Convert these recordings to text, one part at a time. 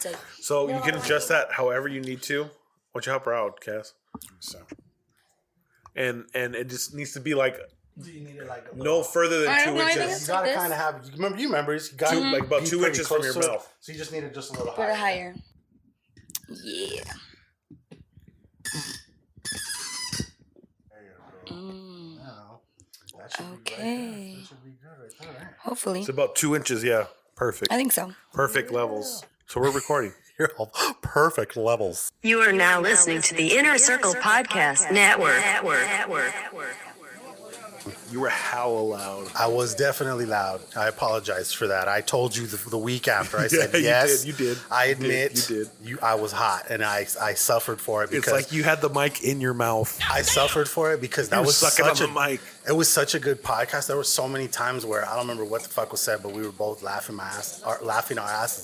like. So you can adjust that however you need to. Why don't you help her out, Cass? So. And it just needs to be like. Do you need it like no further than 2 inches? You gotta kind of have. You remember, you got like about 2 inches from your mouth. So you just need it just a little higher. Put it higher. Yeah. There you go. That should okay. That should be good right there. Right? Hopefully. It's about 2 inches. Yeah, perfect. I think so. Perfect levels. So we're recording. You're all perfect levels. You are now listening to the Inner Circle Podcast Network. You were hella loud. I was definitely loud. I apologize for that. I told you the week after. I said yes. You did. I admit you did. I was hot, and I suffered for it because it's like you had the mic in your mouth. I suffered for it because that was sucking such on the mic. It was such a good podcast. There were so many times where I don't remember what the fuck was said, but we were both laughing our asses off.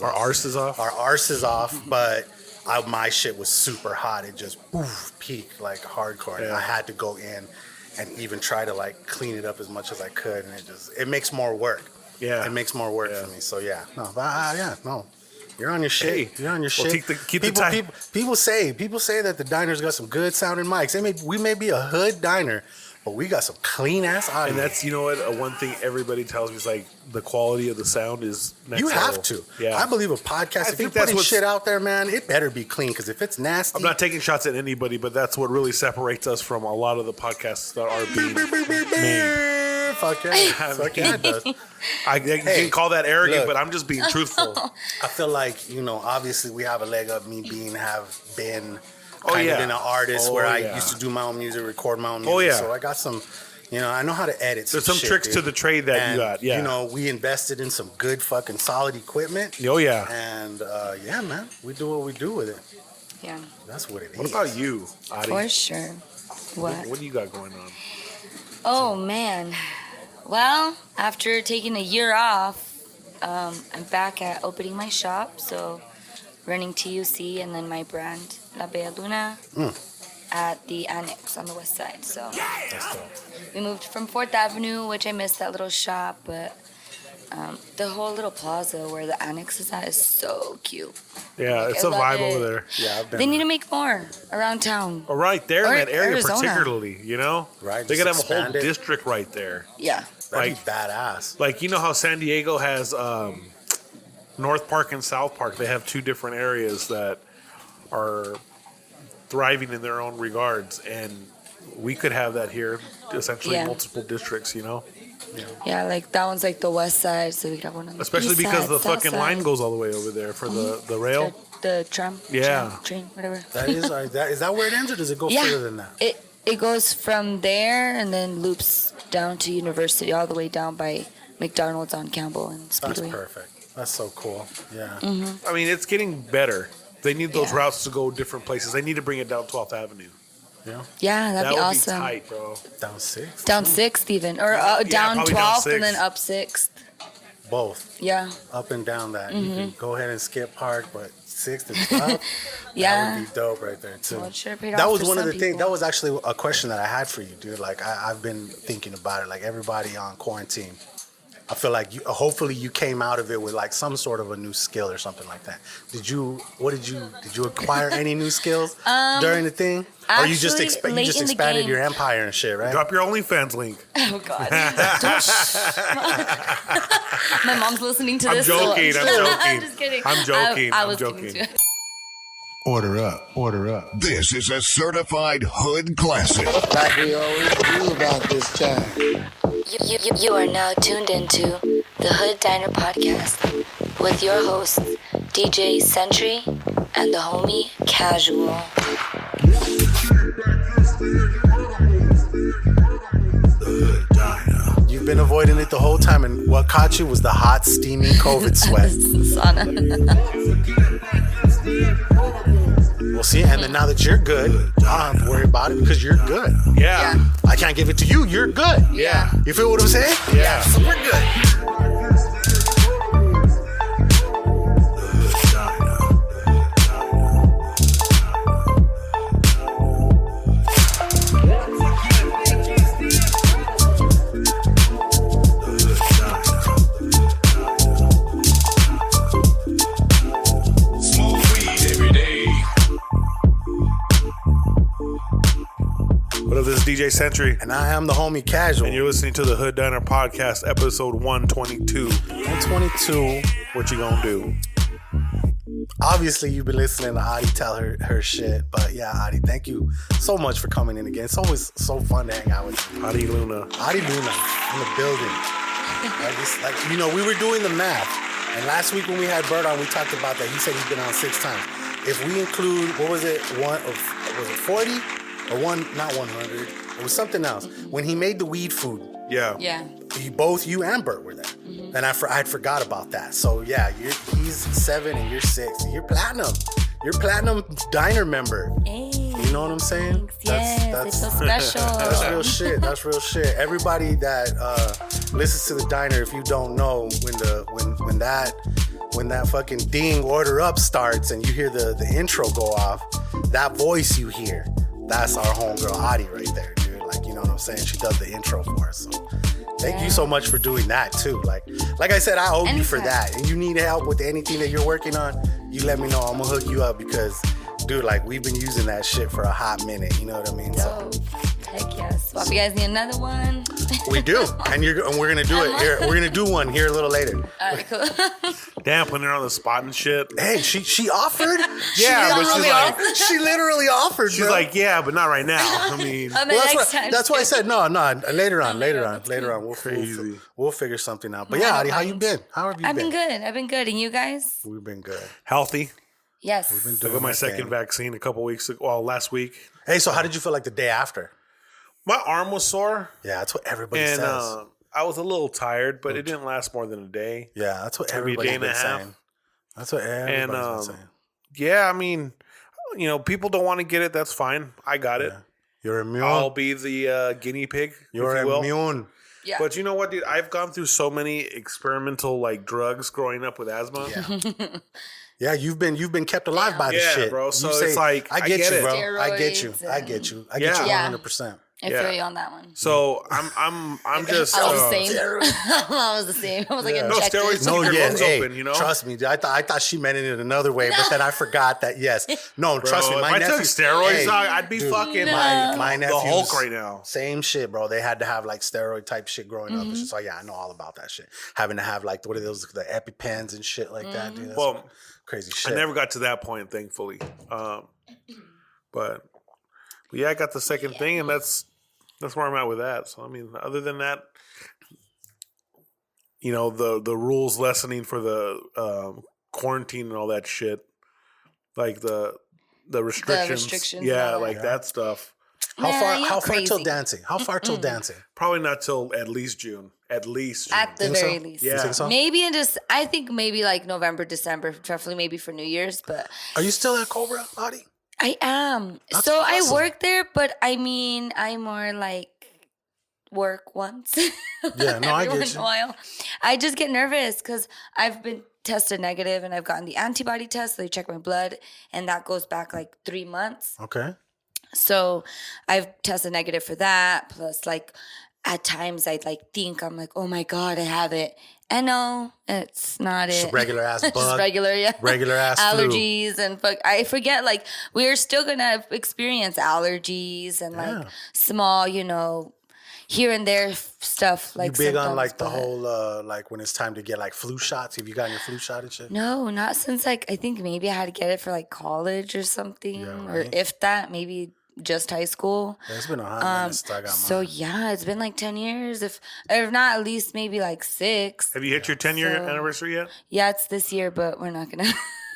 Our arses off. Our arses off, but. My shit was super hot. It just peaked like hardcore. Yeah. And I had to go in and even try to like clean it up as much as I could, and it makes more work. Yeah, it makes more work for me. So yeah, you're on your shit. Hey, you're on your shit. Keep the time. People say that the diner's got some good sounding mics. We may be a hood diner, but we got some clean ass audio. And that's one thing everybody tells me is like the quality of the sound is next you level. have to. Yeah, I believe a podcast. If you're putting shit out there, man, it better be clean. Because if it's nasty, I'm not taking shots at anybody, but that's what really separates us from a lot of the podcasts that are being made. Fuck yeah, fuck yeah, it does. I can call that arrogant, but I'm just being truthful. I feel like obviously we have a leg up. Me have been. Kind of been an artist where I used to do my own music, record my own music. Oh, yeah. So I got some, I know how to edit There's some tricks to the trade that you got, yeah. We invested in some good fucking solid equipment. Oh, yeah. And, man, we do what we do with it. Yeah. That's what it is. What about you, Ari? For sure. What do you got going on? Oh, man. Well, after taking a year off, I'm back at opening my shop, so running TUC and then my brand, Ari Luna, at the Annex on the west side. So we moved from 4th Avenue, which I missed that little shop, but the whole little plaza where the Annex is at is so cute. Yeah, it's a vibe over there. Yeah, they need to make more around town. Oh, right there in that area Arizona. particularly, Right. They could have a whole district right there. Yeah. That'd be badass. Like, how San Diego has North Park and South Park? They have two different areas that are thriving in their own regards, and we could have that here, essentially multiple districts, Yeah, like that one's like the west side, so we could have one on the especially east because side, the south fucking side. line goes all the way over there for the rail. The tram. Yeah. Train, whatever. That is that where it ends, or does it go further than that? It goes from there and then loops down to University, all the way down by McDonald's on Campbell and Speedway. That's perfect. That's so cool. Yeah. Mm-hmm. I mean, it's getting better. They need those routes to go different places. They need to bring it down 12th Avenue. Yeah, that'd be awesome. That would be tight, bro. Down 6th? Down 6th even. Or down 12th and then up 6th. Both. Yeah. Up and down that. You can go ahead and skip Park, but 6th and 12th, that would be dope right there, too. Well, it sure paid that off was for one of some the things. people. That was actually a question that I had for you, dude. Like, I've been thinking about it. Like, everybody on quarantine, I feel like hopefully you came out of it with like some sort of a new skill or something like that. Did you acquire any new skills during the thing? Or you just expanded your empire and shit, right? Drop your OnlyFans link. Oh, God. My mom's listening to this. I'm joking. I'm just kidding. I'm joking. I was joking. kidding too. Order up. This is a certified hood classic. Like we always do about this time. You are now tuned into the Hood Diner Podcast with your hosts, DJ Sentry and the homie Casual. You've been avoiding it the whole time, and what caught you was the hot, steamy COVID sweat. Sauna. We'll see. And then now that you're good, I don't have to worry about it because you're good. Yeah. I can't give it to you. You're good. Yeah. You feel what I'm saying? Yeah. So we're good. Smoke Yo, this is DJ Sentry. And I am the homie Casual. And you're listening to the Hood Diner Podcast, episode 122. 122. What you gonna do? Obviously, you've been listening to Adi tell her shit. But yeah, Adi, thank you so much for coming in again. It's always so fun to hang out with you. Ari Luna. Ari Luna in the building. We were doing the math. And last week when we had Bird on, we talked about that. He said he's been on 6 times. If we include, what was it, was it 40? Or not 100. It was something else. When he made the weed food. Yeah. Yeah. Both you and Bert were there. Mm-hmm. And I'd forgot about that. So yeah, he's 7 and you're 6. You're platinum. You're platinum diner member. Hey. You know what I'm saying? Yes, it's so special. That's real shit. That's real shit. Everybody that listens to the diner, if you don't know, when that fucking ding order up starts and you hear the intro go off, that voice you hear, that's our homegirl Adi right there, dude. Like, you know what I'm saying? She does the intro for us. So thank you so much for doing that too. Like I said, I owe you for that. And you need help with anything that you're working on, you let me know. I'm gonna hook you up because, dude, like, we've been using that shit for a hot minute. You know what I mean? So, heck yes. Well, if you guys need another one, we do, and we're gonna do it here. We're gonna do one here a little later. All right, cool. Damn, putting her on the spot and shit. Hey, she offered. Yeah, but she's like, she literally offered. She's like, yeah, but not right now. I mean, that's why I said no. Later on. We'll figure something out. But yeah, Adi, how you been? How have you been? I've been good. And you guys? We've been good. Healthy. Yes. We've been I doing got my second vaccine a couple weeks ago. Well, last week. Hey, so how did you feel like the day after? My arm was sore. Yeah, that's what everybody says. I was a little tired, but it didn't last more than a day. Yeah, that's what everybody's been saying. That's what everybody's been saying. Yeah, I mean, people don't want to get it. That's fine. I got it. You're immune. I'll be the guinea pig. You're immune. Yeah. But you know what, dude? I've gone through so many experimental drugs growing up with asthma. Yeah. Yeah, you've been kept alive by this shit, bro. So it's like I get you, bro. Steroids I get you. I get you 100%. I feel you on that one. So I'm just. I was the same. I was the same. I was like, no steroids. No, your lungs open. Trust me, I thought she meant it in another way, but then I forgot that. Yes, no, bro, trust me. If I took steroids, I'd be fucking my the Hulk right now. Same shit, bro. They had to have steroid type shit growing up. So yeah, I know all about that shit. Having to have what are those, the EpiPens and shit like that, dude. That's crazy shit. I never got to that point, thankfully. But yeah, I got the second thing, and that's where I'm at with that. So I mean, other than that, the rules lessening for the quarantine and all that shit, like the restrictions, that stuff. How far till dancing? How far till dancing? Probably not till at least June. At least June. At the very least. Yeah. You think so? Maybe I think maybe November, December, definitely maybe for New Year's. But are you still at Cobra, Adi? I am. That's so awesome. I work there, but I mean, I more work once. Yeah, no, I get you. Every once in a while. I just get nervous because I've been tested negative and I've gotten the antibody test. So they check my blood and that goes back 3 months. Okay. So I've tested negative for that. Plus, at times I think I'm oh my God, I have it. And no, it's not it. Just regular ass bug. Just regular, yeah. Regular ass allergies and I forget we're still gonna experience allergies and small, here and there stuff you big on symptoms, the whole when it's time to get flu shots? Have you gotten your flu shot and shit? No, not since I think maybe I had to get it for college or something, or if that maybe just high school. Yeah, it's been a hot minute since I got mine. So yeah, it's been 10 years, if not at least maybe 6. Have you hit your 10-year anniversary yet? Yeah, it's this year, but we're not gonna.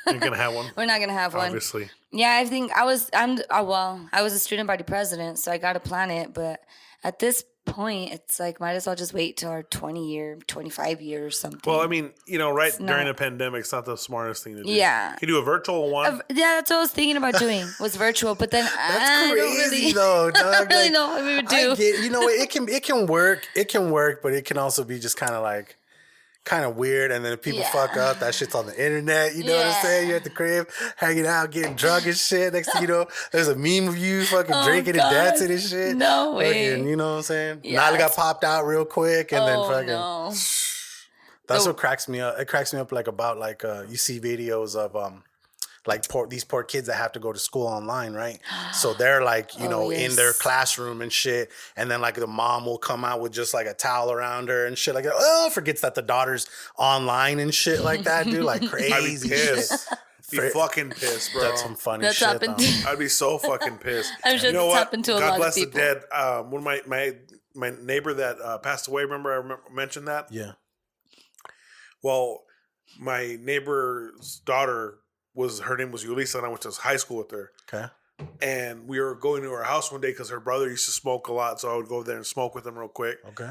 You're gonna have one. We're not gonna have one. Obviously. Yeah, I think I was a student body president, so I got to plan it. But at this point, it's might as well just wait till our 20-year, 25-year or something. Well, I mean, during a pandemic, it's not the smartest thing to do. Yeah. You can do a virtual one. Yeah, that's what I was thinking about doing, was virtual. But then that's crazy, though. Dog. I don't really know what we would do. It can work. It can work, but it can also be just kind of weird, and then if people fuck up, that shit's on the internet. You know what I'm saying? You're at the crib, hanging out, getting drunk and shit. Next thing you know, there's a meme of you fucking drinking and dancing and shit. No way. Fucking, you know what I'm saying? Yeah. Nala got popped out real quick, and then fucking. No. That's what cracks me up. It cracks me up about you see videos of like these poor kids that have to go to school online, right? So they're like, you know, in their classroom and shit. And then like the mom will come out with just like a towel around her and shit like that. Oh, forgets that the daughter's online and shit like that, dude. Like crazy I'd be pissed. shit. Be fucking pissed, bro. That's some funny That's shit. happened. I'd be so fucking pissed. I'm sure that's happened to a God lot bless of people. the dead. One of my neighbor that passed away. Remember I mentioned that? Yeah. Well, my neighbor's daughter her name was Yulisa, and I went to high school with her. Okay. And we were going to her house one day because her brother used to smoke a lot, so I would go there and smoke with him real quick. Okay.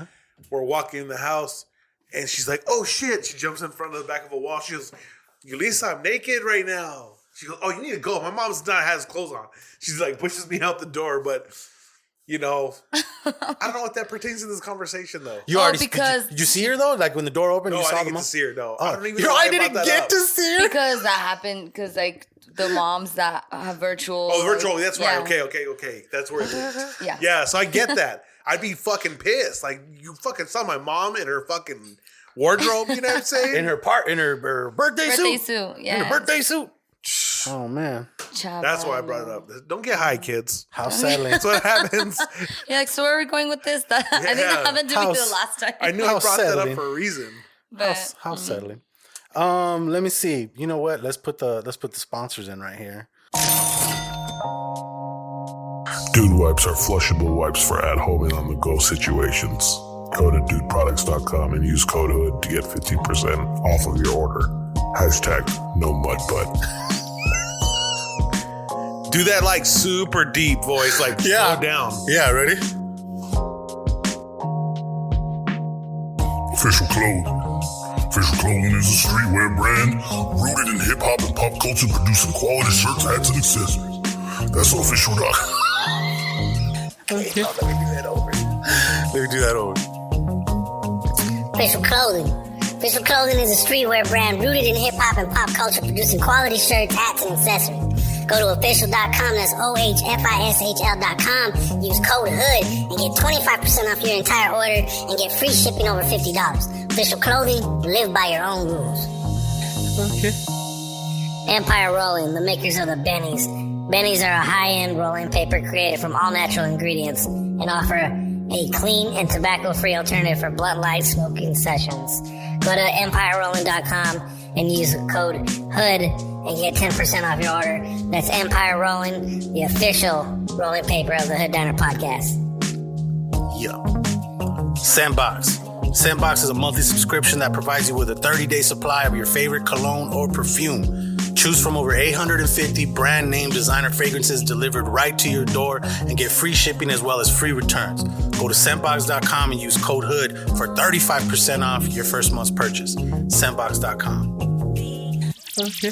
We're walking in the house, and she's like, "Oh shit!" She jumps in front of the back of a wall. She goes, "Yulisa, I'm naked right now." She goes, "Oh, you need to go. My mom's not has clothes on." She's like pushes me out the door, but you know, I don't know what that pertains to this conversation though. You already because did you see her though? Like when the door opened, No, you I saw didn't the get mom. to see her. No, Oh. I don't even. Yo, know why I I brought didn't that get up. to see her. Because that happened. Because like the moms that have virtual. Oh, virtual. That's right. Yeah. Okay. That's where it is. Yeah. Yeah. So I get that. I'd be fucking pissed. Like you fucking saw my mom in her fucking wardrobe. You know what I'm saying? In her birthday Birthday suit. suit. Yeah. In her birthday suit. Oh man. That's why I brought it up. Don't get high, kids. How settling. That's what happens. Yeah, like, so where are we going with this? I think that happened to me the last time. I knew I How brought that settling. up for a reason. But How settling. Let me see. You know what? Let's put the sponsors in right here. Dude wipes are flushable wipes for at-home and on-the-go situations. Go to dudeproducts.com and use code HOOD to get 15% off of your order. Hashtag no mud butt. Do that like super deep voice, like slow down. Yeah, ready? Official Clothing. Official Clothing is a streetwear brand rooted in hip-hop and pop culture, producing quality shirts, hats, and accessories. That's official.com. Okay. Let me do that over. Official Clothing. Official Clothing is a streetwear brand rooted in hip-hop and pop culture, producing quality shirts, hats, and accessories. Go to official.com, that's OHFISHL.com, use code HOOD, and get 25% off your entire order, and get free shipping over $50. Official Clothing, live by your own rules. Okay. Empire Rolling, the makers of the Bennies. Bennies are a high-end rolling paper created from all natural ingredients and offer a clean and tobacco-free alternative for blunt light smoking sessions. Go to EmpireRolling.com and use code HOOD and get 10% off your order. That's Empire Rolling, the official rolling paper of the Hood Diner podcast. Yeah. Sandbox. Sandbox is a monthly subscription that provides you with a 30-day supply of your favorite cologne or perfume. Choose from over 850 brand name designer fragrances delivered right to your door and get free shipping as well as free returns. Go to scentbox.com and use code HOOD for 35% off your first month's purchase. Scentbox.com. Okay.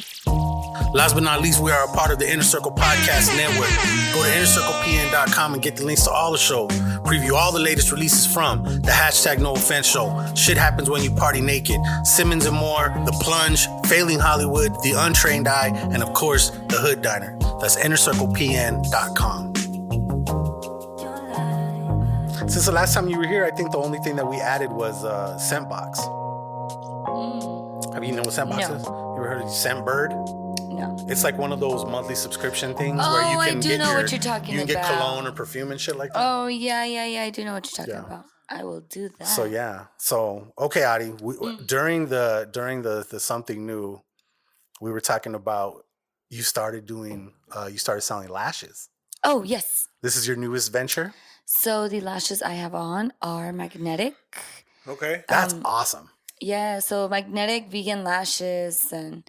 Last but not least, we are a part of the Inner Circle Podcast Network. Go to InnerCirclePN.com and get the links to all the shows. Preview all the latest releases from the hashtag No Offense Show, Shit Happens When You Party Naked, Simmons and More, The Plunge, Failing Hollywood, The Untrained Eye, and of course, The Hood Diner. That's InnerCirclePN.com. Since the last time you were here, I think the only thing that we added was Scentbox. Have you know what Scentbox No. is? You ever heard of Scentbird? no. It's like one of those monthly subscription things where Oh, you I can do get know what you're talking you can get about. cologne or perfume and shit like that. Oh, yeah. I do know what you're talking Yeah. about. I will do that. So yeah. So okay, Adi. During the something new, we were talking about you started selling lashes. Oh, yes. This is your newest venture. So the lashes I have on are magnetic. Okay. That's awesome. Yeah, so magnetic vegan lashes, and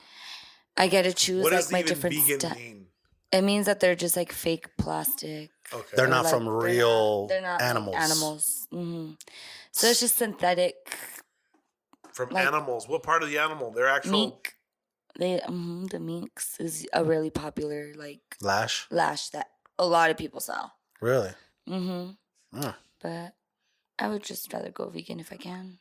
I get to choose What like does my even different vegan stuff. mean? It means that they're just like fake plastic. Okay. They're Or, not like, from real they're not animals. Like animals. So it's just synthetic From like- animals. What part of the animal? They're actual. mink. The minks is a really popular like Lash. lash that a lot of people sell. Really? But I would just rather go vegan if I can.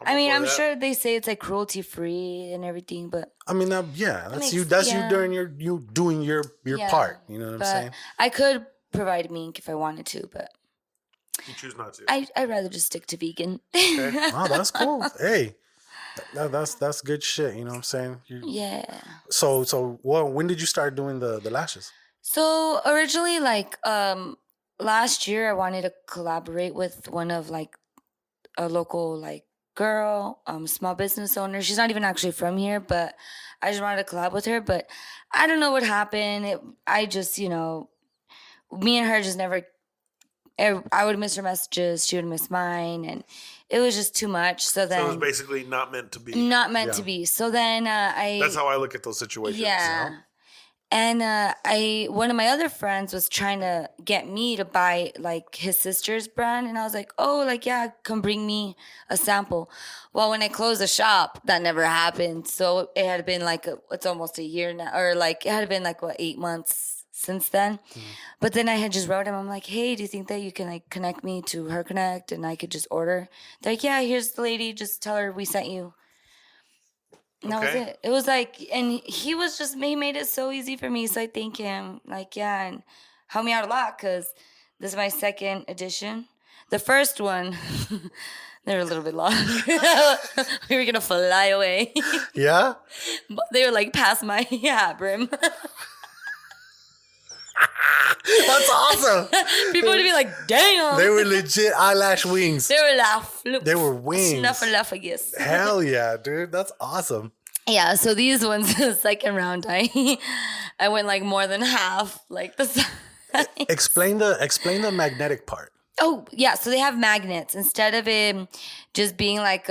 I'm I'm for that. sure they say it's like cruelty free and everything, but I mean, yeah, that's makes- you. That's yeah. you during you doing your yeah, part. You know what I'm but saying? I could provide mink if I wanted to, but You choose not to. I'd rather just stick to vegan. Oh, that's cool. Hey, That's good shit. You know what I'm saying? Yeah. So when did you start doing the lashes? So originally, like last year, I wanted to collaborate with one of like a local like girl, small business owner. She's not even actually from here, but I just wanted to collab with her. But I don't know what happened. I just, me and her just never. I would miss her messages. She would miss mine, and it was just too much. So then So it was basically not meant to be. not meant to be. So then That's how I look at those situations. yeah. And one of my other friends was trying to get me to buy like his sister's brand, and I was like, oh, like yeah, come bring me a sample. Well, when I closed the shop, that never happened. So it had been like it's almost a year now, or like it had been like 8 months since then. But then I had just wrote him. I'm like, hey, do you think that you can like connect me to her Connect, and I could just order? They're like, yeah, here's the lady. Just tell her we sent you. And that was it. It was like, and he made it so easy for me. So I thank him. Like, yeah, and helped me out a lot because this is my second edition. The first one, they were a little bit long. We were going to fly away. Yeah? But they were like past my brim. That's awesome. People would be like, damn. They were legit eyelash wings. They were like, They were wings. Snuffleupagus. Hell yeah, dude. That's awesome. Yeah, so these ones, the second round, I went like more than half, like the size. Explain the magnetic part. Oh, yeah, so they have magnets. Instead of it just being like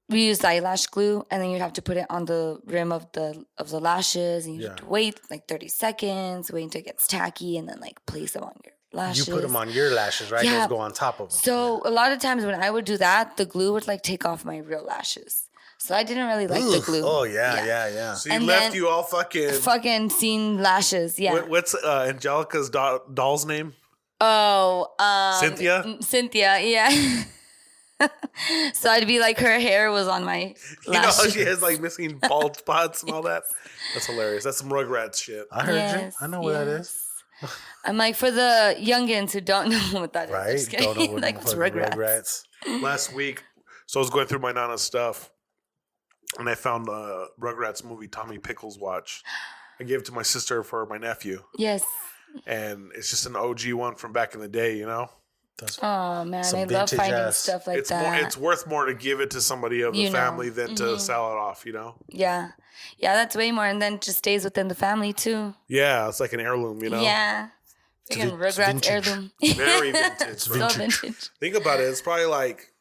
we use eyelash glue, and then you'd have to put it on the rim of the lashes, and you have to wait like 30 seconds, wait until it gets tacky, and then like place them on your lashes. You put them on your lashes, right? Yeah. Those go on top of them. So a lot of times when I would do that, the glue would like take off my real lashes. So I didn't really like the glue. Oh, yeah. So you And left then- you all fucking. Fucking seen lashes, yeah. What's Angelica's doll's name? Oh, Cynthia? Cynthia, yeah. So I'd be like, her hair was on my lashes. You know how she has like missing bald spots and all that? That's hilarious. That's some Rugrats shit. I heard Yes, you. I know what that is. I'm like, for the youngins who don't know what that is. Right? Just kidding. Don't know what like, it's Rugrats. Last week, so I was going through my Nana's stuff, and I found a Rugrats movie Tommy Pickles watch. I gave it to my sister for my nephew, Yes. and it's just an OG one from back in the day, you know? Oh, man. Some I love vintage finding ass. stuff like It's that. it's worth more to give it to somebody of the You know. family than to sell it off, you know? Yeah. Yeah, that's way more. And then just stays within the family, too. Yeah, it's like an heirloom, you know? Yeah. Freaking it's Rugrats vintage. heirloom. Very vintage. So vintage. Think about it. It's probably like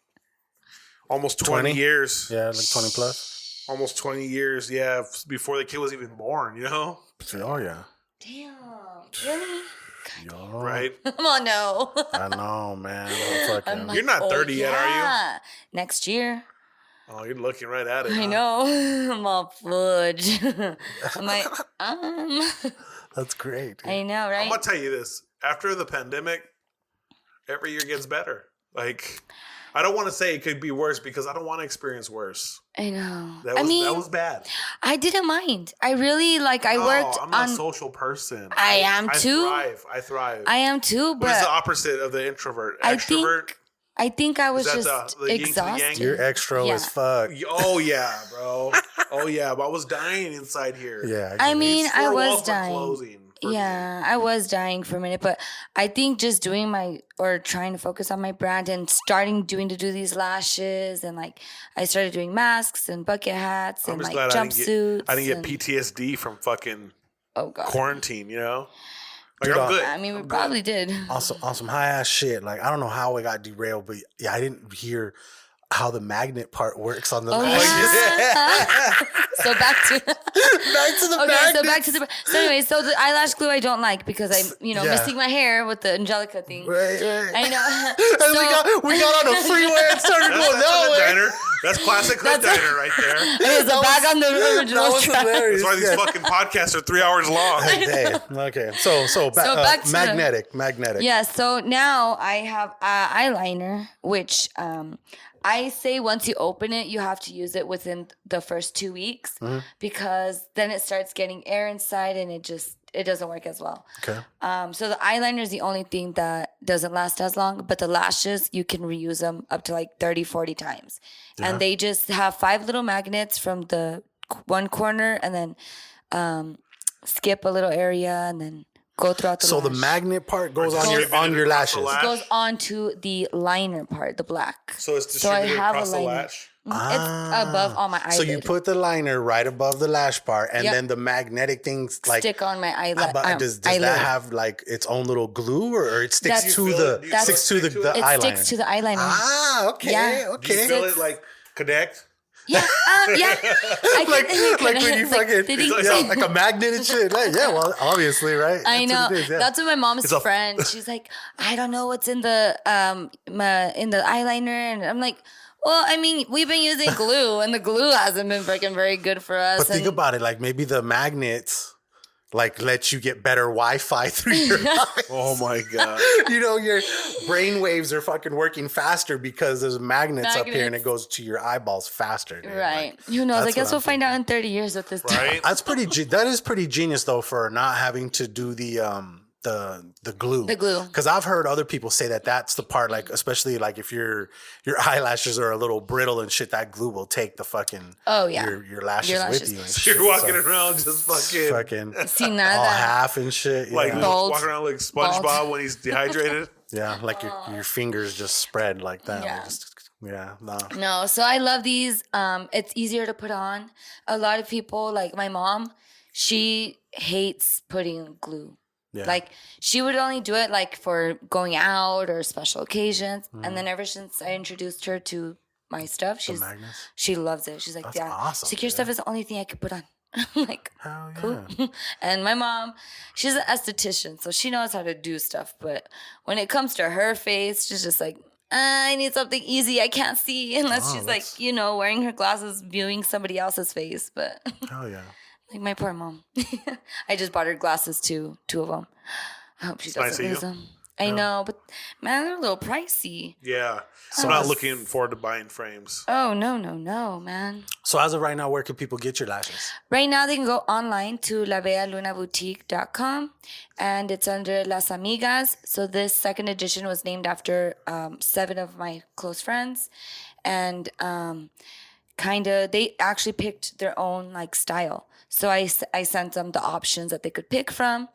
almost 20 years. Yeah, like 20 plus. Almost 20 years, yeah, before the kid was even born, you know? Oh, yeah. Damn. Really? Right? Come on, no. I know, man. I'm like, You're not 30 yet, are yeah. Next year. Oh, you're looking right at it. I huh? know. I'm all fudge. I'm like, That's great. Dude. I know, right? I'm going to tell you this. After the pandemic, every year gets better. Like, I don't want to say it could be worse because I don't want to experience worse. I know. That was bad. I didn't mind. I really worked I'm not on. a social person. I am too. I thrive. I am too, What is the but opposite of the introvert? I Extrovert? think I was Is that just the yin to the yang? exhausted. You're extra Yeah. as fuck. Oh, yeah, bro. Oh, yeah. But I was dying inside here. Yeah. I mean, These I four was walls were dying. closing for me. Yeah, I was dying for a minute, but I think just trying to focus on my brand and starting to do these lashes, and like I started doing masks and bucket hats I'm and just like glad jumpsuits. I didn't and- get PTSD from fucking Oh god. quarantine, you know? Like, Dude, I'm good. I mean, we I'm good. probably did. on some high ass shit. Like I don't know how it got derailed, but yeah, I didn't hear how the magnet part works on the. Oh, lash. yeah. So back to Back to the okay. magnet. So back to the anyway. So the eyelash glue I don't like because I'm Yeah. missing my hair with the Angelica thing. Right. I know. And we got on a freeway and started That's going the that way. diner. That's classic hood diner right there. There's a bag on the That original was track. hilarious. That's why these Yeah. fucking podcasts are 3 hours long. Hey, okay. So back to the- magnetic. Yeah, so now I have eyeliner, which I say once you open it, you have to use it within the first 2 weeks. weeks because then it starts getting air inside and it doesn't work as well. Okay. So the eyeliner is the only thing that doesn't last as long, but the lashes, you can reuse them up to like 30, 40 times. Yeah. And they just have 5 little magnets from the one corner and then skip a little area and then go throughout the lash. So the magnet part goes on your lashes. It goes onto the liner part, the black. So it's distributed across the lash? It's above all my eyelid. So you put the liner right above the lash part, and then the magnetic things like stick on my eyelid. But does that have like its own little glue, or it sticks to the eyeliner? It sticks to the eyeliner. Ah, okay, yeah. okay. Do you feel it like connect? Yeah, yeah. like when you fucking like a magnet and shit. Like, yeah, well, obviously, right? I know. That's what my mom's friend. She's like, I don't know what's in the eyeliner, and I'm like, well, I mean, we've been using glue, and the glue hasn't been freaking very good for us. But think about it, like maybe the magnets like let you get better Wi-Fi through your eyes. Oh my god! You know, your brain waves are fucking working faster because there's magnets up here, and it goes to your eyeballs faster. Dude. Right? Like, who knows? I guess we'll find out in 30 years what this. Right? That is pretty genius though for not having to do the glue. The glue. Because I've heard other people say that's the part, like especially like if your eyelashes are a little brittle and shit, that glue will take the fucking your lashes with you. And shit. You're walking around just fucking all half and shit. Like walking around like SpongeBob when he's dehydrated. Yeah, like your fingers just spread like that. Yeah. Like No, so I love these. It's easier to put on. A lot of people, like my mom, she hates putting glue. Yeah. Like she would only do it like for going out or special occasions. And then ever since I introduced her to my stuff, she loves it. She's like, that's yeah, awesome, she's like, your stuff is the only thing I could put on. I'm like, hell yeah. Cool. And my mom, she's an esthetician, so she knows how to do stuff. But when it comes to her face, she's just like, I need something easy. I can't see unless she's like, wearing her glasses, viewing somebody else's face. But hell yeah. Like my poor mom. I just bought her glasses too, 2 of them. I hope she doesn't lose them. I know, but man, they're a little pricey. Yeah. So I'm not looking forward to buying frames. Oh, no, man. So as of right now, where can people get your lashes? Right now, they can go online to labealunaboutique.com, and it's under Las Amigas. So this second edition was named after 7 of my close friends. And they actually picked their own like style. So I sent them the options that they could pick from,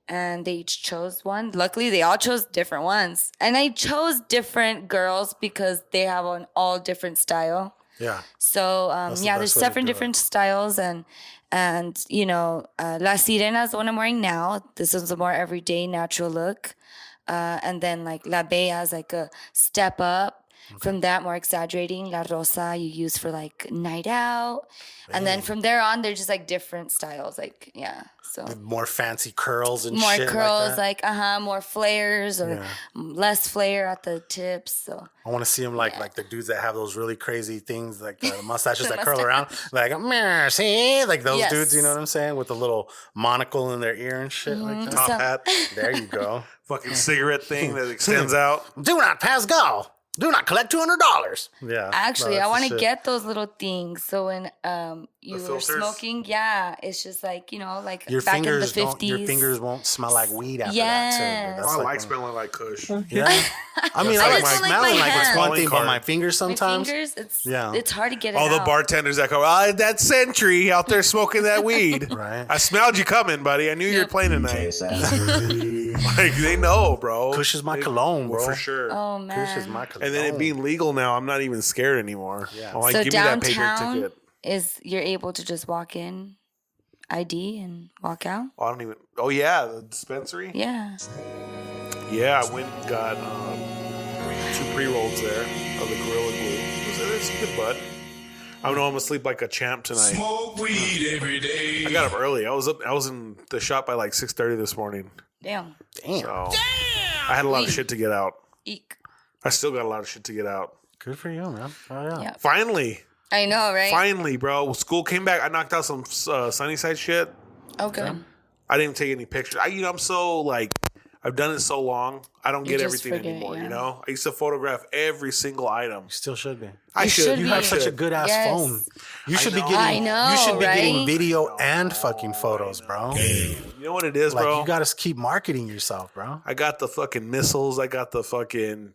and they each chose one. Luckily, they all chose different ones. And I chose different girls because they have an all different style. Yeah. So, there's 7 different styles. And La Sirena is the one I'm wearing now. This is a more everyday, natural look. And then, like, La Bella is like a step up. Okay. From that, more exaggerating. La Rosa you use for like night out. And then from there on, they're just like different styles. Like, yeah. So more fancy curls and more shit curls, like more flares or less flare at the tips. So I want to see them like the dudes that have those really crazy things, like the mustaches that curl around. Like, see? Like those dudes, you know what I'm saying? With the little monocle in their ear and shit like that. Top hat. There you go. Fucking cigarette thing that extends out. Do not pass go. Do not collect $200. Yeah. Actually, I want to get those little things. So when you were smoking, it's just like, like your back in the 50s. Your fingers won't smell like weed after that, too. I like smelling like Kush. Yeah. I mean, I like smelling like it's one thing, but my fingers sometimes. My fingers, it's hard to get it all out. The bartenders that go, that Sentry out there smoking that weed. Right. I smelled you coming, buddy. I knew you were playing tonight. Like, they know, bro. Kush is my cologne, bro. For sure. Oh, man. Kush is my cologne. And then it being legal now, I'm not even scared anymore. Yeah. I'm like, so give me that paper downtown ticket. You're able to just walk in, ID, and walk out? Oh, yeah, the dispensary? Yeah. Yeah, I went and got 2 pre-rolls there of the Gorilla Glue. It's a good bud. I know I'm gonna sleep like a champ tonight. Smoke weed every day. I got up early. I was in the shop by like 6:30 this morning. Damn. So I had a lot of shit to get out. Eek. I still got a lot of shit to get out. Good for you, man. Oh, yeah. Finally. I know, right? Finally, bro. School came back. I knocked out some Sunnyside shit. Okay. I didn't take any pictures. I'm so like, I've done it so long, I don't get just everything forget, anymore. yeah. You know, I used to photograph every single item. You still should be. I should. You be. have such a good ass Yes. phone. You should be know. getting. I know, You should be getting right? video and fucking photos, bro. You know what it is, Like bro? you gotta keep marketing yourself, bro. I got the fucking missiles. I got the fucking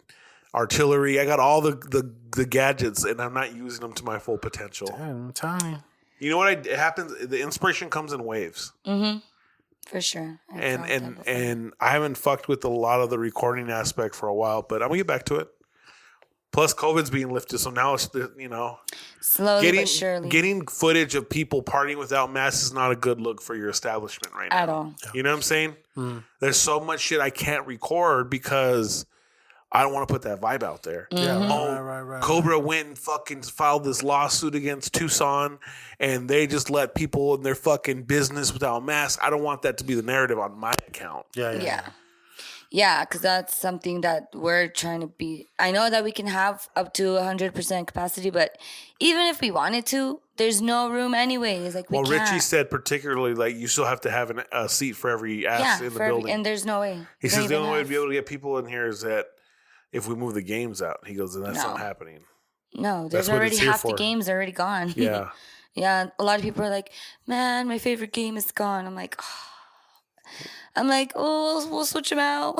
artillery. I got all the gadgets, and I'm not using them to my full potential. I'm telling you. You know what? It happens. The inspiration comes in waves, For sure. I felt and that before. and I haven't fucked with a lot of the recording aspect for a while, but I'm gonna get back to it. Plus, COVID's being lifted, so now it's slowly but surely. getting footage of people partying without masks is not a good look for your establishment right now. At all. You know what I'm saying? There's so much shit I can't record because I don't want to put that vibe out there. Yeah, Mm-hmm. right. Cobra went and fucking filed this lawsuit against Tucson, and they just let people in their fucking business without masks. I don't want that to be the narrative on my account. Yeah. Yeah, because that's something that we're trying to be. I know that we can have up to 100% capacity, but even if we wanted to, there's no room anyways. Like we Well, can't. Richie said particularly, like, you still have to have a seat for every ass in the building. and there's no way. He We says don't the even only way to have- be able to get people in here is that if we move the games out. He goes, and that's No. not happening. No, there's what already it's here half the for. games already gone. Yeah. Yeah, a lot of people are like, man, my favorite game is gone. I'm like, oh, we'll switch them out.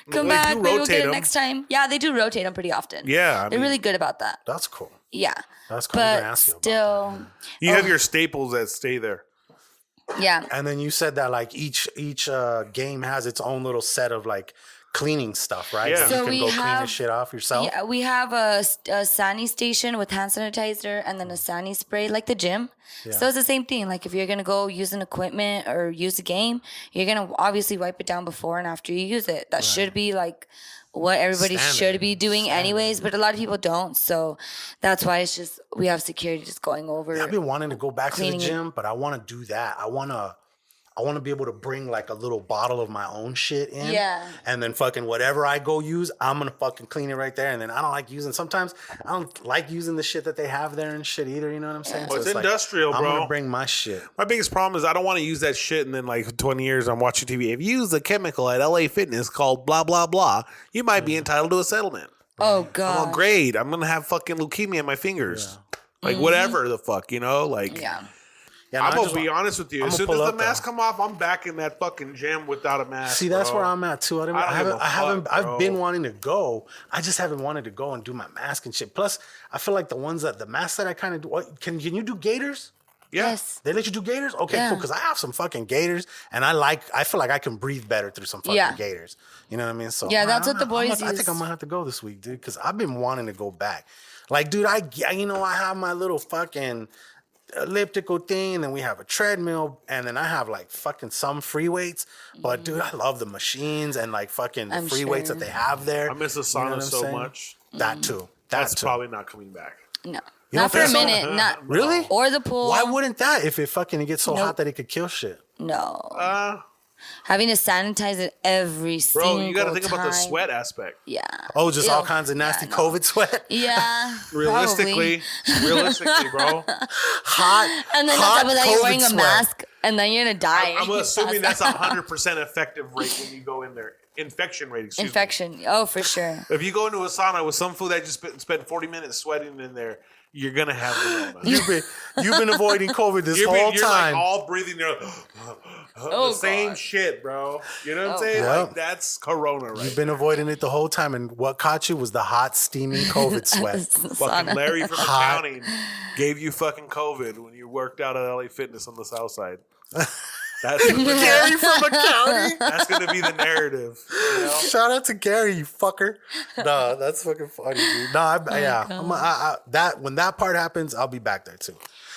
Come They back, do maybe we'll rotate get it 'em. next time. Yeah, they do rotate them pretty often. Yeah, I they're mean- really good about that. That's cool. Yeah, That's cool. I'm but gonna ask you about still, You have your staples that stay there. yeah, And then you said that like each game has its own little set of like cleaning stuff, right? Yeah. So So you we can go clean have- this shit off yourself. yeah. We have a Sani station with hand sanitizer and then a Sani spray, like the gym. So it's the same thing. Like if you're gonna go use an equipment or use a game, you're gonna obviously wipe it down before and after you use it. That should be like what everybody Standard. should be doing anyways, but a lot of people don't. So that's why it's just we have security just going over. I've been wanting to go back to the Cleaning it. gym, but I want to do that. I want to be able to bring like a little bottle of my own shit in. Yeah. And then fucking whatever I go use, I'm going to fucking clean it right there. And then I don't like using, sometimes I don't like using the shit that they have there and shit either. You know what I'm saying? Well, it's like, industrial, I'm going bro. to bring my shit. My biggest problem is I don't want to use that shit and then like 20 years I'm watching TV. If you use a chemical at LA Fitness called blah, blah, blah, you might be entitled to a settlement. Oh I'm god. all great. I'm going to have fucking leukemia in my fingers. Like whatever the fuck, you know? Like, Yeah. Yeah, no, I'm I going just to be want- honest with you. I'm As gonna soon as pull the up, mask though. come off, I'm back in that fucking gym without a mask. See, that's bro. where I'm at too. I don't give a fuck, bro. I've been wanting to go. I just haven't wanted to go and do my mask and shit. Plus, I feel like the masks that I kind of do, can you do gaiters? Yeah. Yes. They let you do gaiters? Okay, Yeah. cool. Because I have some fucking gaiters, and I feel like I can breathe better through some fucking Yeah. gaiters. You know what I mean? So Yeah, that's what the boys I think use. I'm gonna have to go this week, dude, because I've been wanting to go back. Like, dude, I have my little fucking elliptical thing, and then we have a treadmill, and then I have like fucking some free weights. But dude, I love the machines and like fucking the I'm free weights sure. that they have there. I miss the You know sauna what I'm so saying? much. That too. That's too. probably not coming back. No. You Not don't for a think so? minute. Not Really? Or the pool. Why wouldn't that if it fucking gets so Nope. hot that it could kill shit? No. Having to sanitize it every Bro, single you got to think about the time. sweat aspect. Yeah. Oh, just all Ew. kinds of nasty Yeah, no. COVID sweat. Yeah. Realistically, bro. Hot. And then on hot top of that, you're COVID wearing a sweat. mask, and then you're gonna die. I'm assuming that's 100% effective rate when you go in there. Infection rate, excuse me. infection. Oh, for sure. If you go into a sauna with some food that just spent 40 minutes sweating in there, you're gonna have the You've been avoiding COVID this You're whole like time. all breathing. You're like, Oh, the same God. shit, bro. You know what I'm Oh, saying? God. Like that's Corona, right? You've been avoiding it the whole time, and what caught you was the hot, steamy COVID sweat. Fucking Larry from Hot. accounting gave you fucking COVID when you worked out at LA Fitness on the South Side. That's Gary from accounting. that's gonna be the narrative. You know? Shout out to Gary, you fucker. Nah, that's fucking funny, dude. Nah, that when that part happens, I'll be back there too.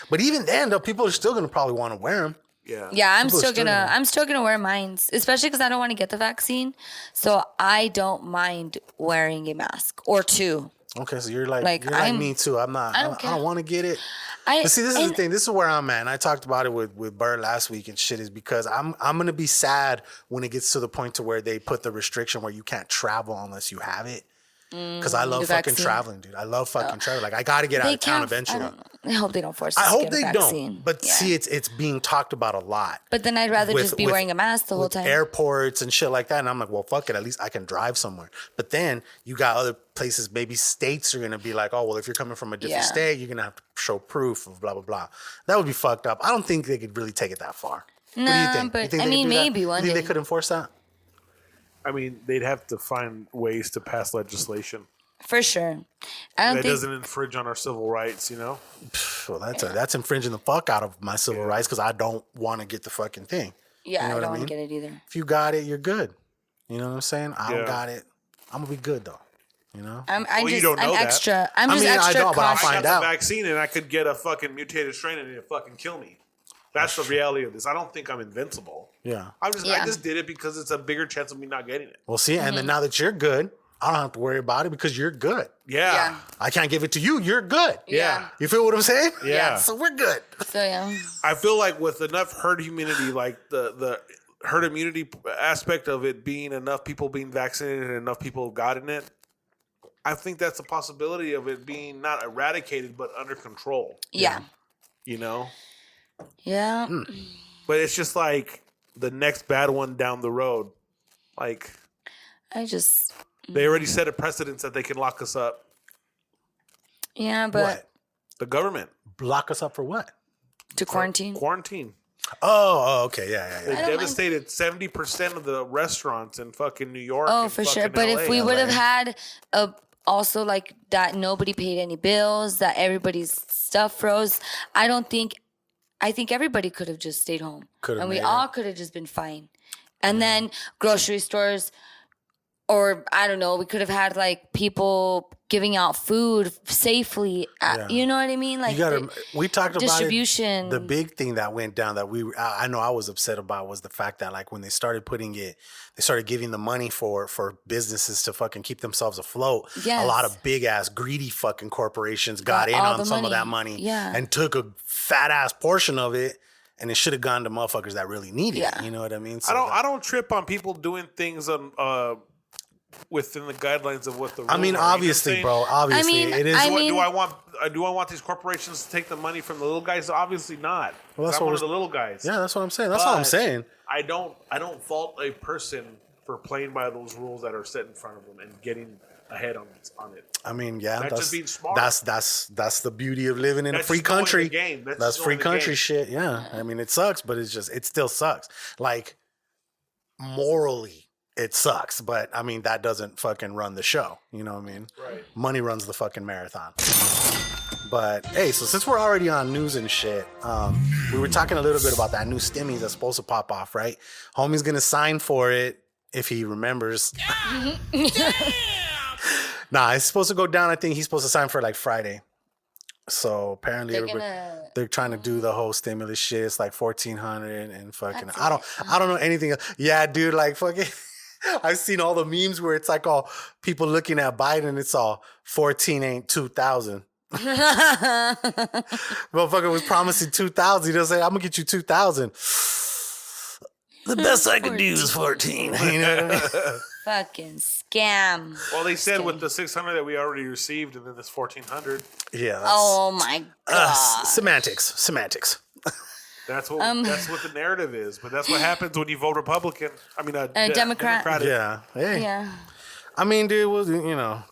But even then, though, people are still gonna probably want to wear them. Yeah. Yeah, I'm People are still gonna wear mine, especially because I don't want to get the vaccine. So I don't mind wearing a mask or two. Okay, so you're like Like, you're like me too. I'm not. I I don't don't, care. want to get it. But see, this is the thing. This is where I'm at. And I talked about it with Bird last week and shit. Is because I'm gonna be sad when it gets to the point to where they put the restriction where you can't travel unless you have it. Because I love the fucking vaccine. traveling, dude. I love fucking traveling. Like, I got to get out of town eventually. I hope they don't force us I to hope get a they vaccine. don't. But Yeah. see, it's being talked about a lot. But then I'd rather just be wearing a mask the whole with time. Airports and shit like that. And I'm like, well, fuck it. At least I can drive somewhere. But then you got other places, maybe states are going to be like, oh, well, if you're coming from a different state, you're going to have to show proof of blah, blah, blah. That would be fucked up. I don't think they could really take it that far. What do you think? But you think I they could mean, do that? maybe one You think day. they could enforce that? I mean, they'd have to find ways to pass legislation For sure. I don't that think. doesn't infringe on our civil rights, you know? Well, that's infringing the fuck out of my civil rights because I don't want to get the fucking thing. Yeah, You know I what don't I want to mean? get it either. If you got it, you're good. You know what I'm saying? I don't Yeah. got it. I'm gonna be good though. You know? I'm you don't know I'm that. extra. I'm I just mean, I extra don't, but I'll cautious. find I got out. the vaccine and I could get a fucking mutated strain and it'd fucking kill me. That's the reality of this. I don't think I'm invincible. Yeah. I Yeah. just did it because it's a bigger chance of me not getting it. Well, see, and then now that you're good, I don't have to worry about it because you're good. Yeah. I can't give it to you. You're good. Yeah. You feel what I'm saying? Yeah. So we're good. So yeah. I feel like with enough herd immunity, like the herd immunity aspect of it being enough people being vaccinated and enough people have gotten it, I think that's a possibility of it being not eradicated but under control. Yeah. You know? Yeah. But it's just like the next bad one down the road. Like I just. they already set a precedence that they can lock us up. Yeah, but What? The government. Lock us up for what? to quarantine. Quarantine. Oh, okay. Yeah. They I don't devastated 70% of the restaurants in fucking New York. Oh, and for sure. fucking But LA. if we would have had also like that, nobody paid any bills, that everybody's stuff froze. I think everybody could have just stayed home, Could have and we made all it. could have just been fine. And then grocery stores, or I don't know, we could have had like people giving out food safely. Yeah. You know what I mean? Like You gotta. We talked about distribution. it. The big thing that went down that I know I was upset about was the fact that like when they started giving the money for businesses to fucking keep themselves afloat. Yes. A lot of big ass greedy fucking corporations got in all on the some of money. that money. Yeah. And took a fat ass portion of it, and it should have gone to motherfuckers that really need it. Yeah. You know what I mean? So I don't trip on people doing things on within the guidelines of what the rules I mean, are. You know what I'm obviously, saying? bro. Obviously, mean, it is. I Do mean- I want these corporations to take the money from the little guys? Obviously not. Well, that's I'm what one of we're- the little guys. yeah, that's what I'm saying. That's all I'm But saying. I don't fault a person for playing by those rules that are set in front of them and getting ahead on it. I mean, yeah, That's just being smart. That's the beauty of living in That's a free just knowing country. the game. That's That's just free knowing the country game. shit. Yeah, I mean, it sucks, but it still sucks. Like morally, it sucks, but I mean that doesn't fucking run the show. You know what I mean? Right. Money runs the fucking marathon. But hey, so since we're already on news and shit, we were talking a little bit about that new Stimmy that's supposed to pop off, right? Homie's gonna sign for it if he remembers. Nah, it's supposed to go down. I think he's supposed to sign for like Friday. So apparently they're trying to do the whole stimulus shit. It's like $1,400 and fucking. I don't know anything else. Yeah, dude, like fucking. I've seen all the memes where it's like all people looking at Biden. It's all 14 ain't 2,000. Motherfucker was promising 2,000. He'll say, I'm gonna get you 2,000. The best I can do is 14. You know what I mean? Fucking scam. Well, they said with the 600 that we already received, and then this 1,400. Yeah. That's, Oh my god. semantics. That's what the narrative is. But that's what happens when you vote Republican. I mean, Democrat. Democratic. Yeah. Hey. Yeah. I mean, dude,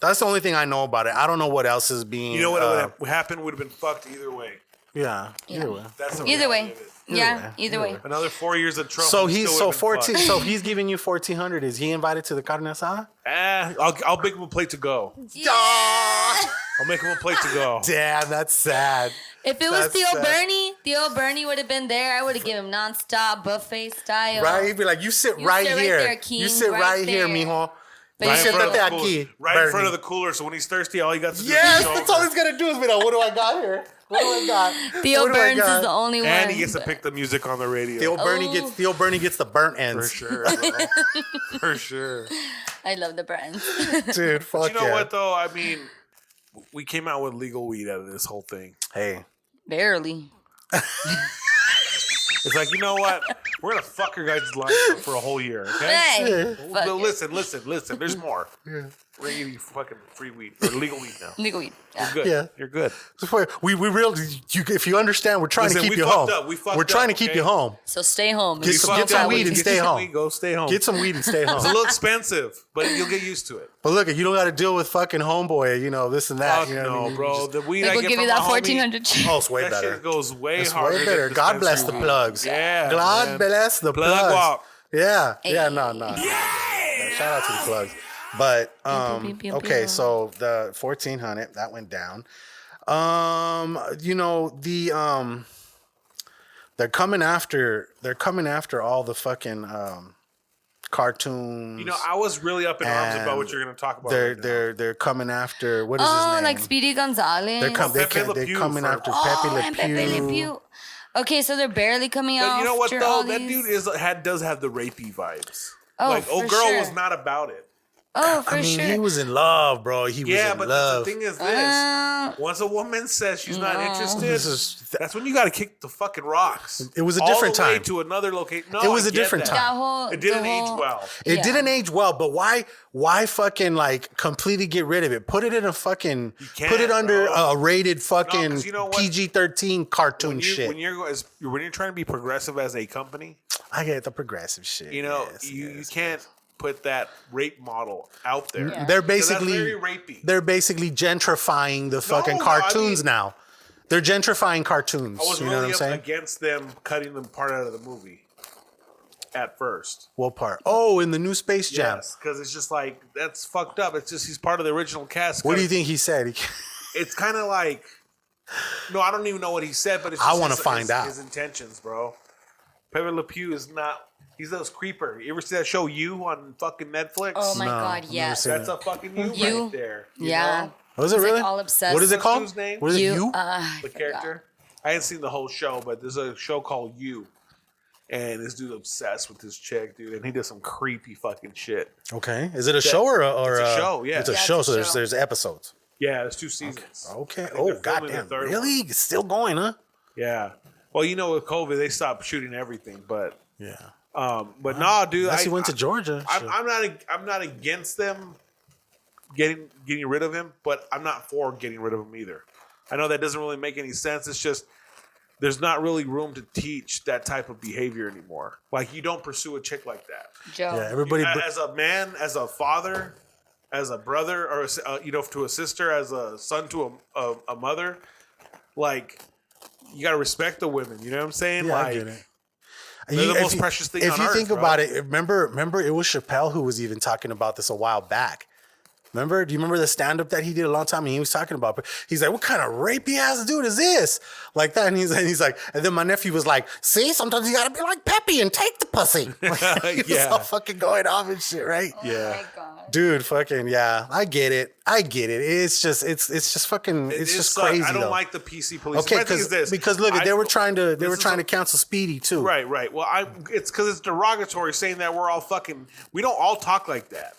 that's the only thing I know about it. I don't know what else is being. You know what would happen would have been fucked either way. Yeah. Either way. That's the Either reality way. of it. Yeah. Either way. Another 4 years of Trump. So we he's still so would've been 14. fucked. So he's giving you 1,400. Is he invited to the carne asada? I'll make him a plate to go. I'll make him a plate to go. Damn, that's sad. If it was That's Theo sad. Bernie would have been there. I would have given him nonstop buffet style. Right? He'd be like, you sit You right sit right here. there, King, You sit right right here, there. mijo. But You you sit sit right there, cooler. aquí. Right in front Bernie. of the cooler. So when he's thirsty, all you got to do Yes, is reach that's all over. he's gonna do is be like, what do I got here? What do I got? Theo What do I Burns got? is the only one. And he gets to pick the music on the radio. Theo Bernie gets the burnt For ends. sure, bro. For sure. I love the Burns. Dude, fuck You know yeah. what, though? I mean, we came out with legal weed out of this whole thing. Hey. Barely. It's like, you know what? We're going to fuck your guys' lives up for a whole year, okay? Hey. fuck But it. listen. There's more. We're gonna give you fucking free weed or legal weed now. Legal weed. Yeah. You're good. Yeah. You're good. We really, if you understand, we're trying Listen, to keep we you fucked home. up. We fucked We're trying to up, keep okay? you home. So stay home. Get some weed and Get stay you some home. weed, go stay home. Get some weed and stay It's a home. little expensive, but you'll get used to it. But look, you don't got to deal with fucking homeboy, this and that. Fuck you know what I no, mean? bro. The weed Like, I we'll get give from you that my homie, $1,400. Oh, it's way that better. shit goes way It's harder. way better. than God bless the dispensary weed. plugs. Yeah. God man. bless the Plug plugs. walk. Yeah. Hey. Yeah, no. Shout out to the plugs. But okay, so the 1,400 that went down. They're coming after all the fucking cartoons. I was really up in arms about what you're going to talk about. They're coming after what is his name? like Speedy Gonzalez. Pepe Le Pew coming for- after Pepe Le and Pepe Le Pew. Pew. Okay, so they're barely coming out. But you know what after though? all That these- dude does have the rapey vibes. Oh, like, for girl sure. was not about it. Oh, for I mean, sure. he was in love, bro. He was Yeah, in but love. the thing is this: once a woman says she's not interested, that's when you got to kick the fucking rocks. It was a all different the way time. to another location. No, It was I a get different that. time. That whole, It didn't the age whole- well. It Yeah. didn't age well, but why fucking like completely get rid of it? Put it in a fucking can't, put it under bro. a rated fucking 'cause you know what? PG-13 cartoon When shit. when you're trying to be progressive as a company, I get the progressive shit. Yes, you can't put that rape model out there. Yeah. They're 'Cause that's basically very rapey. they're basically gentrifying the fucking No, I cartoons mean- now. They're gentrifying cartoons. I was You know really what I'm up saying? against them cutting them part out of the movie at first. What part? Oh, in the new Space Jam. Yes, because it's just like that's fucked up. It's just he's part of the original cast. What do you think he said? It's kind of like no, I don't even know what he said, but it's I just wanna his- find his- out. his intentions, bro. Pepe Le Pew is not. He's those creeper. You ever see that show You on fucking Netflix? Oh my No, God, I've never yes. seen That's a fucking you You? right there. Yeah. know? Was it He's, like, really? all obsessed. What is it What's called? his name? What is it? You? The character. I ain't seen the whole show, but there's a show called You, and this dude obsessed with this chick, dude, and he does some creepy fucking shit. Okay. Is it a show or It's a show, yeah. It's a Yeah, show, it's a so show. there's episodes. Yeah, there's 2 seasons. Okay. I think Oh, they're filming the goddamn. third Really? It's still going, huh? Yeah. Well, with COVID, they stopped shooting everything, but Yeah. no, dude. Unless he went to Georgia. Shit. I'm not against them getting rid of him, but I'm not for getting rid of him either. I know that doesn't really make any sense. It's just there's not really room to teach that type of behavior anymore. Like you don't pursue a chick like that. Joe. Yeah, everybody. As a man, as a father, as a brother, or to a sister, as a son to a mother, like you got to respect the women. You know what I'm saying? Yeah, like, I get it. They're the most precious thing on If you earth, think bro. about it, remember it was Chappelle who was even talking about this a while back. Remember? Do you remember the stand-up that he did a long time? And he was talking about, he's like, what kind of rapey ass dude is this? Like that. And he's like, and then my nephew was like, see, sometimes you gotta be like Peppy and take the pussy. He was all fucking going off and shit, right? Oh my God. Dude, fucking yeah, I get it. It's just fucking, it's just crazy. I don't though. like the PC police. Okay, My thing is this. because look, they were trying to a- cancel Speedy too. Right. Well, it's because it's derogatory saying that we're all fucking. We don't all talk like that.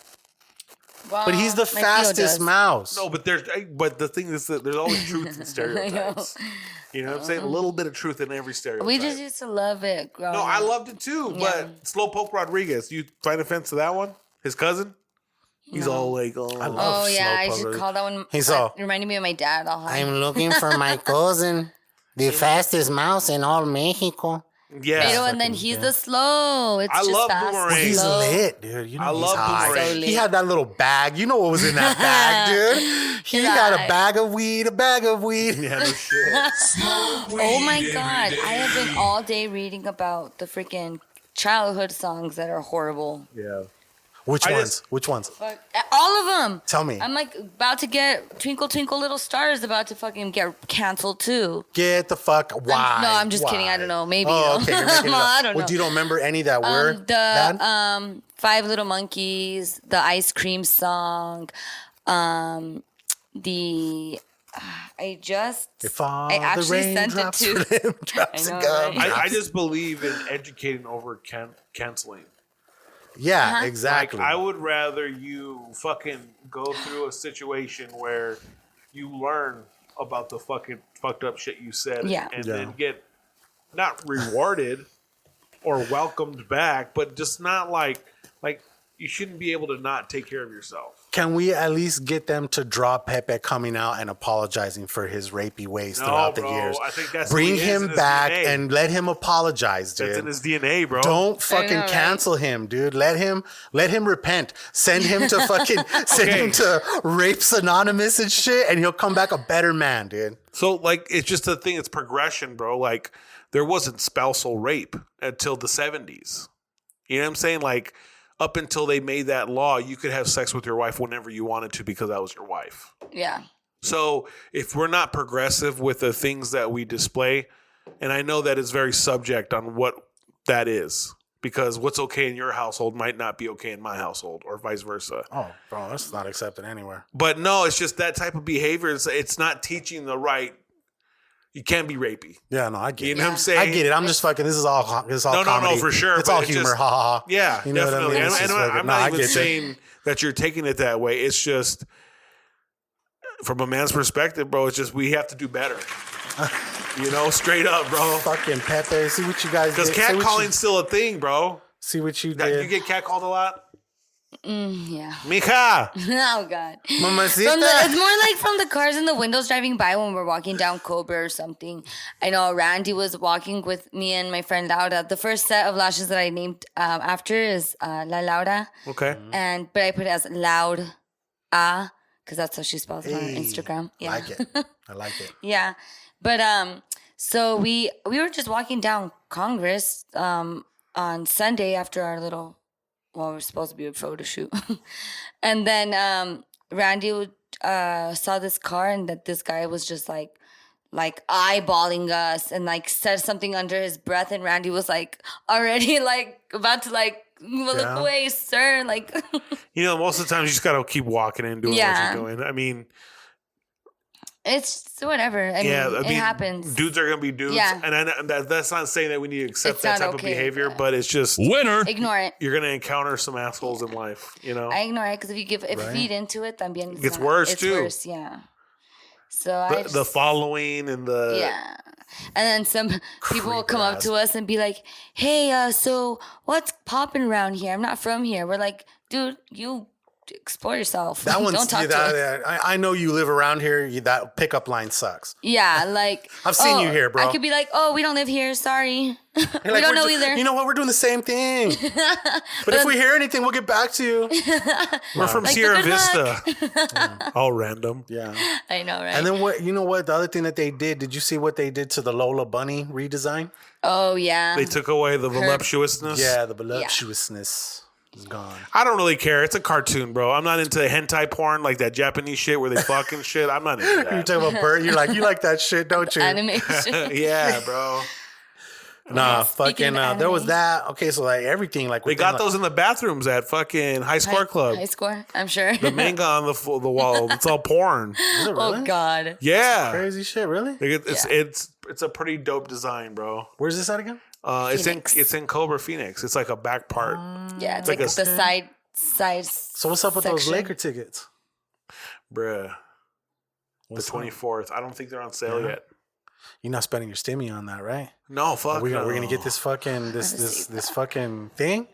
Well, But he's the like Theo fastest does. mouse. No, but the thing is that there's always truth in stereotypes. You know what I'm saying? A little bit of truth in every stereotype. We just used to love it, growing No, I up. loved it too. Yeah. But Slowpoke Rodriguez, you find offense to that one? His cousin? He's all like, I Oh love yeah, I Slowpoke should really. call that one. He's that all- reminded me of my dad. All looking for my cousin, the fastest mouse in all Mexico. yeah. and then he's the slow. It's I just love fast. Boomerang. and He's slow. lit, dude. You know I he's love high. Boomerang. So He lit. had that little bag. You know what was in that bag, dude? He He's had a high. bag of weed, Yeah, no shit. Oh my God, I have been all day reading about the freaking childhood songs that are horrible. Yeah. Which I ones? just- Which ones? All of them. Tell me. I'm like about to get Twinkle Twinkle Little Stars about to fucking get canceled too. Get the fuck. Why? No, I'm just kidding. I Why? don't know. Maybe. Oh, though. okay. You're making it up. I don't know. Well, you don't remember any that were the bad? Five Little Monkeys, the Ice Cream song, the If all I the actually rain sent it drops to- for them, drops I know, of gum. right? I just believe in educating over canceling. Yeah, exactly. Like, I would rather you fucking go through a situation where you learn about the fucking fucked up shit you said Yeah. and Yeah. then get not rewarded or welcomed back, but just not like you shouldn't be able to not take care of yourself. Can we at least get them to draw Pepe coming out and apologizing for his rapey ways throughout the years? I think that's Bring what he is him in his back DNA. and let him apologize, dude. That's in his DNA, bro. Don't fucking know, right? cancel him, dude. Let him repent. Send him to fucking send him to Rapes Anonymous and shit, and he'll come back a better man, dude. So, like, it's just a thing. It's progression, bro. Like, there wasn't spousal rape until the 70s. You know what I'm saying? Like, up until they made that law, you could have sex with your wife whenever you wanted to because that was your wife. Yeah. So if we're not progressive with the things that we display, and I know that it's very subject on what that is, because what's okay in your household might not be okay in my household or vice versa. Oh, bro, that's not accepted anywhere. But no, it's just that type of behavior. It's not teaching the right. You can't be rapey. Yeah, no, I get it. You know what I'm saying? I get it. I'm just fucking. This is all comedy. No, for sure. It's but all humor. just- Ha ha ha. Yeah, You know what I definitely. mean? It's And just I'm fucking- not I even get you. saying that you're taking it that way. It's just from a man's perspective, bro. It's just we have to do better. You know, straight up, bro. Fucking Pepe. See what you guys did. Because catcalling's still a thing, bro. See what you You did. get catcalled a lot? Yeah. Mija. Oh God. Mamacita. It's more like from the cars in the windows driving by when we're walking down Cobra or something. I know Randy was walking with me and my friend Laura. The first set of lashes that I named after is La Laura, Okay. but I put it as Loud because that's how she spells it on Instagram. Yeah. I like it. I like it. Yeah. But so we were just walking down Congress on Sunday after our little we're supposed to be a photo shoot. And then Randy saw this car and that this guy was just like eyeballing us and like said something under his breath, and Randy was like already like about to like look away, sir. Like You know, most of the time you just got to keep walking and doing what you're doing. I mean, it's whatever. I mean, it happens. Dudes are going to be dudes. Yeah. And that's not saying that we need to accept It's that not type okay, of behavior, yeah. but it's just Winner. Ignore it. you're going to encounter some assholes in life, you know? I ignore it because if you feed into it, then It gets worse, it's too. worse, yeah. So The following and the... yeah. And then some people will come up to us and be like, hey, so what's popping around here? I'm not from here. We're like, dude, you explore yourself. That one's Don't talk to us. I know you live around here. That pickup line sucks. Yeah, like I've seen you here, bro. I could be like, oh, we don't live here. Sorry. We Like, don't know we're either. You know what? We're doing the same thing. But if we hear anything, we'll get back to you. We're from Like, Sierra good luck. Vista. All random. Yeah. I know, right? And then what? You know what? The other thing that they did you see what they did to the Lola Bunny redesign? oh, yeah. They took away the voluptuousness. Yeah, the voluptuousness is gone. I don't really care. It's a cartoon, bro. I'm not into hentai porn like that Japanese shit where they fucking shit. I'm not into You that. talking about Bert? You like that shit, don't you? Animation. Yeah, bro. Nah, Speaking fucking. of There was anime. that. Okay, so like everything, like They within, got like- those in the bathrooms at fucking High Score Club. High score, I'm sure. The manga on the wall. It's all porn. Is it really? Oh, God. Yeah. Crazy shit, really? It's a pretty dope design, bro. Where's this at again? Phoenix. It's in Cobra Phoenix. It's like a back part. Yeah, it's like like, a- the side. So what's up with those section. Laker tickets? Bruh. What's The 24th. I don't think they're on sale yet. You're not spending your stimmy on that, right? No, fuck We're no. gonna get this fucking this fucking thing.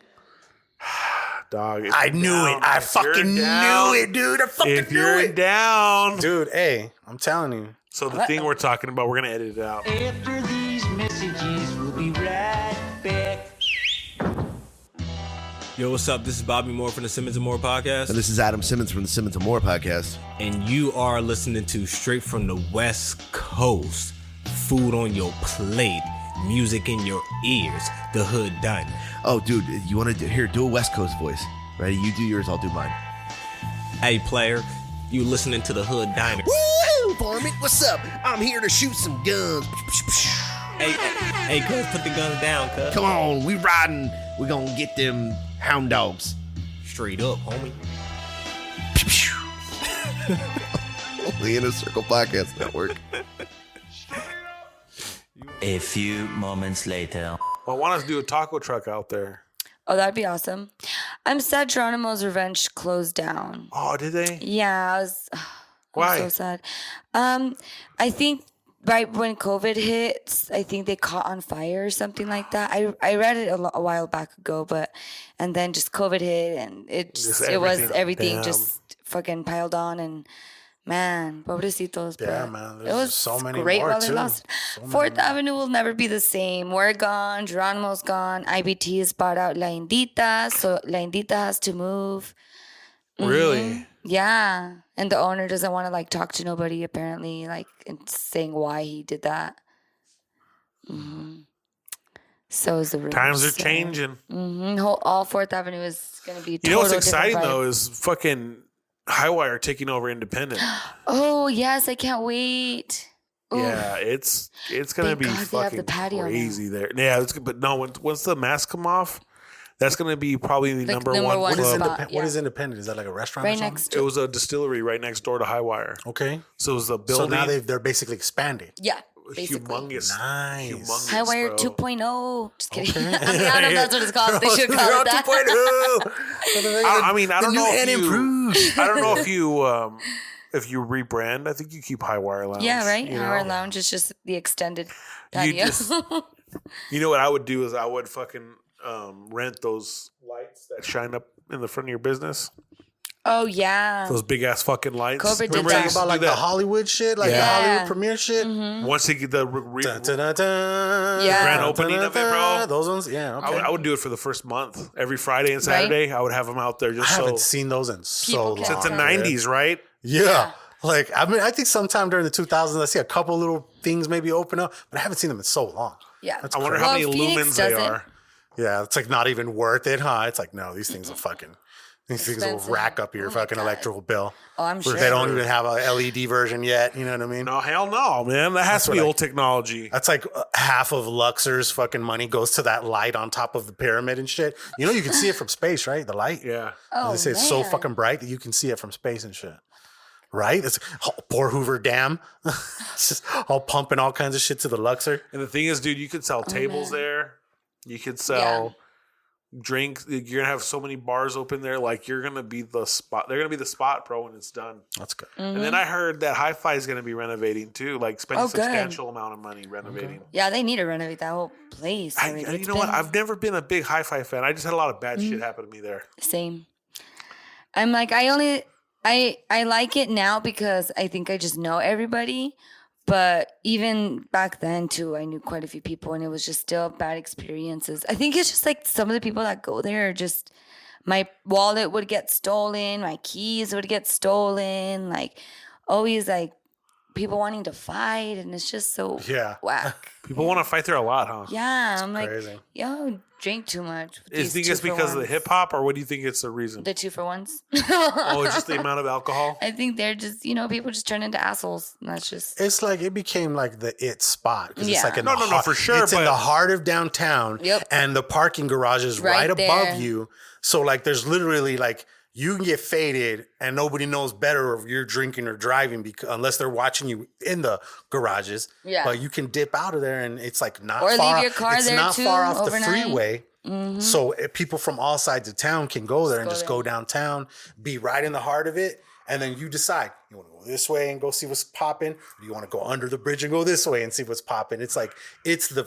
Dog. if I you're knew down, it. I if you're fucking down, knew it, dude. I fucking If knew you're it, down. dude. Hey, I'm telling you. So the thing we're talking about, we're gonna edit it out. After these messages, we'll be right back. Yo, what's up? This is Bobby Moore from the Simmons and More podcast. And this is Adam Simmons from the Simmons and More podcast. And you are listening to Straight from the West Coast. Food on your plate, music in your ears, the Hood Diner. Oh, dude, you want to do a West Coast voice? Ready? You do yours, I'll do mine. Hey, player, you listening to the Hood Diner. Woo, varmint, what's up? I'm here to shoot some guns. Hey, cuz, put the guns down, cuz. Come on, we riding. We gonna get them hound dogs. Straight up, homie. The Inner Circle Podcast Network. A few moments later. I want us to do a taco truck out there. Oh, that'd be awesome. I'm sad Geronimo's Revenge closed down. Oh, did they? Yeah, I'm Why? so sad. I think right when COVID hit, I think they caught on fire or something like that. I read it a while back ago, and then just COVID hit, and it was everything just fucking piled on, and man, pobrecitos. Yeah, man. It was so many great more while they too. lost. So many Fourth more. Avenue will never be the same. We're gone. Geronimo's gone. IBT has bought out La Indita, so La Indita has to move. Really? Yeah, and the owner doesn't want to like talk to nobody apparently, like and saying why he did that. So is the rumor. Times are changing. All Fourth Avenue is going to be. You know what's exciting though is fucking Highwire taking over Independent. Oh yes, I can't wait. Ooh. Yeah, it's gonna Thank be God they have the fucking patio crazy there. Yeah, but no, once the masks come off, that's gonna be probably the number one one club. spot. What is Independent? Is that like a restaurant? Right or something? next It was a distillery right next door to Highwire. Okay. So it was a So building. now they're basically expanding. Yeah, basically. humongous. Nice. Humongous, Highwire bro. 2.0. Just kidding. Okay. I don't know if that's what it's called. They should call it that. 2.0. I mean, I don't know if you. improved. I don't know if you rebrand. I think you keep Highwire Lounge. Yeah, right. you know? Highwire Lounge is just the extended patio. You know what I would do is I would fucking rent those lights that shine up in the front of your business. Oh yeah. Those big ass fucking lights. Cobra did Remember that. I used to About do like the that? Hollywood shit, like the Yeah. Hollywood premiere shit. Once they get the Dun, dun, dun, dun. Yeah. grand opening of it, bro. Those ones, yeah. Okay. I would do it for the first month. Every Friday and Saturday, I would have them out there I just haven't so. seen those in so People long. can Since the come. 90s, right? Yeah. Like, I mean, I think sometime during the 2000s, I see a couple little things maybe open up, but I haven't seen them in so long. Yeah. That's I wonder crazy. how many Phoenix lumens they does it. are. Yeah, it's like not even worth it, huh? It's like, no, these things will these things Expensive. will rack up your Oh my fucking God. electrical bill. Oh, I'm sure. They don't even have a LED version yet. You know what I mean? No, hell no, man. That has to be what I- old technology. That's like half of Luxor's fucking money goes to that light on top of the pyramid and shit. You know, you can see it from space, right? The light. Yeah. Oh, They say it's so man. fucking bright that you can see it from space and shit. Right? It's poor Hoover Dam. It's just all pumping all kinds of shit to the Luxor. And the thing is, dude, you could sell tables man. there. You could sell drinks. You're going to have so many bars open there. Like, you're going to be the spot. They're going to be the spot, bro, when it's done. That's good. And then I heard that Hi-Fi is going to be renovating, too. Like, spending Oh, good. substantial amount of money renovating. Yeah, they need to renovate that whole place. I, already. you know what? I've never been a big Hi-Fi fan. I just had a lot of bad Mm-hmm. shit happen to me there. Same. I'm like, I like it now because I think I just know everybody. But even back then too, I knew quite a few people, and it was just still bad experiences. I think it's just like some of the people that go there are just, my wallet would get stolen, my keys would get stolen, like always like people wanting to fight, and it's just so Yeah. whack. People want to fight there a lot, huh? Yeah, I'm like, crazy. yo, drink too much. with Do you these think it's 2 for because of the ones. hip hop, or what do you think it's the reason? The 2 for ones. Oh, it's just the amount of alcohol? I think they're just, people just turn into assholes. And that's just. It's like it became like the it spot. 'Cause Yeah. It's like in No, the no, no, for sure, It's in but- the heart of downtown. Yep. And the parking garage is Right right, there. above you. So like there's literally like you can get faded and nobody knows better if you're drinking or driving because unless they're watching you in the garages. Yeah. But you can dip out of there and it's like not Or leave far. your car it's there, not too, far off overnight. the freeway. So people from all sides of town can go there and go just there. go downtown, be right in the heart of it, and then you decide you want to go this way and go see what's popping, or you want to go under the bridge and go this way and see what's popping. It's like it's the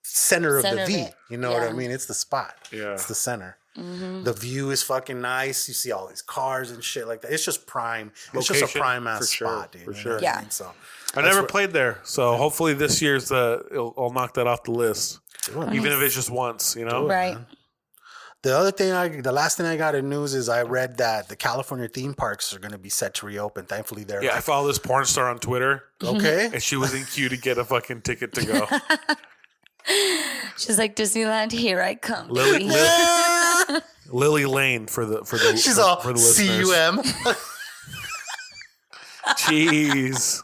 center of Center the of V. it. You know what Yeah. I mean? It's the spot. Yeah. It's the center. The view is fucking nice. You see all these cars and shit like that. It's just prime. It's just a Location, prime ass for sure, spot, dude. for You know sure. what I Yeah. mean? So I never played there, so hopefully this year's I'll knock that off the list, it. even if it's just once. You know, Right. The last thing I got in news is I read that the California theme parks are going to be set to reopen. Thankfully, they're Yeah, I follow this porn star on Twitter, okay. and she was in queue to get a fucking ticket to go. She's like, Disneyland, here I come. Lily, baby." Lily Lane for the She's for, all for the listeners. CUM. Jeez.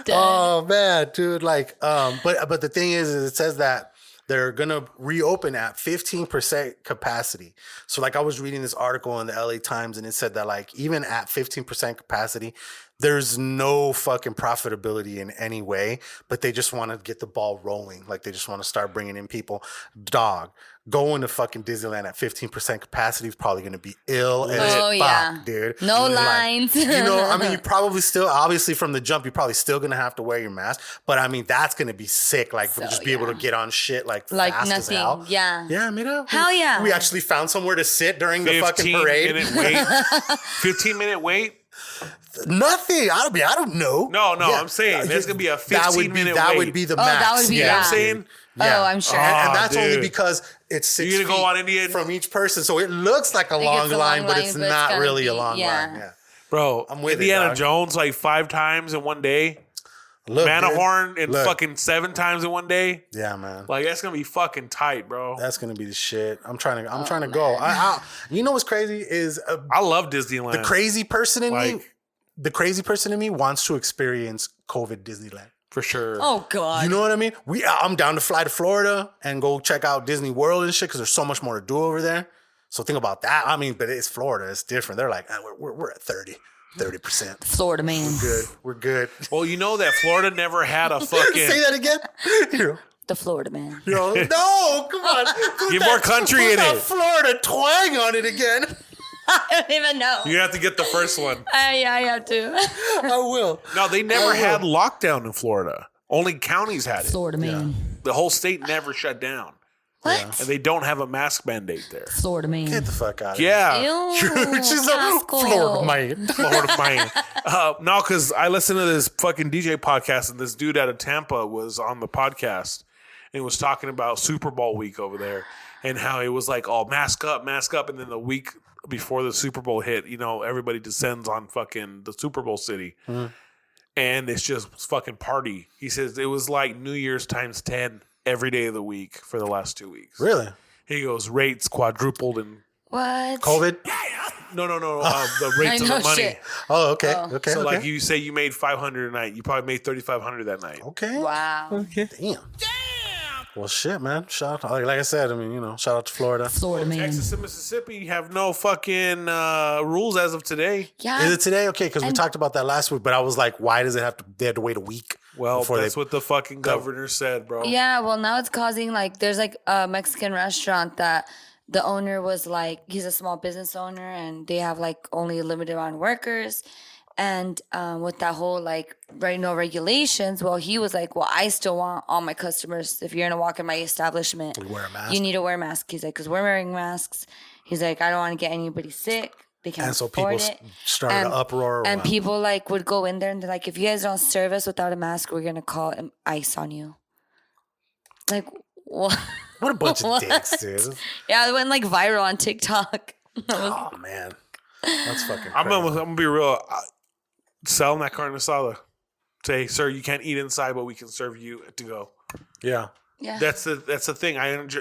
Oh man, dude! Like, but the thing is it says that they're gonna reopen at 15% capacity. So, like, I was reading this article in the LA Times, and it said that like even at 15% capacity, there's no fucking profitability in any way, but they just want to get the ball rolling. Like they just want to start bringing in people. Dog, going to fucking Disneyland at 15% capacity is probably going to be ill as fuck, dude. No Like, lines. I mean, you probably still, obviously from the jump, you're probably still going to have to wear your mask. But I mean, that's going to be sick. Like, just be able to get on shit like fast nothing. as hell. Yeah. Yeah, mira. Hell yeah. We actually found somewhere to sit during the fucking parade. 15-minute wait. Nothing. I don't know. No, I'm saying there's gonna be a 15-minute wait. That would be the max. That would be. You know what I'm saying? Yeah. Oh, I'm sure. And that's only because it's 6 You're feet gonna go on Indian from each person, so it looks like a long line, but it's not really a long line. Yeah, bro. I'm with Indiana it, Jones like 5 times in one day. Look, Manahorn and fucking 7 times in one day. Yeah, man. Like that's gonna be fucking tight, bro. That's gonna be the shit. I'm trying to go. You know what's crazy is I love Disneyland. The crazy person in me wants to experience COVID Disneyland. For sure. Oh God. You know what I mean? I'm down to fly to Florida and go check out Disney World and shit because there's so much more to do over there. So think about that. I mean, but it's Florida. It's different. They're like, we're at 30%. Florida man. We're good. Well, you know that Florida never had a fucking. Say that again. The Florida man. No, come on. Get more country in it. Florida twang on it again. I don't even know. You have to get the first one. Yeah, I have to. I will. No, they never had lockdown in Florida. Only counties had it. Florida man. The whole state never shut down. What? And they don't have a mask mandate there. Florida man. Get the fuck out of Yeah. Ew, She's a Florida man. Florida man. No, because I listened to this fucking DJ podcast, and this dude out of Tampa was on the podcast and was talking about Super Bowl week over there and how it was like, all mask up. And then the week before the Super Bowl hit, everybody descends on fucking the Super Bowl city. And it's just fucking party. He says it was like New Year's times 10 every day of the week for the last 2 weeks. Really? He goes, rates quadrupled and what? COVID? No. The rates of the money. Shit. Oh, okay. Okay. So, okay. like you say, you made $500 a night. You probably made $3,500 that night. Okay. Wow. Okay. Damn. Well, shit, man. Shout out, like I said, shout out to Florida. Florida man. Texas and Mississippi have no fucking rules as of today. Yeah. Is it today? Okay, because we talked about that last week, but I was like, why does it have to? They had to wait a week. Well, that's what the fucking governor said, bro. Yeah. Well, now it's causing there's a Mexican restaurant that the owner was he's a small business owner and they have only a limited amount of workers. And with that whole no regulations, well, he was like, well, I still want all my customers, if you're gonna walk in my establishment, wear a mask. You need to wear a mask. He's like, because we're wearing masks. He's like, I don't want to get anybody sick. They can't and so afford people it. started an uproar. And people would go in there and they're like, if you guys don't serve us without a mask, we're gonna call ICE on you. Like what? What a bunch of dicks, dude. Yeah, it went viral on TikTok. Oh man, that's fucking. I'm gonna be real. Sell them that carne asada. Say, sir, you can't eat inside, but we can serve you to go. Yeah. Yeah. That's the thing.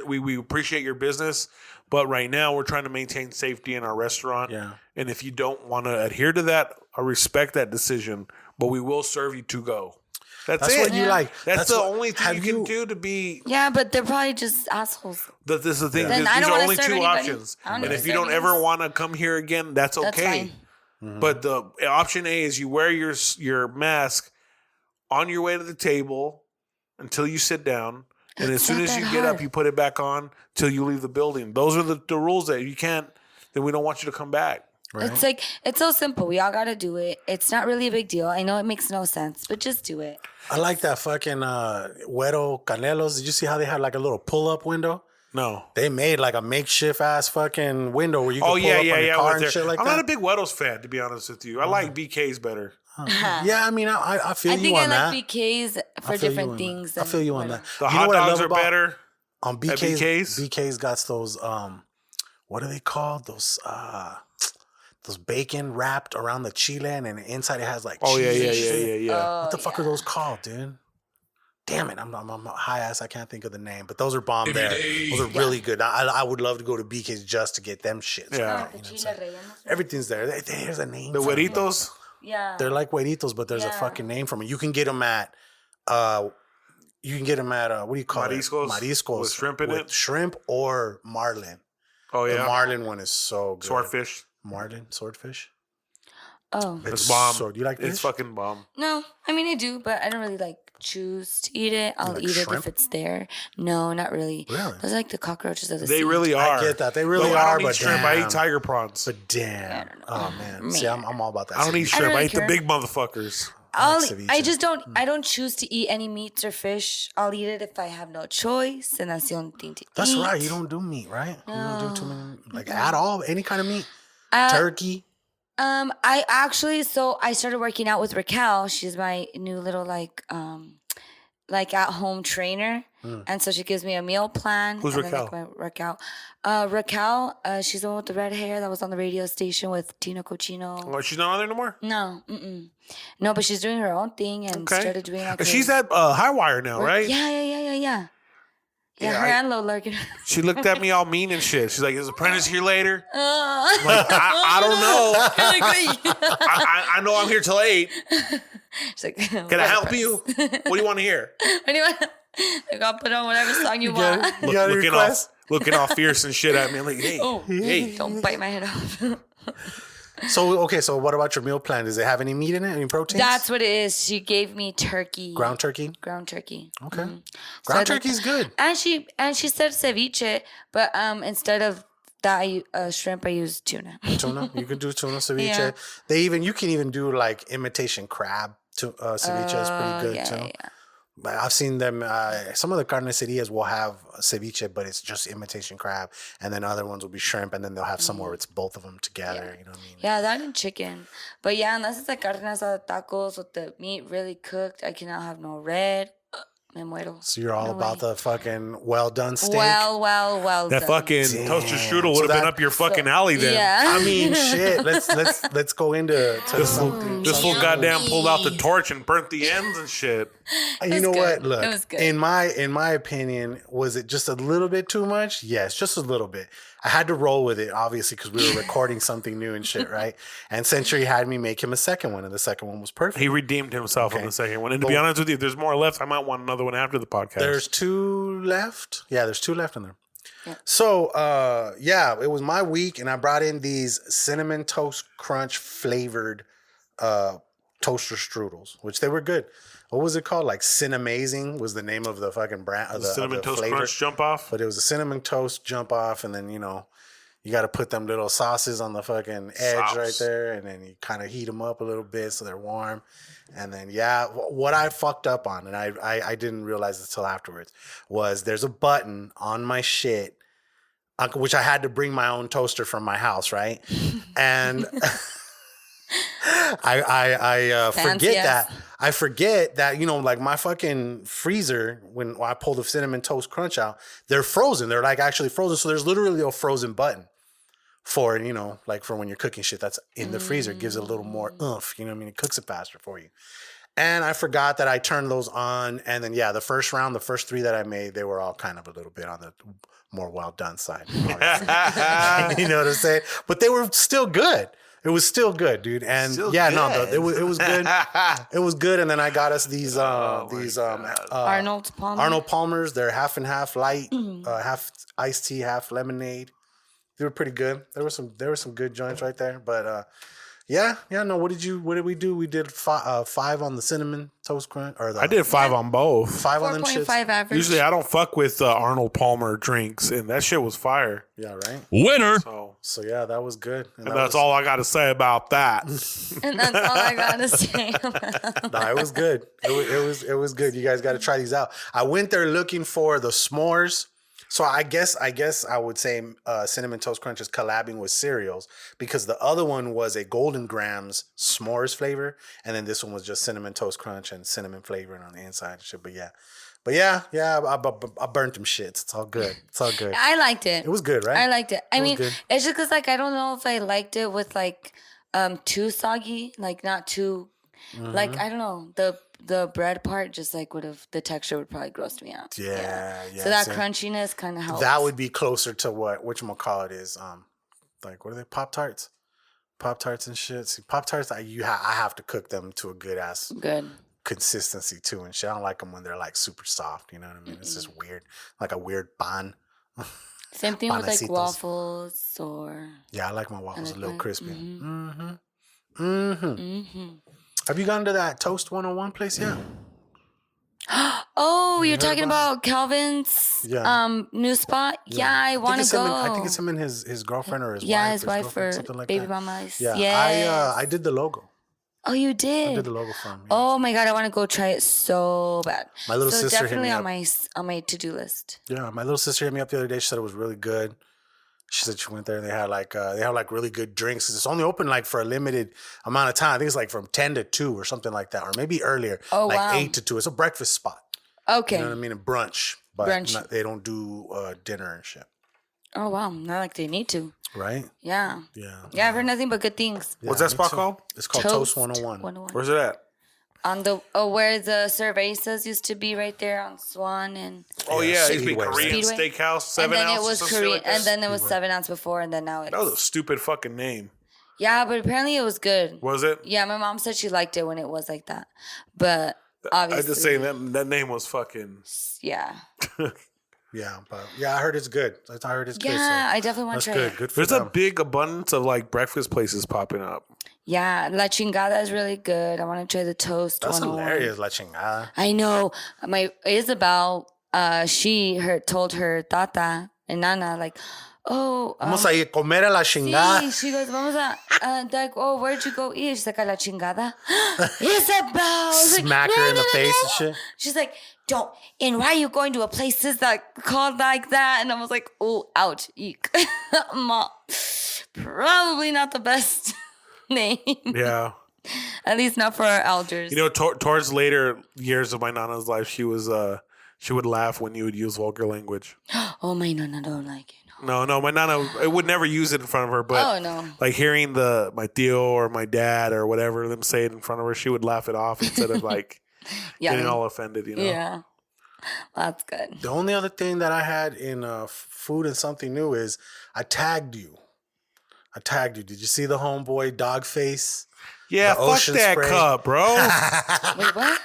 We appreciate your business, but right now we're trying to maintain safety in our restaurant. Yeah. And if you don't want to adhere to that, I respect that decision, but we will serve you to go. That's it. What you like. That's the only thing you can do to be. Yeah, but they're probably just assholes. This is the thing. Then These I don't are wanna only serve two anybody. options. I don't And wanna if you serve don't ever anybody. want to come here again, that's okay. That's fine. But the option A is you wear your mask on your way to the table until you sit down. And as soon as you get up, you put it back on till you leave the building. Those are the rules that you can't, then we don't want you to come back. Right. It's so simple. We all got to do it. It's not really a big deal. I know it makes no sense, but just do it. I like that fucking Güero Canelos. Did you see how they had a little pull-up window? No. They made a makeshift ass fucking window where you can pull up on your car and shit like I'm that. not a big Weddles fan, to be honest with you. I like BK's better. Yeah, I mean, I feel you on that. I think I like BK's for different things. I feel you on that. The hot dogs are better on BK's. BK's got those what are they called? Those bacon wrapped around the chile and inside it has cheese. Oh yeah. What the fuck are those called, dude? Damn it, I'm high ass. I can't think of the name, but those are bomb there. Those are really good. I would love to go to BK's just to get them shits. Yeah, everything's there. There's a name. The Güeritos. Yeah, they're like Güeritos, but there's a fucking name for them. You can get them at what do you call Mariscos? it? Mariscos With shrimp in it? Shrimp or marlin. Oh yeah, the marlin one is so good. Swordfish. Marlin, swordfish. Oh. It's bomb. So do you like It's fish? fucking bomb. No, I mean I do, but I don't really like choose to eat it. I'll eat it if it's there. No, not really. Really? Those are like the cockroaches of the They sea. really are. I get that. They really No, I are, don't eat but shrimp. I damn. eat tiger prawns. But damn. Oh, man. See, I'm all about that. I don't eat ceviche. shrimp. I really eat the care. big motherfuckers. I ceviche. just don't. I don't choose to eat any meats or fish. I'll eat it if I have no choice, and that's the only thing to That's eat. right. You don't do meat, right? You don't do too many, like at all? Any kind of meat? Uh, Turkey? I actually, so I started working out with Raquel. She's my new little like at home trainer. And so she gives me a meal plan. Who's and then, Raquel? like, my workout. Raquel, she's the one with the red hair that was on the radio station with Tina Cochino. Oh, she's not on there no more? No, no, but she's doing her own thing and started doing like. She's at Highwire now, right? Yeah. Yeah, Yeah, her and Lola are gonna. She looked at me all mean and shit. She's like, "Is Apprentice here later?" I'm like, I don't know. I know I'm here till 8. She's like, Can I help you? What do you want to hear? What do you want? Like, I'll put on whatever song you want. Looking all fierce and shit at me. I'm like, hey. Don't bite my head off. So what about your meal plan? Does it have any meat in it? Any proteins? That's what it is. She gave me turkey. Ground turkey? Ground turkey. Okay. Mm-hmm. Ground turkey's good. And she said ceviche, but instead of that shrimp, I use tuna. Tuna? You can do tuna ceviche. Yeah. You can even do like imitation crab ceviche is pretty good too. Yeah. But I've seen them. Some of the carnicerias will have ceviche, but it's just imitation crab, and then other ones will be shrimp, and then they'll have some where it's both of them together. You know what I mean? Yeah, that and chicken. But yeah, unless it's like carne asada tacos with the meat really cooked, I cannot have no red. Me muero. So you're all No about way. the fucking well done steak. Well That done. fucking toaster strudel would have been up your fucking alley then. Yeah. I mean, shit. Let's go into something. This fool goddamn pulled out the torch and burnt the ends and shit. You know what? good. Look, It was good. in my opinion, was it just a little bit too much? Yes, just a little bit. I had to roll with it, obviously, because we were recording something new and shit, right? And Century had me make him a second one, and the second one was perfect. He redeemed himself on the second one. And to be honest with you, if there's more left, I might want another one after the podcast. There's 2 left. Yeah, there's 2 left in there. Yeah. So, it was my week, and I brought in these Cinnamon Toast Crunch flavored toaster strudels, which they were good. What was it called? Like Cinnamazing was the name of the fucking brand. the Cinnamon Toast flavor. Crunch jump off. But it was a cinnamon toast jump off, and then you got to put them little sauces on the fucking edge right there, and then you kind of heat them up a little bit so they're warm. And then what I fucked up on, and I didn't realize this till afterwards, was there's a button on my shit, which I had to bring my own toaster from my house, right? And I forget that. I forget that, like my fucking freezer, when I pull the Cinnamon Toast Crunch out, they're frozen. They're like actually frozen. So there's literally a frozen button for, like for when you're cooking shit that's in the freezer. It gives it a little more oomph, you know what I mean? It cooks it faster for you. And I forgot that I turned those on. And then, the first 3 that I made, they were all kind of a little bit on the more well done side. You know what I'm saying? But they were still good. It was still good, dude. And it was good. It was good. And then I got us these Arnold Palmer. Arnold Palmers. They're half and half light, half iced tea, half lemonade. They were pretty good. There were some good joints right there. But no. What did we do? We did 5 on the Cinnamon Toast Crunch. I did 5 on both. 5 on them 4.5 shits. average. Usually I don't fuck with Arnold Palmer drinks, and that shit was fire. Yeah, right. Winner. So yeah, that was good. And that's all I got to say about that. And that's all I gotta say. Nah, it was good. It was good. You guys got to try these out. I went there looking for the s'mores. So I guess I would say Cinnamon Toast Crunch is collabing with cereals, because the other one was a Golden Grams s'mores flavor, and then this one was just Cinnamon Toast Crunch and cinnamon flavoring on the inside and shit. But yeah, I burnt them shits. It's all good. I liked it. It was good, right? I liked it. I mean, good. it's just because I don't know if I liked it with too soggy, not too, I don't know, the bread part just the texture would probably gross me out. Yeah. So that crunchiness kind of helps. That would be closer to whatchamacallit is. What are they? Pop-Tarts? Pop-Tarts and shit. See, Pop-Tarts, I have to cook them to a good consistency too and shit. I don't like them when they're super soft. You know what I mean? It's just weird, like a weird pan. Same thing with waffles or. Yeah, I like my waffles a little crispy. Have you gone to that Toast 101 place yet? Oh, you're talking about Calvin's new spot? Yeah, I want to go. I think it's him and his girlfriend or his wife. Yeah, his wife or something like baby that. mama. Yeah, yes. I did the logo. Oh, you did? I did the logo for him. Yes. Oh my God, I want to go try it so bad. My little sister definitely hit me on my to-do list. Yeah, my little sister hit me up the other day. She said it was really good. She said she went there and they had like really good drinks. It's only open like for a limited amount of time. I think it's like from 10 to 2 or something like that, or maybe earlier. Oh, like wow. 8 to 2. It's a breakfast spot. Okay. You know what I mean? A brunch, but they don't do dinner and shit. Oh wow, not like they need to. Right? Yeah. Yeah. Yeah, I've heard nothing but good things. What's that spot called? It's called Toast 101. Where's it at? On the where the cervezas used to be, right there on Swan and. Oh yeah, it used to be Speedway. Korean Speedway. Steakhouse, 7 and then ounces. it was some shit Korean, like that. and then it was 7 ounce before, and then now it's. That was a stupid fucking name. Yeah, but apparently it was good. Was it? Yeah, my mom said she liked it when it was like that, but obviously. I just saying that name was fucking. Yeah. Yeah, but I heard it's good. I heard it's good. Yeah, So I definitely want that's to try good. it. Good for There's them. a big abundance of like breakfast places popping up. Yeah, La Chingada is really good. I want to try the toast. That's 101. hilarious, La Chingada. I know. My Isabel, told her tata and nana like, oh, Vamos a ir a comer a la chingada. sí. She goes, vamos a, like, oh, where'd you go eat? She's like, a la chingada. Isabel. I was like, Smack no, her in no, the no, face no. and shit. She's like, don't. And why are you going to a place that called like that? And I was like, oh, ouch, eek. Mom, probably not the best name. Yeah. At least not for our elders. You know, towards later years of my nana's life, she would laugh when you would use vulgar language. Oh, my nana don't like it. No, my nana, I would never use it in front of her, but Oh, no. like hearing my tío or my dad or whatever them say it in front of her, she would laugh it off instead of like getting all offended, you know? Yeah. That's good. The only other thing that I had in food and something new is I tagged you. Did you see the homeboy Doggface? Yeah, The fuck ocean that spray? cup, bro. Wait, what?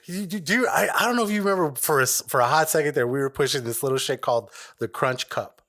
I don't know if you remember for a hot second there, we were pushing this little shit called the Crunch Cup.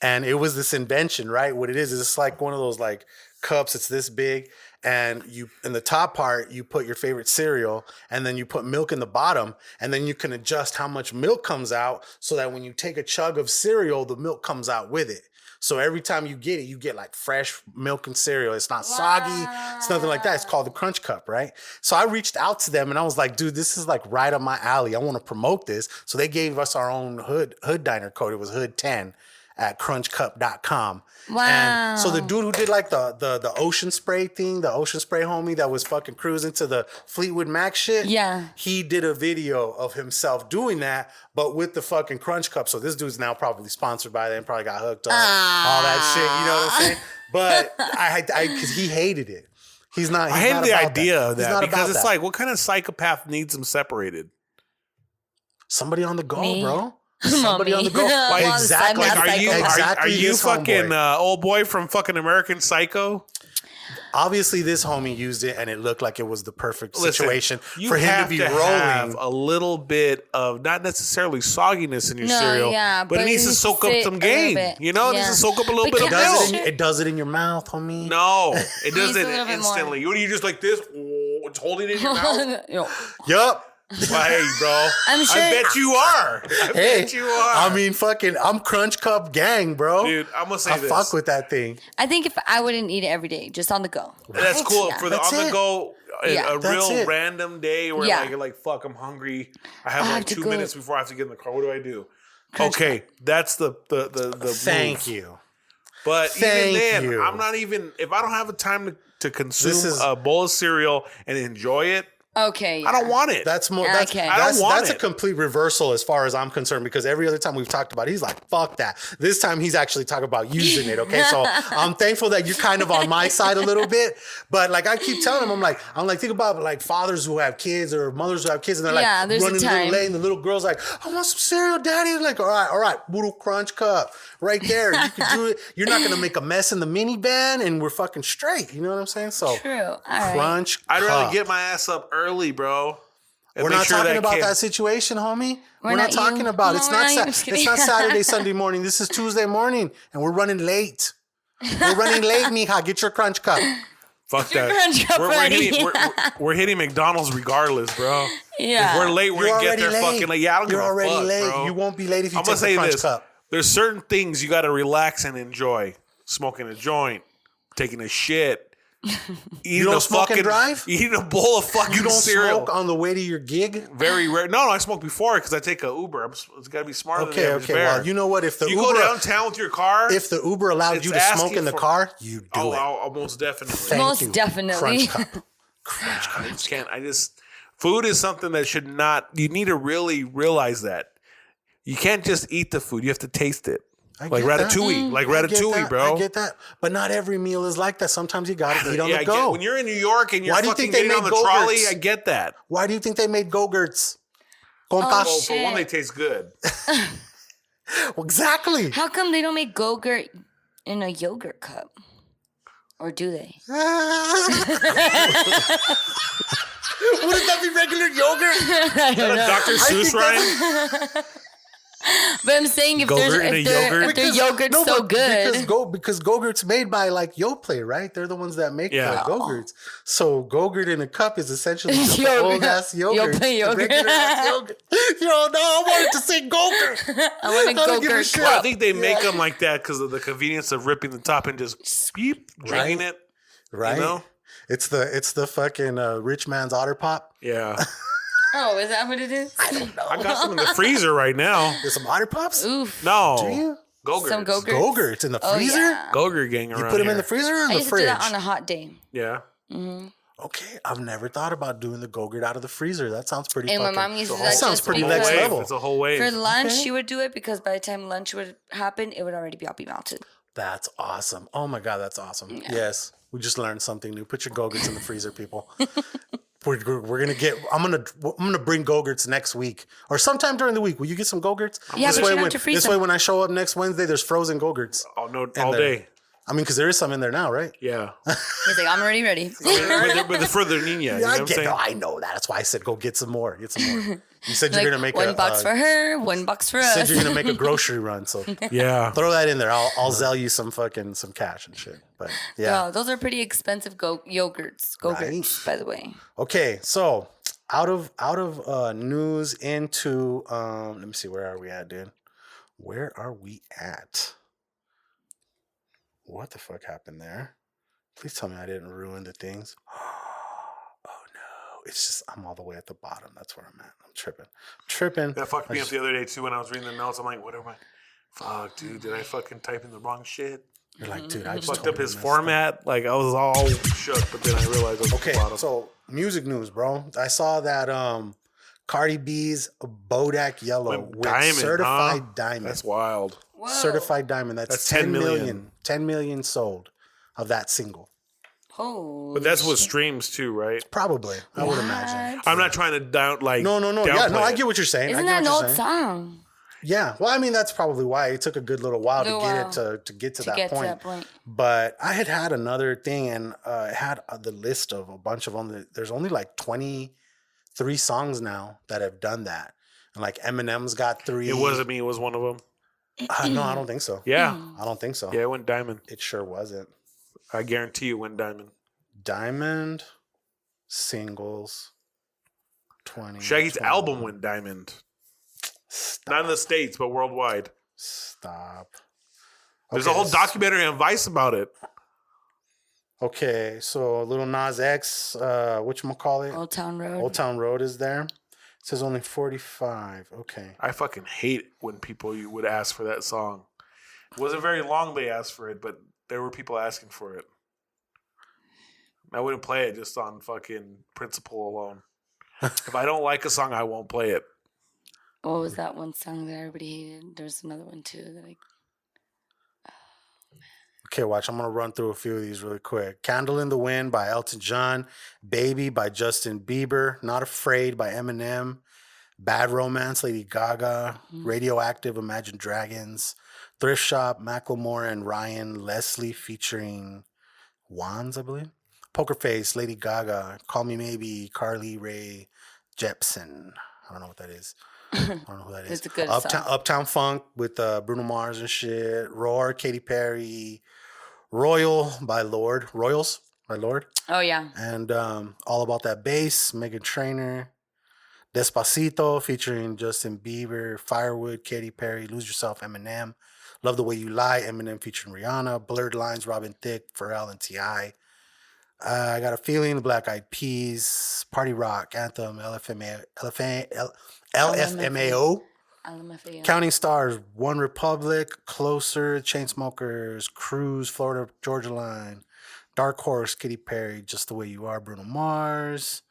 And it was this invention, right? What it is it's like one of those like cups. It's this big. And you, in the top part, you put your favorite cereal, and then you put milk in the bottom, and then you can adjust how much milk comes out so that when you take a chug of cereal, the milk comes out with it. So every time you get like fresh milk and cereal. It's not soggy. It's nothing like that. It's called the Crunch Cup, right? So I reached out to them and I was like, dude, this is like right up my alley. I want to promote this. So they gave us our own hood diner code. It was hood 10 at crunchcup.com. Wow. And so the dude who did like the ocean spray thing, the ocean spray homie that was fucking cruising to the Fleetwood Mac shit. Yeah. He did a video of himself doing that, but with the fucking Crunch Cup. So this dude's now probably sponsored by them, probably got hooked up, all that shit. You know what I'm saying? But I because he hated it. He's not. I hate the idea of He's that not because about it's that. like, what kind of psychopath needs them separated? Somebody on the go, Me? bro. Somebody on the go. Like, Like, exactly. I'm not Are you exactly are you this fucking homeboy. old boy from fucking American Psycho? Obviously, this homie used it, and it looked like it was the perfect situation you for him have to be have rolling. a little bit of not necessarily sogginess in your No, cereal, yeah, but it but needs to it soak up fit some a little game. bit. You know, it needs Yeah. to soak up a little But bit of can I milk. share- It does it in your mouth, homie. No, it does Needs a it little bit instantly. What are you just like this? Oh, it's holding it in your mouth. No. Yup. Well, hey, bro. I'm sure- I bet you are. I bet you are. I mean, fucking, I'm Crunch Cup gang, bro. Dude, I'm gonna say I this. fuck with that thing. I think if I wouldn't eat it every day, just on the go. That's cool Yeah. for the That's on the it. go. Yeah. A That's real it. random day where Yeah. like you're like, fuck, I'm hungry. I have I like have to 2 go. minutes before I have to get in the car. What do I do? Okay, that's the Thank move. you. But Thank even then, you. I'm not even if I don't have the time to consume This is- a bowl of cereal and enjoy it. Okay. I don't want it. That's more. Okay. That's, I don't want that's a it. complete reversal as far as I'm concerned. Because every other time we've talked about it, he's like, "Fuck that." This time he's actually talking about using it. Okay, so I'm thankful that you're kind of on my side a little bit. But like I keep telling him, I'm like, think about like fathers who have kids or mothers who have kids, and they're Yeah, like there's a running little time. late, and the little girl's like, "I want some cereal, daddy." Like, all right, little Crunch Cup right there. You can do it. You're not gonna make a mess in the minivan, and we're fucking straight. You know what I'm saying? So True. All right. Crunch I'd Cup. rather get my ass up early, bro. and We're make not sure talking about kid- that situation, homie. We're We're not not talking you. about No, it's we're not not you. I'm just it's kidding. not Saturday, Sunday morning. This is Tuesday morning, and we're running late. We're running late, mija. Get your Crunch Cup. Fuck Your that. crunch cup ready. We're hitting McDonald's regardless, bro. Yeah. If we're late, we're going to get there fucking late. Yeah, I don't give a fuck, You're already late. bro. You won't be late if you I'm take gonna the say crunch this. cup. There's certain things you got to relax and enjoy. Smoking a joint, taking a shit. You don't smoke and drive? Eating a bowl of fucking You don't cereal. smoke on the way to your gig? Very rare. No, I smoke before because I take a Uber. It's got to be smarter than the average bear. Well, you know what? If the you Uber go downtown with your car, if the Uber allowed you to smoke in the car, you do it. I'll most definitely. Most definitely. Crunch cup. I just can't. Food is something that should not. You need to really realize that you can't just eat the food. You have to taste it. Like Ratatouille. Like Ratatouille, bro. I get that. But not every meal is like that. Sometimes you got to eat on the go. When you're in New York and you're Why do you fucking think they getting on made the trolley, Go-Gurts? I get that. Why do you think they made Go-Gurts? Well, for one, they taste good. Well, exactly. How come they don't make Go-Gurt in a yogurt cup? Or do they? Wouldn't that be regular yogurt? I don't know. Dr. Seuss rhyme? But I'm saying if their yogurt's so good. Because Go-Gurt's made by like Yoplait, right? They're the ones that make the Go-Gurts. So Go-Gurt in a cup is essentially just an old ass yogurt. Yoplait yogurt. Regular ass yogurt. Yo, no, I wanted to say Go-Gurt. I want a Go-Gurt cup. Well, I think they make them like that because of the convenience of ripping the top and just drinking it. Right. You know? It's the fucking rich man's Otter Pop. Yeah. Oh, is that what it is? I don't know. I got some in the freezer right now. There's some Otter Pops? Oof. No. Do you? Go-Gurts. Some Go-Gurts. Go-Gurts in the freezer? Yeah. Go-Gurt gang around You put them here. in the freezer or in I the used fridge? to do that on a hot day. Yeah. Mm-hmm. Okay, I've never thought about doing the Go-Gurt out of the freezer. That sounds pretty And my fucking... mom used to do that that sounds just pretty because- next level. It's a whole wave. For lunch, Okay. she would do it because by the time lunch would happen, it would already be melted. That's awesome. Oh my God, that's awesome. Yeah. Yes, we just learned something new. Put your Go-Gurts in the freezer, people. We're gonna get. I'm gonna bring Go-Gurts next week or sometime during the week. Will you get some Go-Gurts? Yeah, but you don't have to freeze this way, when I show up next Wednesday, there's frozen Go-Gurts. Oh no, all day. I mean, because there is some in there now, right? Yeah. He's like, I'm already ready. But the further Nina, you know what I'm saying? No, I know that. That's why I said go get some more. Get some more. You said you're gonna make one box for her, 1 box for us. Said you're gonna make a grocery run, so yeah, throw that in there. I'll sell you some cash and shit. But yeah, No, those are pretty expensive yogurts. Go-Gurts, by the way. Okay, so out of news into let me see, where are we at, dude? Where are we at? What the fuck happened there? Please tell me I didn't ruin the things. Oh no. It's just I'm all the way at the bottom. That's where I'm at. I'm tripping. That fucked me up the other day too when I was reading the notes. I'm like, what am I? Fuck, dude, did I fucking type in the wrong shit? You're like, dude, I just fucked up his format. Like I was all shook, but then I realized I was okay. at the bottom. So music news, bro. I saw that Cardi B's Bodak Yellow with diamond, certified diamond. That's wild. Whoa. Certified diamond. That's 10 million. 10 million sold of that single. Oh. But that's what streams too, right? Probably. I would imagine. I'm not trying to No. Yeah, no, I get what you're saying. Isn't that an old song? Yeah. Well, I mean, that's probably why it took a good little while to get to that point. But I had another thing, and it had the list of a bunch of them. There's only like 23 songs now that have done that. And like Eminem's got 3. It wasn't me. It was one of them. No, I don't think so. Yeah. I don't think so. Yeah, it went diamond. It sure wasn't. I guarantee you it went diamond. Diamond singles 20. Shaggy's album went diamond. Stop. Not in the States, but worldwide. Stop. There's a whole documentary on Vice about it. Okay, so Lil Nas X, whatchamacallit? Old Town Road. Old Town Road is there. It says only 45. Okay. I fucking hate when people would ask for that song. It wasn't very long they asked for it, but there were people asking for it. I wouldn't play it just on fucking principle alone. If I don't like a song, I won't play it. What was that one song that everybody hated? There's another one too that Okay, watch. I'm going to run through a few of these really quick. Candle in the Wind by Elton John. Baby by Justin Bieber. Not Afraid by Eminem. Bad Romance, Lady Gaga. Radioactive, Imagine Dragons. Thrift Shop, Macklemore and Ryan Leslie featuring Wands, I believe. Poker Face, Lady Gaga. Call Me Maybe, Carly Rae Jepsen. I don't know what that is. I don't know who that is. It's a good song. Uptown Funk with Bruno Mars and shit. Roar, Katy Perry. Royal by Lorde. Royals? my lord. Oh, yeah. And All About That Bass, Megan Trainor. Despacito featuring Justin Bieber, Firewood, Katy Perry, Lose Yourself, Eminem. Love the Way You Lie, Eminem featuring Rihanna. Blurred Lines, Robin Thicke, Pharrell, and T.I. I Got a Feeling, The Black Eyed Peas, Party Rock, Anthem, LFMAO. Counting Stars, One Republic, Closer, Chainsmokers, Cruise, Florida Georgia Line, Dark Horse, Katy Perry, Just the Way You Are, Bruno Mars,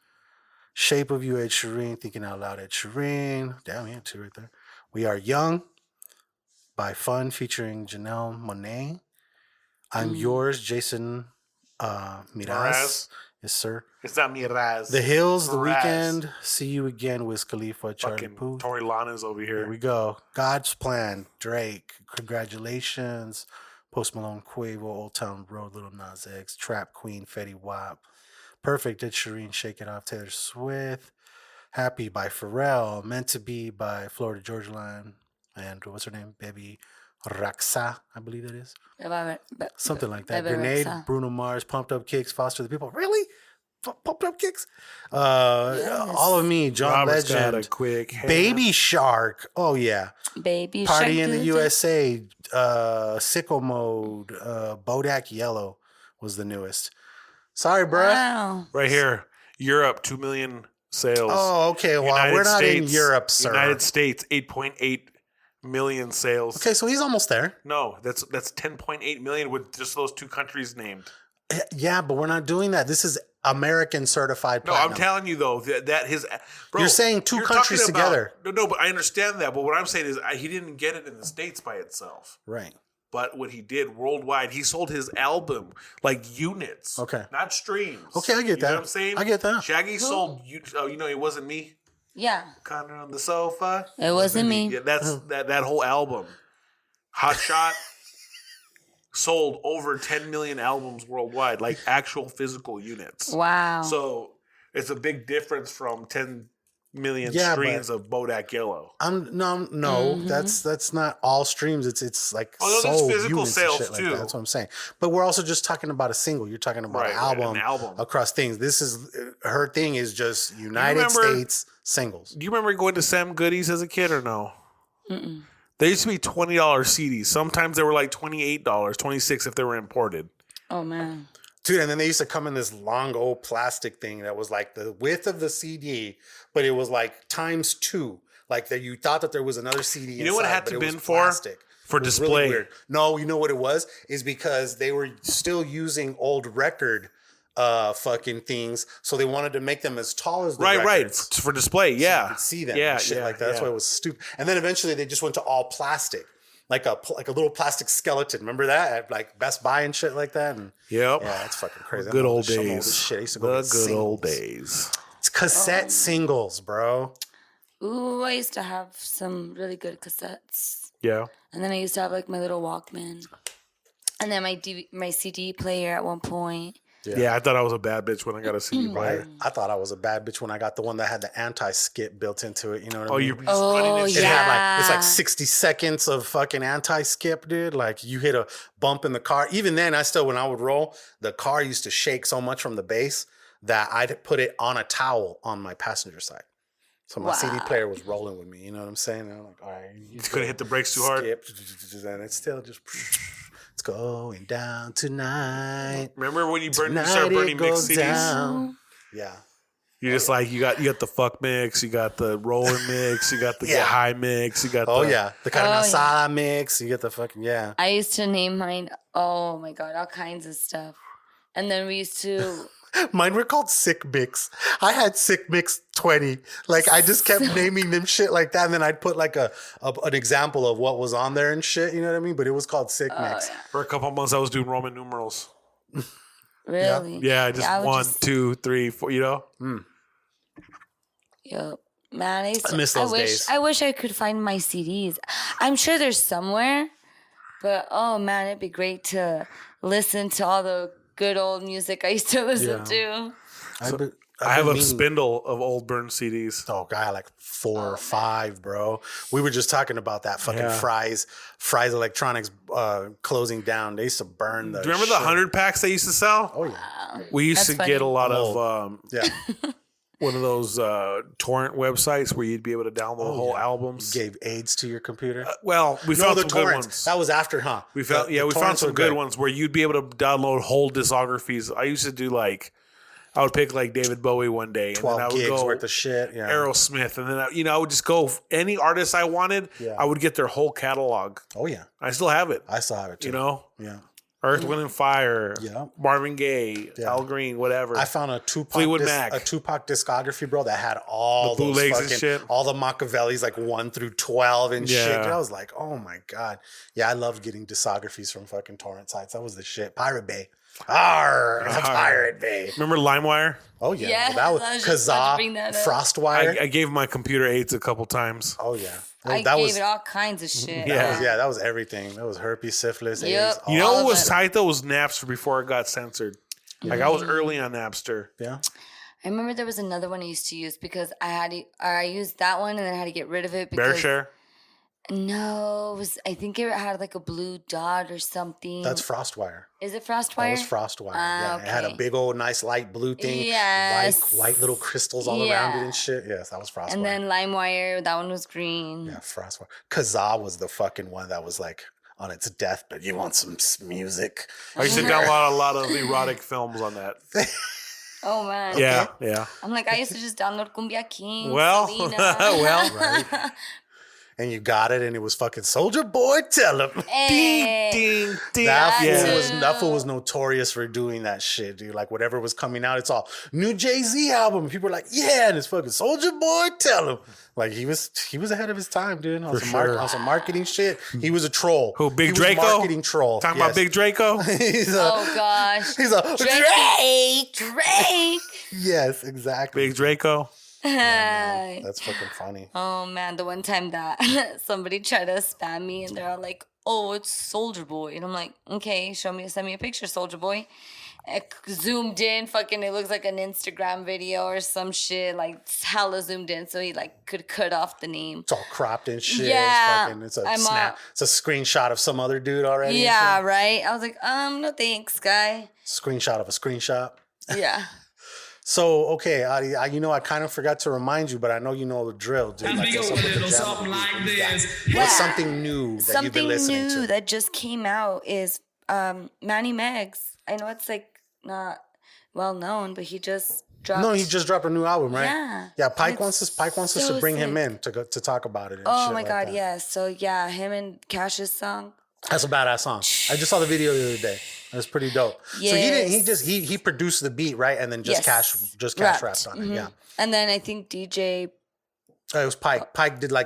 Shape of You, Ed Sheeran, Thinking Out Loud, Ed Sheeran. Damn, yeah, two right there. We Are Young by Fun featuring Janelle Monáe. I'm Yours, Jason Mraz. Yes, sir. It's not Miraz. The Hills, The Mraz. Weeknd, See You Again, Wiz Khalifa, Charlie Fucking Puth. Tory Lanez over here. Here we go. God's Plan, Drake, Congratulations, Post Malone, Quavo, Old Town Road, Little Nas X, Trap Queen, Fetty Wap, Perfect, Ed Sheeran, Shake It Off, Taylor Swift, Happy by Pharrell, Meant to Be by Florida Georgia Line, and what's her name? Baby Raxa, I believe that is. Something like that. Baby Grenade, Rexha. Bruno Mars, Pumped Up Kicks, Foster the People. Really? Pumped Up Kicks? All of Me, John Robert's Legend. got a quick hair. Baby Shark. Oh, yeah. Baby Party Shark in the Doo-doo. USA. Sicko Mode. Bodak Yellow was the newest. Sorry, bruh. Wow. Right here. Europe, 2 million sales. Oh, okay. Well, we're not in Europe, sir. United States, 8.8 million sales. Okay, so he's almost there. No, that's 10.8 million with just those two countries named. Yeah, but we're not doing that. This is American certified No, platinum. I'm telling you though that his. Bro, You're saying two you're countries talking about- together. No, but I understand that. But what I'm saying is he didn't get it in the States by itself. Right. But what he did worldwide, he sold his album like units. Okay. Not streams. Okay, I get You that. know what I'm saying? I get that. Shaggy sold you. Oh, you know, It Wasn't Me. Yeah. Kind of on the sofa. It wasn't me. Yeah, that's that whole album. Hot Shot sold over 10 million albums worldwide, like actual physical units. Wow. So it's a big difference from 10 million Yeah, streams of Bodak Yellow. No, that's not all streams. It's like Oh, no, there's sold physical units sales and shit like too. that. That's what I'm saying. But we're also just talking about a single. You're talking about Right, an an album. across things. This is her thing is just United remember- States singles. Do you remember going to Sam Goody's as a kid or no? They used to be $20 CDs. Sometimes they were like $28, $26 if they were imported. Oh, man. Dude, and then they used to come in this long old plastic thing that was like the width of the CD, but it was like times 2. Like that, you thought that there was another CD. You know what it inside, had but to it been was for? plastic. For It was display. really weird. No, you know what it was? Is because they were still using old record fucking things, so they wanted to make them as tall as the Right, records. for display, So yeah. you could see them, Yeah, and shit yeah, like that. That's yeah. why it was stupid. And then eventually they just went to all plastic, like a little plastic skeleton. Remember that at like Best Buy and shit like that? And Yep. yeah, that's fucking crazy. Good I know old some days. shit. I used to go The get good old singles. days. It's cassette singles, bro. Ooh, I used to have some really good cassettes. Yeah. And then I used to have like my little Walkman. And then my CD player at one point. Yeah, I thought I was a bad bitch when I got a CD player. I thought I was a bad bitch when I got the one that had the anti-skip built into it. You know what I Oh, mean? you're just running and It shit. had like it's like 60 seconds of fucking anti-skip, dude. Like you hit a bump in the car. Even then, when I would roll, the car used to shake so much from the bass that I'd put it on a towel on my passenger side. So my CD player was rolling with me. You know what I'm saying? And I'm like, all right, You couldn't hit the brakes too hard. skip, and it's still just it's going down tonight. Remember when you Tonight start it burning mix goes CDs? down. Yeah. You're just like you got the fuck mix, you got the rolling mix, you got the get high mix, you got the carne asada mix. You get the fucking I used to name mine, oh my God, all kinds of stuff. And then we used to... Mine were called Sick Mix. I had Sick Mix 20. Like I just kept naming them shit like that, and then I'd put like an example of what was on there and shit. You know what I mean? But it was called Sick Mix. For a couple months, I was doing Roman numerals. Really? Yeah, just I would 1, 2, 3, 4. You know. Yo, man, I miss those days. I wish I could find my CDs. I'm sure there's somewhere, but oh man, it'd be great to listen to all the good old music I used to listen to. I have a spindle of old burned CDs. Oh, guy, like 4 or 5, bro. We were just talking about that fucking Fry's Electronics closing down. They used to burn the. Do you remember the 100 packs they used to sell? Oh yeah. We used to get a lot of yeah. One of those torrent websites where you'd be able to download whole albums. You gave AIDS to your computer. Well, we found some good ones. That was after, huh? We found we found some good ones where you'd be able to download whole discographies. I used to do I would pick David Bowie one day, and 12 then I would gigs go worth of shit. Yeah. Aerosmith, and then I would just go any artist I wanted. Yeah. I would get their whole catalog. Oh yeah, I still have it. I still have it too. Yeah. Earth, Wind and Fire. Yeah. Marvin Gaye, Al Green, whatever. I found a Tupac discography, bro, that had all the those bootlegs and shit. All the Machiavellis 1 through 12 and shit. And I was like, oh my god, yeah, I loved getting discographies from fucking torrent sites. That was the shit. Pirate Bay. Pirate Bay. Remember LimeWire? Oh yeah, that was kAZaa, Frostwire. I gave my computer AIDS a couple times. Oh yeah. I gave it all kinds of shit. That was everything. That was herpes, syphilis, AIDS. You know what was tight though was Napster before it got censored. I was early on Napster. Yeah. I remember there was another one I used to use because I used that one and then I had to get rid of it because BearShare? No, I think it had a blue dot or something. That's Frostwire. Is it Frostwire? That was Frostwire. Yeah, it had a big old nice light blue thing. Yes. White little crystals all around it and shit. Yes, that was Frostwire. And then Limewire, that one was green. Yeah, Frostwire. kAZaa was the fucking one that was on its deathbed. You want some music? I used to download a lot of erotic films on that. Oh man. Yeah. I'm I used to just download Cumbia King. Well, Selena. Right. And you got it, and it was fucking Soldier Boy. Tell him, Hey. ding, ding, ding. That fool was notorious for doing that shit, dude. Whatever was coming out, it's all new Jay-Z album. People were like, yeah, and it's fucking Soldier Boy. Tell him, he was ahead of his time, dude. On some marketing shit. He was a troll. Who? Big Draco? Marketing troll. Talking about Big Draco? Oh gosh. He's a Drake. Yes, exactly. Big Draco. Yeah, that's fucking funny. Oh man, the one time that somebody tried to spam me and they're all like, "Oh, it's Soldier Boy," and I'm like, "Okay, send me a picture, Soldier Boy." I zoomed in, it looks like an Instagram video or some shit, hella zoomed in, so he could cut off the name. It's all cropped and shit. Yeah, it's a snap. It's a screenshot of some other dude already. Yeah, right. I was like, no thanks, guy. Screenshot of a screenshot. Yeah. So, okay, Ari, I kind of forgot to remind you, but I know you know the drill, dude. What's something new that you've been listening to? Something new that just came out is Manny Meggs. I know it's not well known, but he just dropped. No, he just dropped a new album, right? Yeah. Yeah, Pike wants us to bring him in to talk about it. Oh my god, yeah. So yeah, him and Cash's song. That's a badass song. I just saw the video the other day. It was pretty dope. Yes. So he produced the beat, right? And then Cash rapped on it. Yeah. And then I think DJ. It was Pike. Pike did I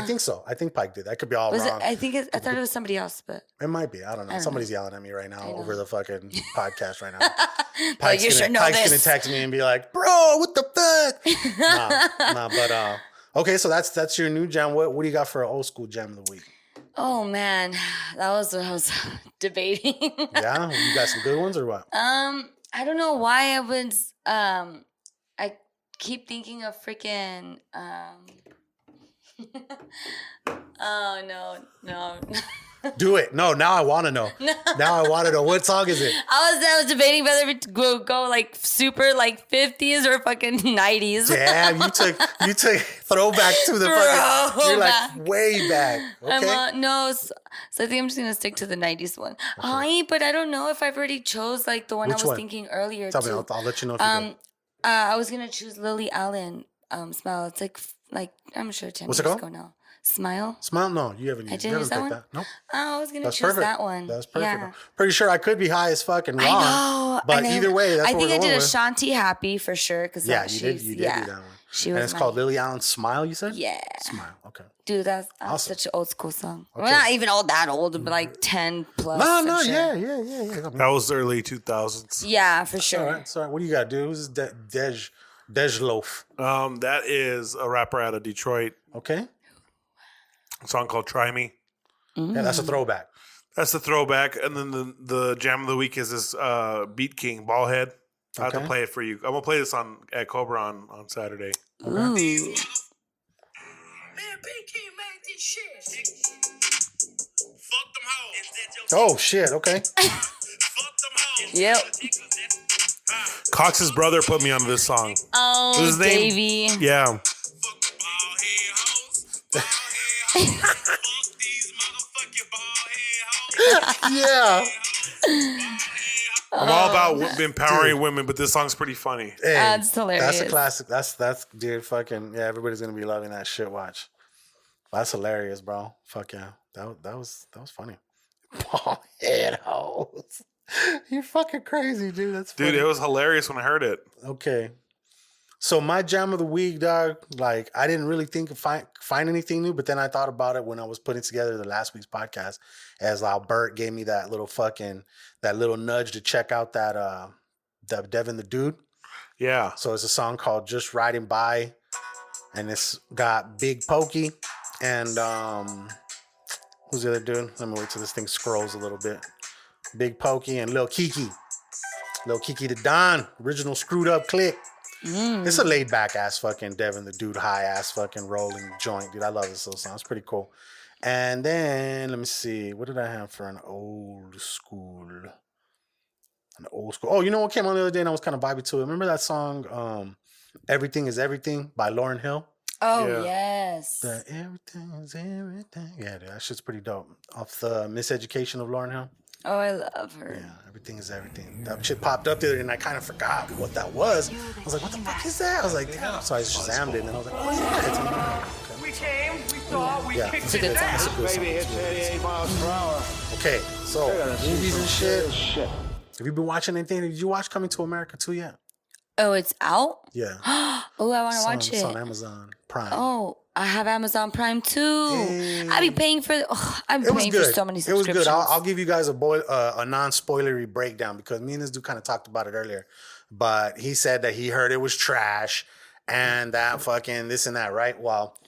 think so. I think Pike did. I could be all wrong. I thought it was somebody else, but it might be. I don't know. Somebody's yelling at me right now over the fucking podcast right now. Pike's gonna text me and be like, "Bro, what the fuck?" nah. But okay. So that's your new jam. What do you got for an old school jam of the week? Oh man, that was what I was debating. Yeah, you got some good ones or what? I don't know why I was. I keep thinking of freaking. Oh no. Do it. No, now I want to know. Now I want to know. What song is it? I was debating whether to go super 50s or fucking 90s. Damn, you took throwback to the fucking. You're way back. Okay. No, so I think I'm just gonna stick to the 90s one. Okay. But I don't know if I've already chose the one Which I was thinking earlier. Tell me, I'll let you know if you did. I was gonna choose Lily Allen. Smile. It's I'm sure 10 years ago now. Smile? No, you haven't. I didn't use that one? That. Nope. Oh, I was gonna choose that one. That's perfect. Yeah. Pretty sure I could be high as fucking wrong. I know. But either way, that's I what think we're I going did with. Ashanti Happy for sure. You did do that one. And it's called Lily Allen Smile, you said? Yeah. Smile, okay. Dude, that's awesome. Such an old school song. Okay. Well, not even that old, but 10 plus. No, yeah. That was the early 2000s. Yeah, for sure. All right. What do you got, dude? Who's Dej Loaf? That is a rapper out of Detroit. Okay. A song called Try Me. Yeah, that's a throwback. That's the throwback. And then the jam of the week is this Beat King, Ballhead. I have to play it for you. I'm gonna play this at Cobra on Saturday. Ooh. Man, P can't make this shit. Fuck them hoes. Oh shit. Okay. Fuck them hoes. Yep. Cox's brother put me on this song. Oh, What's his name? Davey. Yeah. Fuck the bald head hoes. Bald head hoes. Fuck these motherfucking bald head hoes. Yeah. I'm all about empowering women, but this song's pretty funny. Hey, That's hilarious. That's a classic. That's dude. Fucking yeah. Everybody's gonna be loving that shit. Watch. That's hilarious, bro. Fuck yeah. That was funny. Bald head hoes. You're fucking crazy, dude. That's funny. Dude, it was hilarious when I heard it. Okay. So my jam of the week, dog, like I didn't really think of find anything new, but then I thought about it when I was putting together the last week's podcast as Albert gave me that little nudge to check out that Devin the Dude. Yeah. So it's a song called Just Riding By, and it's got Big Pokey and who's the other dude? Let me wait till this thing scrolls a little bit. Big Pokey and Lil Kiki. Lil Kiki the Don, original Screwed Up Click. It's a laid back ass fucking Devin the Dude, high ass fucking rolling joint, dude. I love this little song. It's pretty cool. And then let me see, what did I have for an old school? Oh, you know what came on the other day and I was kind of vibey to it? Remember that song, Everything is Everything by Lauryn Hill? Oh, Yeah. yes. The Everything is Everything. Yeah, dude, that shit's pretty dope. Off the Miseducation of Lauryn Hill. Oh, I love her. Yeah, Everything is Everything. That shit popped up the other day and I kind of forgot what that was. I was like, what the fuck is that? I was like, damn. So I Shazammed it and I was like, oh yeah, it's on. We came, we thought, we Yeah, kicked it's a it good song. down. It's a good song. Baby hits 88 miles per hour. Okay, so movies and shit. Have you been watching anything? Did you watch Coming to America 2 yet? Oh, it's out? Yeah. Oh, I want to watch It's it. on Amazon Prime. Oh, I have Amazon Prime too. Hey. I be paying for. I've been It was paying for good. so many It was subscriptions. good. I'll give you guys a non-spoilery breakdown because me and this dude kind of talked about it earlier. But he said that he heard it was trash and that fucking this and that, right? Well,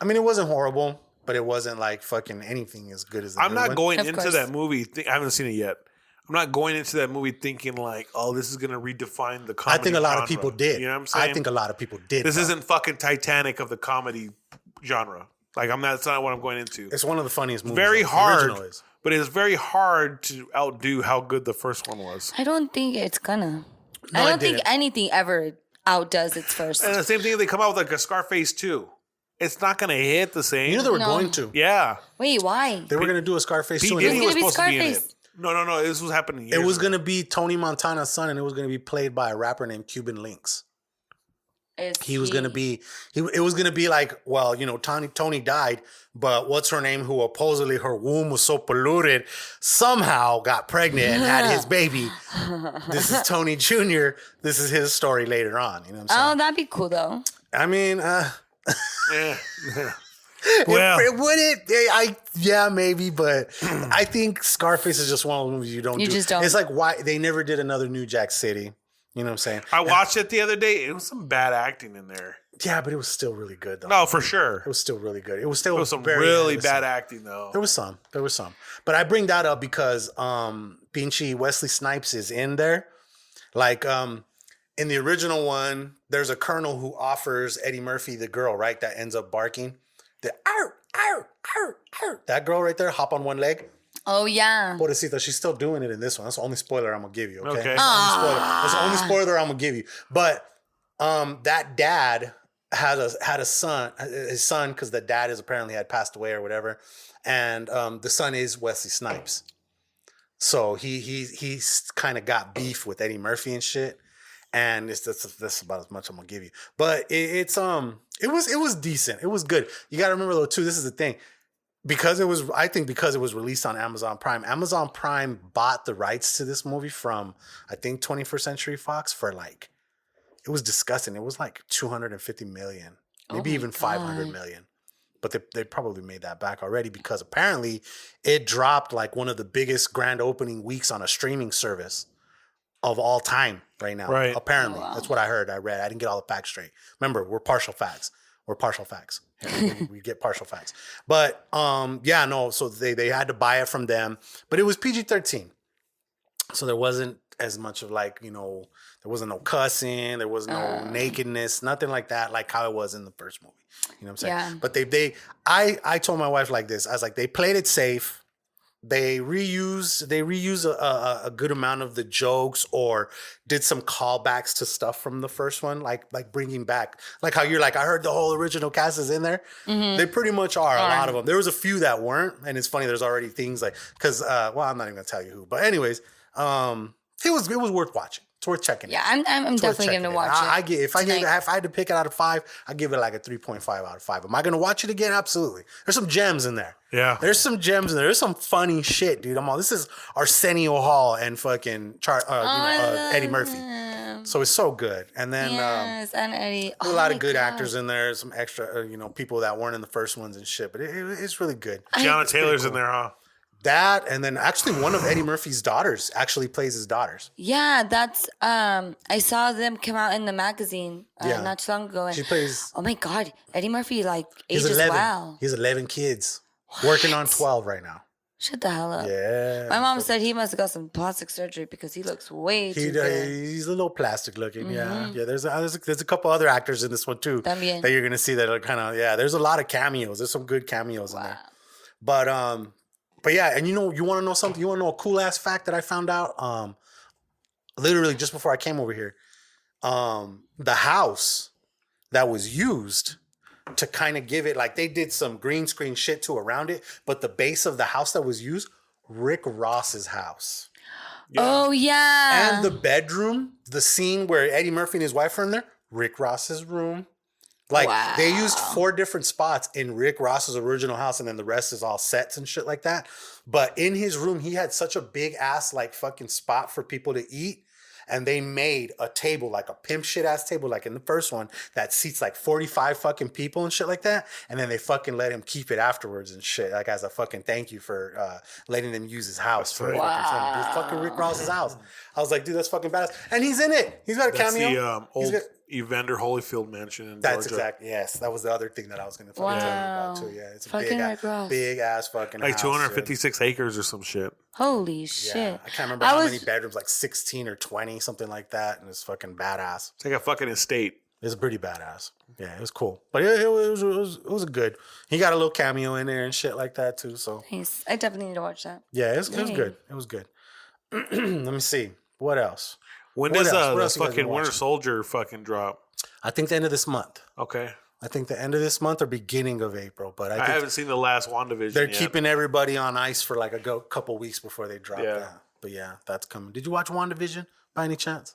I mean, it wasn't horrible, but it wasn't like fucking anything as good as the I'm new not one. going Of into course. that movie. I haven't seen it yet. I'm not going into that movie thinking like, oh, this is going to redefine the I comedy think a lot of genre. people did. You know what I'm saying? I think a lot of people did. This bro. isn't fucking Titanic of the comedy genre. Like, that's not what I'm going into. It's one of the funniest movies. Very The hard, original is. but it's very hard to outdo how good the first one was. I don't think it's gonna. No, I it don't think didn't. anything ever outdoes its first. And the same thing, they come out with like a Scarface 2. It's not going to hit the same. You know they were No. going to. Yeah. Wait, why? They were going to do a Scarface P. 2. Diddy gonna was be supposed to be in it. Scarface. No. This was happening years It was ago. going to be Tony Montana's son, and it was going to be played by a rapper named Cuban Links. He was going to be, it was going to be like, well, you know, Tony died, but what's her name, who supposedly her womb was so polluted, somehow got pregnant and had his baby. This is Tony Jr. This is his story later on. You know what I'm Oh, saying? that'd be cool though. I mean, Yeah. well, Well, it would it? Yeah, maybe, but I think Scarface is just one of those movies you don't You do. just don't. It's like why they never did another New Jack City. You know what I'm saying? I watched it the other day. It was some bad acting in there. Yeah, but it was still really good though. No, for sure. It was still really good. It was still There was some very really innocent. bad acting, though. There was some. But I bring that up because Pinchy Wesley Snipes is in there. Like in the original one, there's a colonel who offers Eddie Murphy the girl, right? That ends up barking. The arr, arr, arr, arr. That girl right there, hop on one leg. Oh yeah. Pobrecita, she's still doing it in this one. That's the only spoiler I'm gonna give you. Okay. Okay. That's the only spoiler I'm gonna give you. But that dad had a son, his son, because the dad is apparently had passed away or whatever, and the son is Wesley Snipes. So he's kind of got beef with Eddie Murphy and shit. And that's about as much I'm gonna give you. But it was decent. It was good. You gotta remember though too. This is the thing. Because it was released on Amazon Prime. Amazon Prime bought the rights to this movie from I think 21st Century Fox for like, it was disgusting. It was like 250 million, maybe even 500 million. But they probably made that back already because apparently it dropped like one of the biggest grand opening weeks on a streaming service of all time right now. Right. Apparently. That's what I heard. I read. I didn't get all the facts straight. Remember, we're partial facts. We get partial facts. But so they had to buy it from them. But it was PG-13. So there wasn't as much of like, there wasn't no cussing, there was no nakedness, nothing like that, like how it was in the first movie. You know what I'm saying? Yeah. But I told my wife like this. I was like, they played it safe. They reuse a good amount of the jokes or did some callbacks to stuff from the first one, like bringing back, like how you're like, I heard the whole original cast is in there. Mm-hmm. They pretty much are, a lot of them. There was a few that weren't, and it's funny. There's already things like I'm not even gonna tell you who, but anyways, it was worth watching. It's worth checking. Yeah, I'm definitely going to watch it. If I had to pick it out of 5, I give it like a 3.5 out of 5. Am I going to watch it again? Absolutely. There's some gems in there. Yeah. There's some gems in there. There's some funny shit, dude. This is Arsenio Hall and fucking Eddie Murphy. So it's so good. And then and Eddie. A lot of good actors in there. Some extra, people that weren't in the first ones and shit. But it's really good. Tiana Taylor's in there, huh? That, and then actually one of Eddie Murphy's daughters actually plays his daughters. Yeah, that's I saw them come out in the magazine not too long ago. And, she plays. Oh my God, Eddie Murphy ages 11. well. He has 11 kids, working on 12 right now. Shut the hell up. Yeah. My mom said he must have got some plastic surgery because he looks way too good. He's a little plastic looking. Mm-hmm. Yeah. There's a couple other actors in this one too that you're gonna see that are kind of There's a lot of cameos. There's some good cameos in there. But yeah, and you want to know something? You want to know a cool ass fact that I found out? Literally just before I came over here, the house that was used to kind of give it, like they did some green screen shit too around it, but the base of the house that was used, Rick Ross's house. Yeah. Oh yeah. And the bedroom, the scene where Eddie Murphy and his wife are in there, Rick Ross's room. Like they used 4 different spots in Rick Ross's original house, and then the rest is all sets and shit like that. But in his room, he had such a big ass like fucking spot for people to eat. And they made a table, like a pimp shit ass table, like in the first one, that seats like 45 fucking people and shit like that. And then they fucking let him keep it afterwards and shit, like as a fucking thank you for letting them use his house for fucking Rick Ross's house. I was like, dude, that's fucking badass. And he's in it. He's got a cameo. The old Evander Holyfield mansion in That's Georgia. exactly, yes. That was the other thing that I was going to fucking tell you about too. Yeah, it's a big ass fucking like house, 256 acres or some shit. Holy shit. Yeah, I can't remember how many bedrooms, like 16 or 20, something like that. And it's fucking badass. It's like a fucking estate. It's pretty badass. Yeah, it was cool. But it was good. He got a little cameo in there and shit like that too. So nice. I definitely need to watch that. Yeah, it was good. It was good. Let me see. What else? When does the fucking Winter Soldier fucking drop? I think the end of this month. Okay. I think the end of this month or beginning of April. But I haven't seen the last WandaVision They're yet. keeping everybody on ice for like a couple weeks before they drop that. But yeah, that's coming. Did you watch WandaVision by any chance?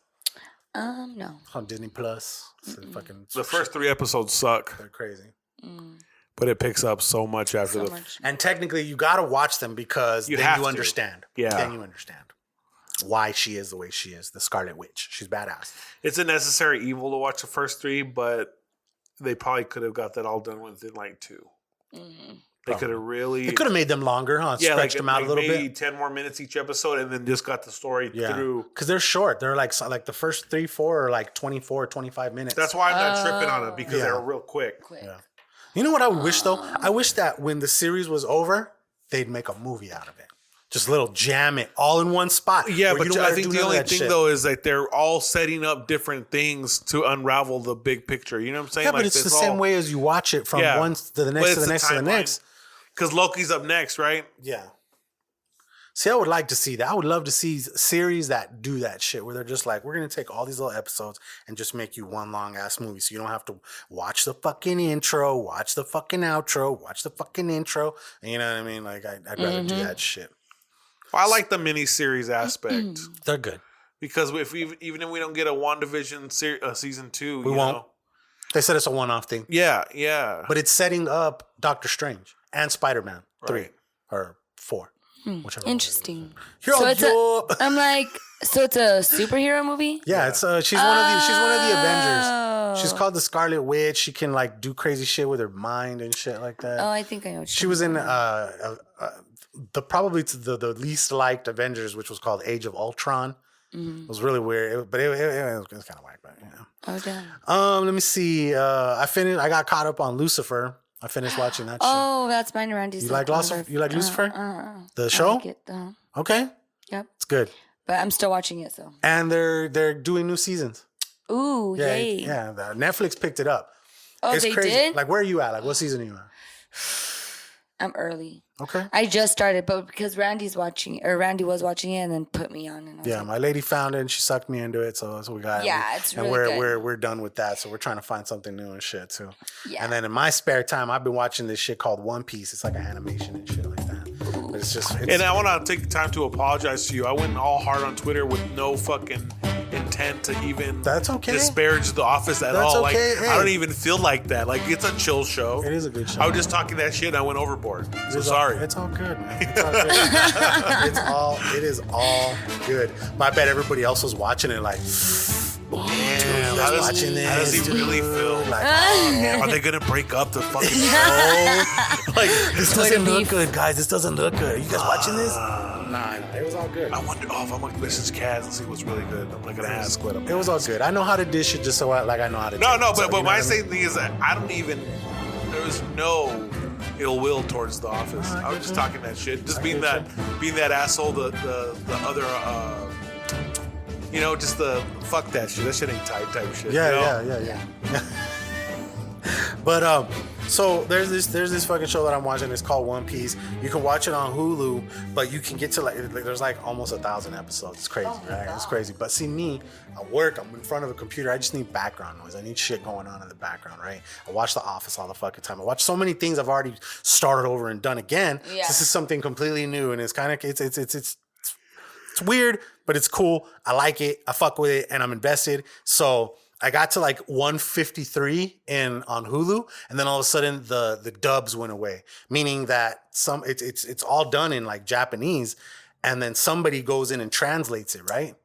No. On Disney Plus. The first 3 episodes suck. They're crazy. But it picks up so much after And technically, you got to watch them because then you understand. Yeah. Then you understand why she is the way she is. The Scarlet Witch. She's badass. It's a necessary evil to watch the first 3, but they probably could have got that all done within like 2. Mm-hmm. They could have really... They could have made them longer, huh? Yeah, stretched them out a little maybe bit. 10 more minutes each episode and then just got the story through. Because they're short. They're like the first 3, 4 are like 24 or 25 minutes. That's why I'm not tripping on it because they're real quick. Yeah. You know what I would wish, though? I wish that when the series was over, they'd make a movie out of it. Just little jam it all in one spot. Yeah, but I think the only thing, though, is that they're all setting up different things to unravel the big picture. You know what I'm saying? Yeah, but it's the same way as you watch it from one to the next to the next to the next. Because Loki's up next, right? Yeah. See, I would like to see that. I would love to see series that do that shit where they're just like, we're going to take all these little episodes and just make you one long ass movie. So you don't have to watch the fucking intro, watch the fucking outro, watch the fucking intro. You know what I mean? Like, I'd rather do that shit. Well, I like the miniseries aspect. They're good. Because even if we don't get a WandaVision season 2, we won't. They said it's a one-off thing. Yeah, yeah. But it's setting up Doctor Strange and Spider-Man 3 or 4. Whichever. Interesting. I'm like, so it's a superhero movie? Yeah, it's she's one of the Avengers. She's called the Scarlet Witch. She can like do crazy shit with her mind and shit like that. Oh, I think I know what she was in probably the least liked Avengers, which was called Age of Ultron. It was really weird, but it was kind of whack. But oh damn. Let me see. I got caught up on Lucifer. I finished watching that. Oh, that's mine around. You like Lucifer? You like Lucifer? The show? I like it. Okay. Yep. It's good. But I'm still watching it, so. And they're doing new seasons. Ooh, Yeah, yay. yeah. Netflix picked it up. Oh, It's they crazy. did? Like, where are you at? Like, what season are you at? I'm early. Okay. I just started, but because Randy was watching it, and then put me on. And I was Yeah, like, my lady found it and she sucked me into it, so that's what we got. Yeah, it's really and good. we're done with that, so we're trying to find something new and shit too. Yeah. And then in my spare time, I've been watching this shit called One Piece. It's like an animation and shit like that. But it's just. And I want to take time to apologize to you. I went all hard on Twitter with no fucking intent to even disparage The Office at all. Okay. Like, I don't even feel like that. Like, it's a chill show. It is a good show. I was just talking that shit and I went overboard. So sorry. It's all good, man. It's all good. it is all good. But I bet everybody else was watching it like, Damn, how does he really feel? Like, are they gonna break up the fucking show? Like, this doesn't look good, guys. This doesn't look good. Are you guys watching this? Nah, it was all good. I wonder if I'm gonna message Kaz and see what's really good. I'm not gonna ask what I'm. It was all good. I know how to dish it just so I know how to. But my same thing is that I don't even. There was no ill will towards The Office. I was just talking that shit, just being that asshole. The other. Just the fuck that shit. That shit ain't tight type shit. Yeah. But so there's this fucking show that I'm watching. It's called One Piece. You can watch it on Hulu, but you can get to like there's like almost 1,000 episodes. It's crazy, right? It's crazy. But see me, I work. I'm in front of a computer. I just need background noise. I need shit going on in the background, right? I watch The Office all the fucking time. I watch so many things I've already started over and done again. Yeah. This is something completely new, and it's kind of it's weird, but it's cool. I like it. I fuck with it, and I'm invested. So I got to like 153 on Hulu, and then all of a sudden the dubs went away, meaning that it's all done in like Japanese, and then somebody goes in and translates it, right?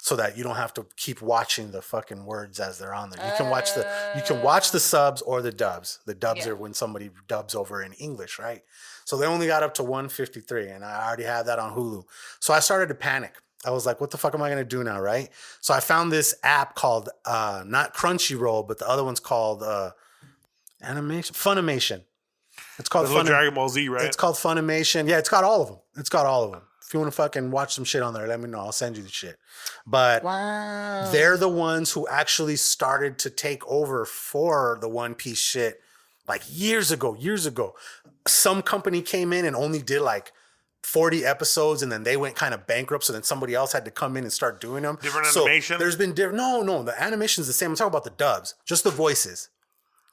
So that you don't have to keep watching the fucking words as they're on there. You can watch the subs or the dubs. The dubs are when somebody dubs over in English, right? So they only got up to 153, and I already had that on Hulu. So I started to panic. I was like, what the fuck am I going to do now, right? So I found this app called, not Crunchyroll, but the other one's called Funnimation. It's called Dragon Ball Z, right? It's called Funnimation. Yeah, it's got all of them. If you want to fucking watch some shit on there, let me know. I'll send you the shit. But they're the ones who actually started to take over for the One Piece shit like years ago. Some company came in and only did like 40 episodes, and then they went kind of bankrupt, so then somebody else had to come in and start doing them. Different animation? There's been no, the animation's the same. I'm talking about the dubs, just the voices.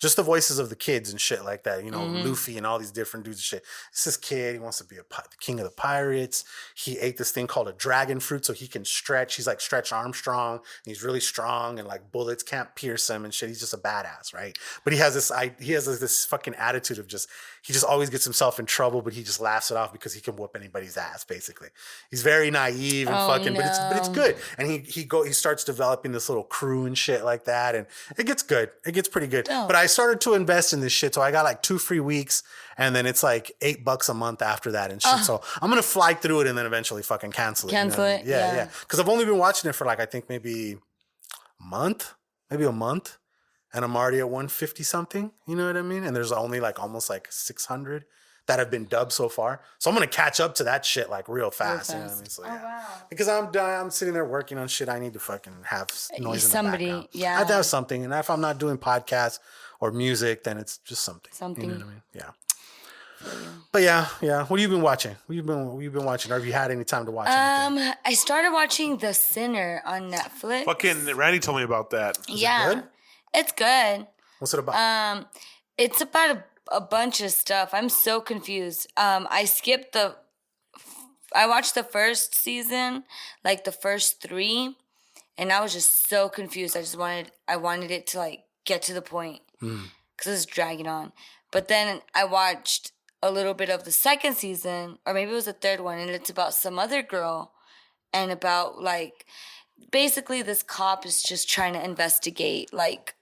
Just the voices of the kids and shit like that. Luffy and all these different dudes and shit. It's this kid, he wants to be the king of the pirates. He ate this thing called a dragon fruit so he can stretch. He's like Stretch Armstrong. And he's really strong, and like bullets can't pierce him and shit. He's just a badass, right? But he has this fucking attitude of he just always gets himself in trouble, but he just laughs it off because he can whoop anybody's ass, basically. He's very naive and but it's good. And he starts developing this little crew and shit like that, and it gets good. It gets pretty good. Oh. But I started to invest in this shit, so I got like 2 free weeks, and then it's like $8 a month after that and shit. So I'm gonna fly through it and then eventually fucking cancel it. Yeah. Because I've only been watching it for like I think maybe a month, and I'm already at 150 something. You know what I mean? And there's only like almost like 600 that have been dubbed so far. So I'm gonna catch up to that shit like real fast. You know what I mean? So, wow. Because I'm sitting there working on shit. I need to fucking have noise in the background. Yeah. I have to have something. And if I'm not doing podcasts or music, then it's just something. You know what I mean? Yeah. But yeah. What have you been watching? What have you been watching? Or have you had any time to watch anything? I started watching The Sinner on Netflix. Fucking Randy told me about that. Is it good? It's good. What's it about? It's about a bunch of stuff. I'm so confused. I watched the first season, like the first 3, and I was just so confused. I wanted it to like get to the point because it's dragging on. But then I watched a little bit of the second season, or maybe it was the third one, and it's about some other girl, and about like basically this cop is just trying to investigate like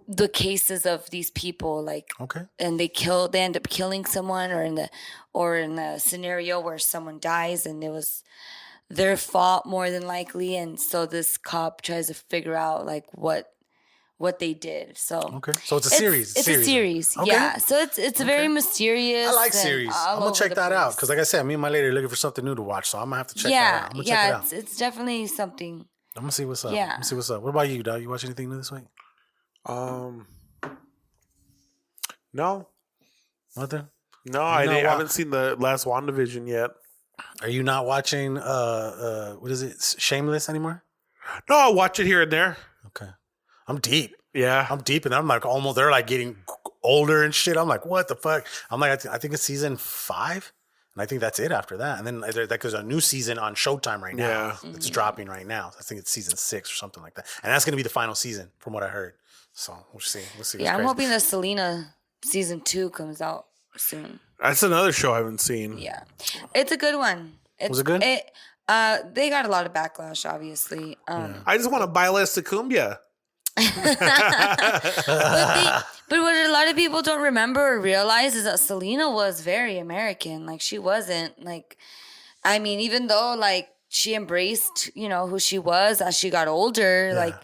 the cases of these people, like, and they end up killing someone, or in the scenario where someone dies and it was their fault more than likely, and so this cop tries to figure out like what what they did. So okay, so it's a series. It's a series. Okay. Yeah. So it's very mysterious. I like and series. all I'm gonna over check the that out place. because, like I said, me and my lady are looking for something new to watch, so I'm gonna have to check that out. I'm gonna check it out. It's definitely something. I'm gonna see what's up. Yeah. I'm gonna see what's up. What about you, dog? You watch anything new this week? No. Nothing. No, I haven't seen the last WandaVision yet. Are you not watching what is it, Shameless anymore? No, I'll watch it here and there. Okay. I'm deep. Yeah. I'm deep, and I'm like almost, they're like getting older and shit. I'm like, what the fuck? I'm like, I think it's season 5, and I think that's it after that. And then there's a new season on Showtime right now. Yeah. It's dropping right now. I think it's season 6 or something like that. And that's going to be the final season from what I heard. So we'll see. We'll see. Yeah, I'm hoping that Selena season 2 comes out soon. That's another show I haven't seen. Yeah. It's a good one. Was it good? They got a lot of backlash, obviously. I just want to buy less cumbia. But what a lot of people don't remember or realize is that Selena was very American. Like, she wasn't like, I mean, even though like she embraced, who she was as she got older, like,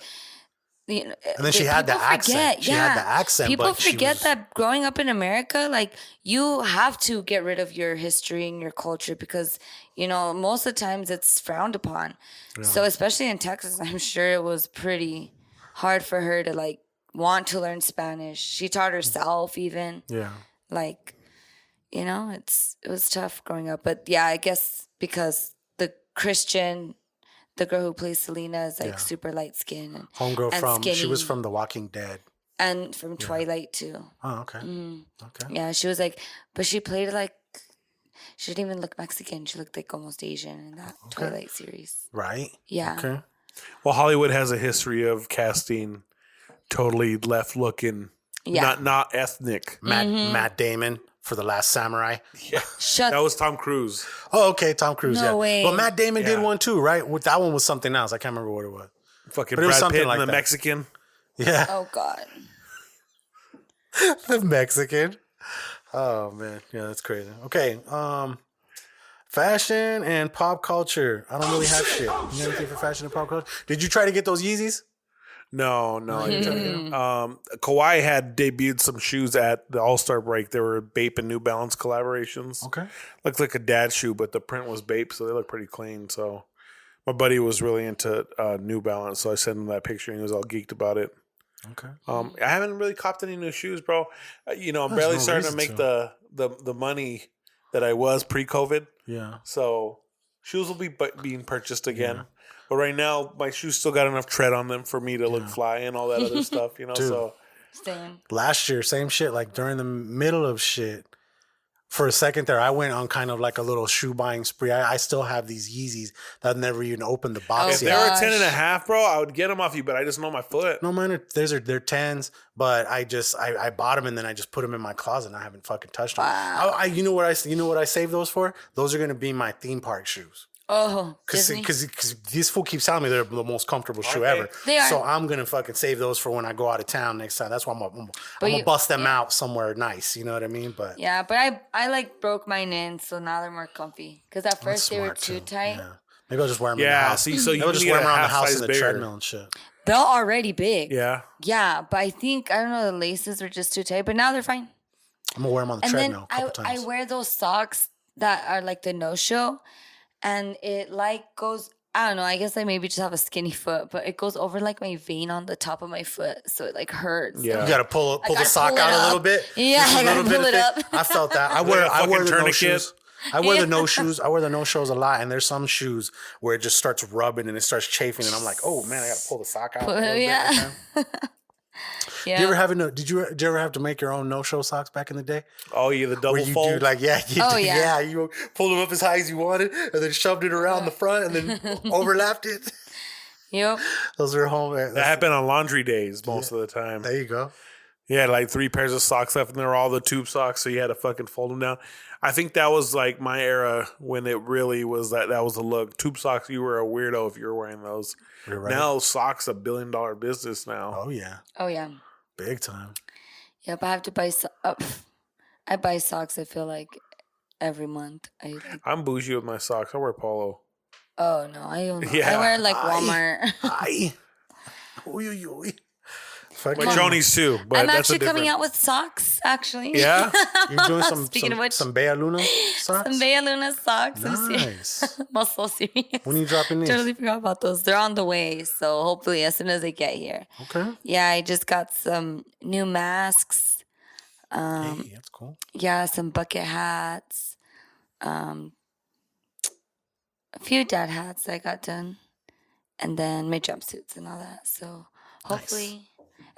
and then she had the accent. She had the accent. People but forget that growing up in America, like, you have to get rid of your history and your culture because, most of the times it's frowned upon. Yeah. So especially in Texas, I'm sure it was pretty hard for her to like want to learn Spanish. She taught herself even. Yeah. Like, it was tough growing up. But yeah, I guess because the girl who plays Selena is like super light skinned and homegirl and from skinny. She was from The Walking Dead. And from Twilight too. Oh, okay. Okay. Yeah, she was like, but she played like, she didn't even look Mexican. She looked like almost Asian in that Twilight series. Right. Yeah. Okay. Well, Hollywood has a history of casting totally left looking, not ethnic. Matt Damon for The Last Samurai. Yeah. That was Tom Cruise. Oh, okay, Tom Cruise. No way. Well, Matt Damon did one too, right? That one was something else. I can't remember what it was. Fucking But it was Brad something Pitt like and the that. Mexican. Yeah. Oh God. The Mexican. Oh man, yeah, that's crazy. Okay, fashion and pop culture. I don't really have shit. You have anything for fashion and pop culture? Did you try to get those Yeezys? No, I didn't try to get them. Kawhi had debuted some shoes at the All-Star break. They were Bape and New Balance collaborations. Okay. Looked like a dad shoe, but the print was Bape, so they look pretty clean. So my buddy was really into New Balance, so I sent him that picture and he was all geeked about it. Okay. I haven't really copped any new shoes, bro. I'm barely starting to make the money that I was pre-COVID. Yeah. So shoes will be being purchased again. Yeah. But right now, my shoes still got enough tread on them for me to look fly and all that other stuff, Dude, so. Same. Last year, same shit. Like during the middle of shit, for a second there, I went on kind of like a little shoe buying spree. I still have these Yeezys that I've never even opened the box If yet. they were 10.5, bro, I would get them off you, but I just know my foot. No, man, they're 10s, but I bought them and then I just put them in my closet and I haven't fucking touched them. Wow. You know what I saved those for? Those are gonna be my theme park shoes. Oh, because this fool keeps telling me they're the most comfortable shoe ever. They are. So I'm gonna fucking save those for when I go out of town next time. That's why I'm gonna bust them out somewhere nice. You know what I mean? But yeah, but I like broke mine in, so now they're more comfy. Because at first they were too tight. Yeah. Maybe I'll just wear them in the house. See, so I'll just wear them around the house in the treadmill and shit. They're already big. Yeah. Yeah, but I think, I don't know, the laces are just too tight, but now they're fine. I'm gonna wear them on the treadmill a couple times. I wear those socks that are like the no-show, and it like goes, I don't know, I guess I maybe just have a skinny foot, but it goes over like my vein on the top of my foot, so it like hurts. Yeah. You gotta pull the sock out a little bit. Yeah, I gotta pull it up. I felt that. I wear the no shoes. I wear the no shoes. I wear the no shows a lot, and there's some shoes where it just starts rubbing and it starts chafing, and I'm like, oh man, I gotta pull the sock out. Yeah. Yeah. Did you ever have to make your own no-show socks back in the day? Oh yeah, the double where you fold. You pulled them up as high as you wanted, and then shoved it around the front, and then overlapped it. Yep. Those are home. That happened on laundry days most of the time. There you go. You had like 3 pairs of socks left, and they were all the tube socks, so you had to fucking fold them down. I think that was like my era when it really was that was the look. Tube socks, you were a weirdo if you were wearing those. You're right. Now socks $1 billion business now. Oh yeah. Oh yeah. Big time. Yep, I have to buy. I buy socks. I feel like every month. I'm bougie with my socks. I wear polo. Oh no, I don't know. Yeah. I wear like Walmart. My chonies too, but I'm that's actually coming out with socks, actually. Yeah? You're doing Speaking of which, some Bea Luna socks? some Bea Luna socks. Nice. I'm so serious. When are you dropping these? Totally forgot about those. They're on the way, so hopefully as soon as they get here. Okay. Yeah, I just got some new masks. Hey, that's cool. Yeah, some bucket hats. A few dad hats I got done. And then my jumpsuits and all that. So hopefully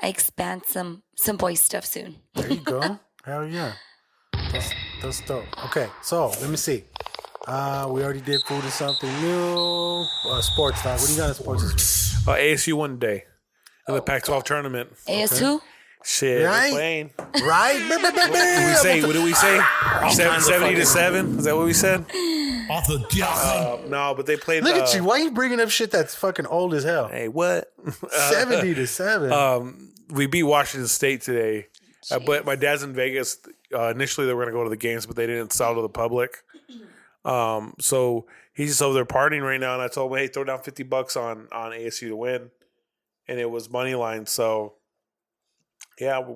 I expand some boy stuff soon. There you go. Hell yeah. That's dope. Okay, so let me see. We already did food or something new. Sports, dog. What do you got in sports? ASU one day in the Pac-12 tournament. ASU? Shit, Right? we're playing. Right? What did we say? 70-7? Is that what we said? Off the death. No, but they played. Look at you. Why are you bringing up shit that's fucking old as hell? Hey, what? 70-7. We beat Washington State today. But my dad's in Vegas. Initially, they were going to go to the games, but they didn't sell to the public. So he's just over there partying right now. And I told him, hey, throw down $50 on ASU to win. And it was money line. So, yeah, we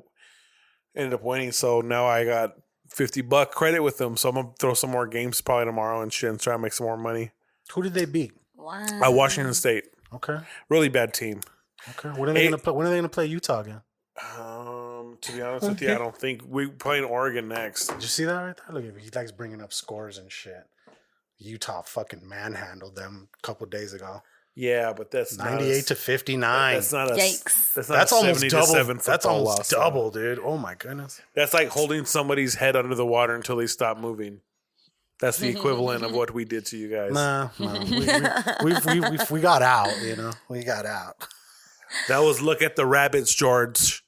ended up winning. So now I got $50 credit with them. So I'm going to throw some more games probably tomorrow and shit and try to make some more money. Who did they beat? Wow. Washington State. Okay. Really bad team. Okay. When are they going to play? When are they going to play Utah again? To be honest with you, I don't think we playing Oregon next. Did you see that right there? Look at him. He likes bringing up scores and shit. Utah fucking manhandled them a couple days ago. Yeah, but that's 98 to 59. That's not a. Yikes. That's almost 70 double. to 7 That's football almost loss, double, dude. Oh my goodness. That's like holding somebody's head under the water until they stop moving. That's the equivalent of what we did to you guys. Nah. We got out. You know, we got out. That was look at the rabbits, George,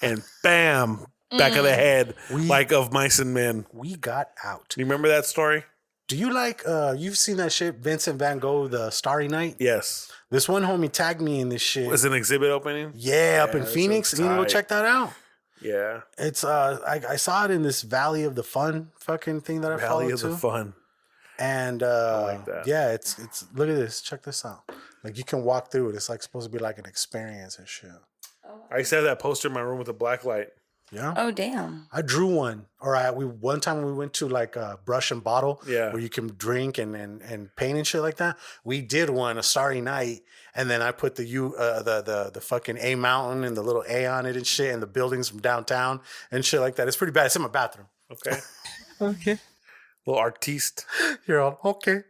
and bam, back of the head, like of mice and men. We got out. You remember that story? Do you like? You've seen that shit, Vincent Van Gogh, the Starry Night? Yes. This one homie tagged me in this shit. Was it an exhibit opening? Yeah, up in Phoenix. You need to go check that out. Yeah. It's I saw it in this Valley of the Fun fucking thing that I followed Valley of too. the Fun. And I like that. yeah, it's look at this. Check this out. Like you can walk through it. It's like supposed to be like an experience and shit. I used to have that poster in my room with a black light. Yeah. Oh, damn. I drew one. Or one time we went to like a brush and bottle where you can drink and paint and shit like that. We did one, a Starry Night, and then I put the fucking A mountain and the little A on it and shit and the buildings from downtown and shit like that. It's pretty bad. It's in my bathroom. Okay. Okay. Little artiste. You're all okay.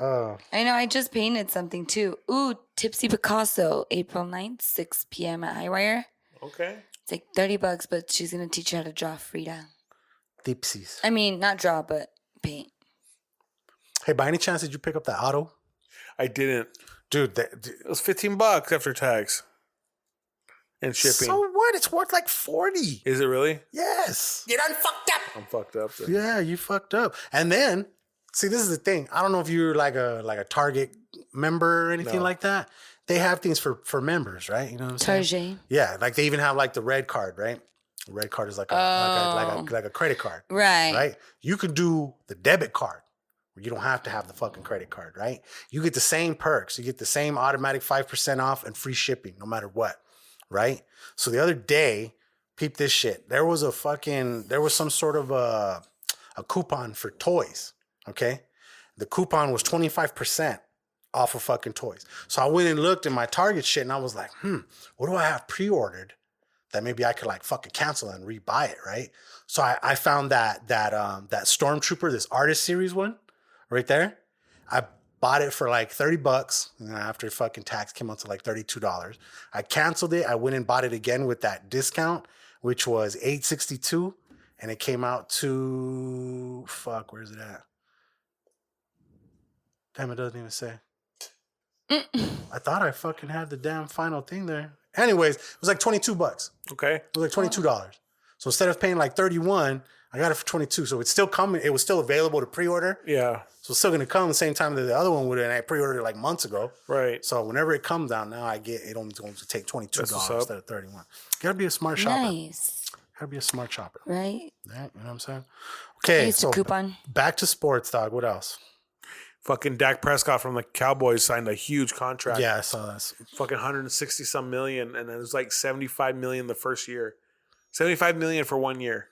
I know, I just painted something too. Ooh, Tipsy Picasso, April 9th, 6 p.m. at Highwire. Okay. It's like $30, but she's going to teach you how to draw Frida. Dipsies. I mean, not draw, but paint. Hey, by any chance, did you pick up that auto? I didn't. Dude, it was $15 after tax and shipping. So what? It's worth like 40. Is it really? Yes. You done fucked up. I'm fucked up. Then. Yeah, you fucked up. And then, see, this is the thing. I don't know if you're like a Target member or anything like that. They have things for members, right? You know what I'm saying? Target. Yeah, like they even have like the red card, right? The red card is like a credit card. Right. Right? You could do the debit card where you don't have to have the fucking credit card, right? You get the same perks. You get the same automatic 5% off and free shipping no matter what, right? So the other day, peep this shit. There was some sort of a coupon for toys, okay? The coupon was 25% off of fucking toys. So I went and looked at my Target shit and I was like, what do I have pre-ordered that maybe I could like fucking cancel and rebuy it, right? So I found that Stormtrooper, this artist series one right there. I bought it for like $30 and after fucking tax came out to like $32. I canceled it. I went and bought it again with that discount, which was $862, and it came out to where's it at? Damn, it doesn't even say. I thought I fucking had the damn final thing there. Anyways, it was like $22. Okay. It was like $22. So instead of paying like $31, I got it for $22. So it's still coming. It was still available to pre-order. Yeah. So it's still going to come the same time that the other one would have. And I pre-ordered it like months ago. Right. So whenever it comes down now, I get it only going to take $22 instead of $31. Got to be a smart shopper. Nice. Got to be a smart shopper. Right. Yeah, you know what I'm saying? Okay. It's a coupon. Back to sports, dog. What else? Fucking Dak Prescott from the Cowboys signed a huge contract. Yeah, I saw that. Fucking 160 some million, and it was like 75 million the first year. 75 million for 1 year.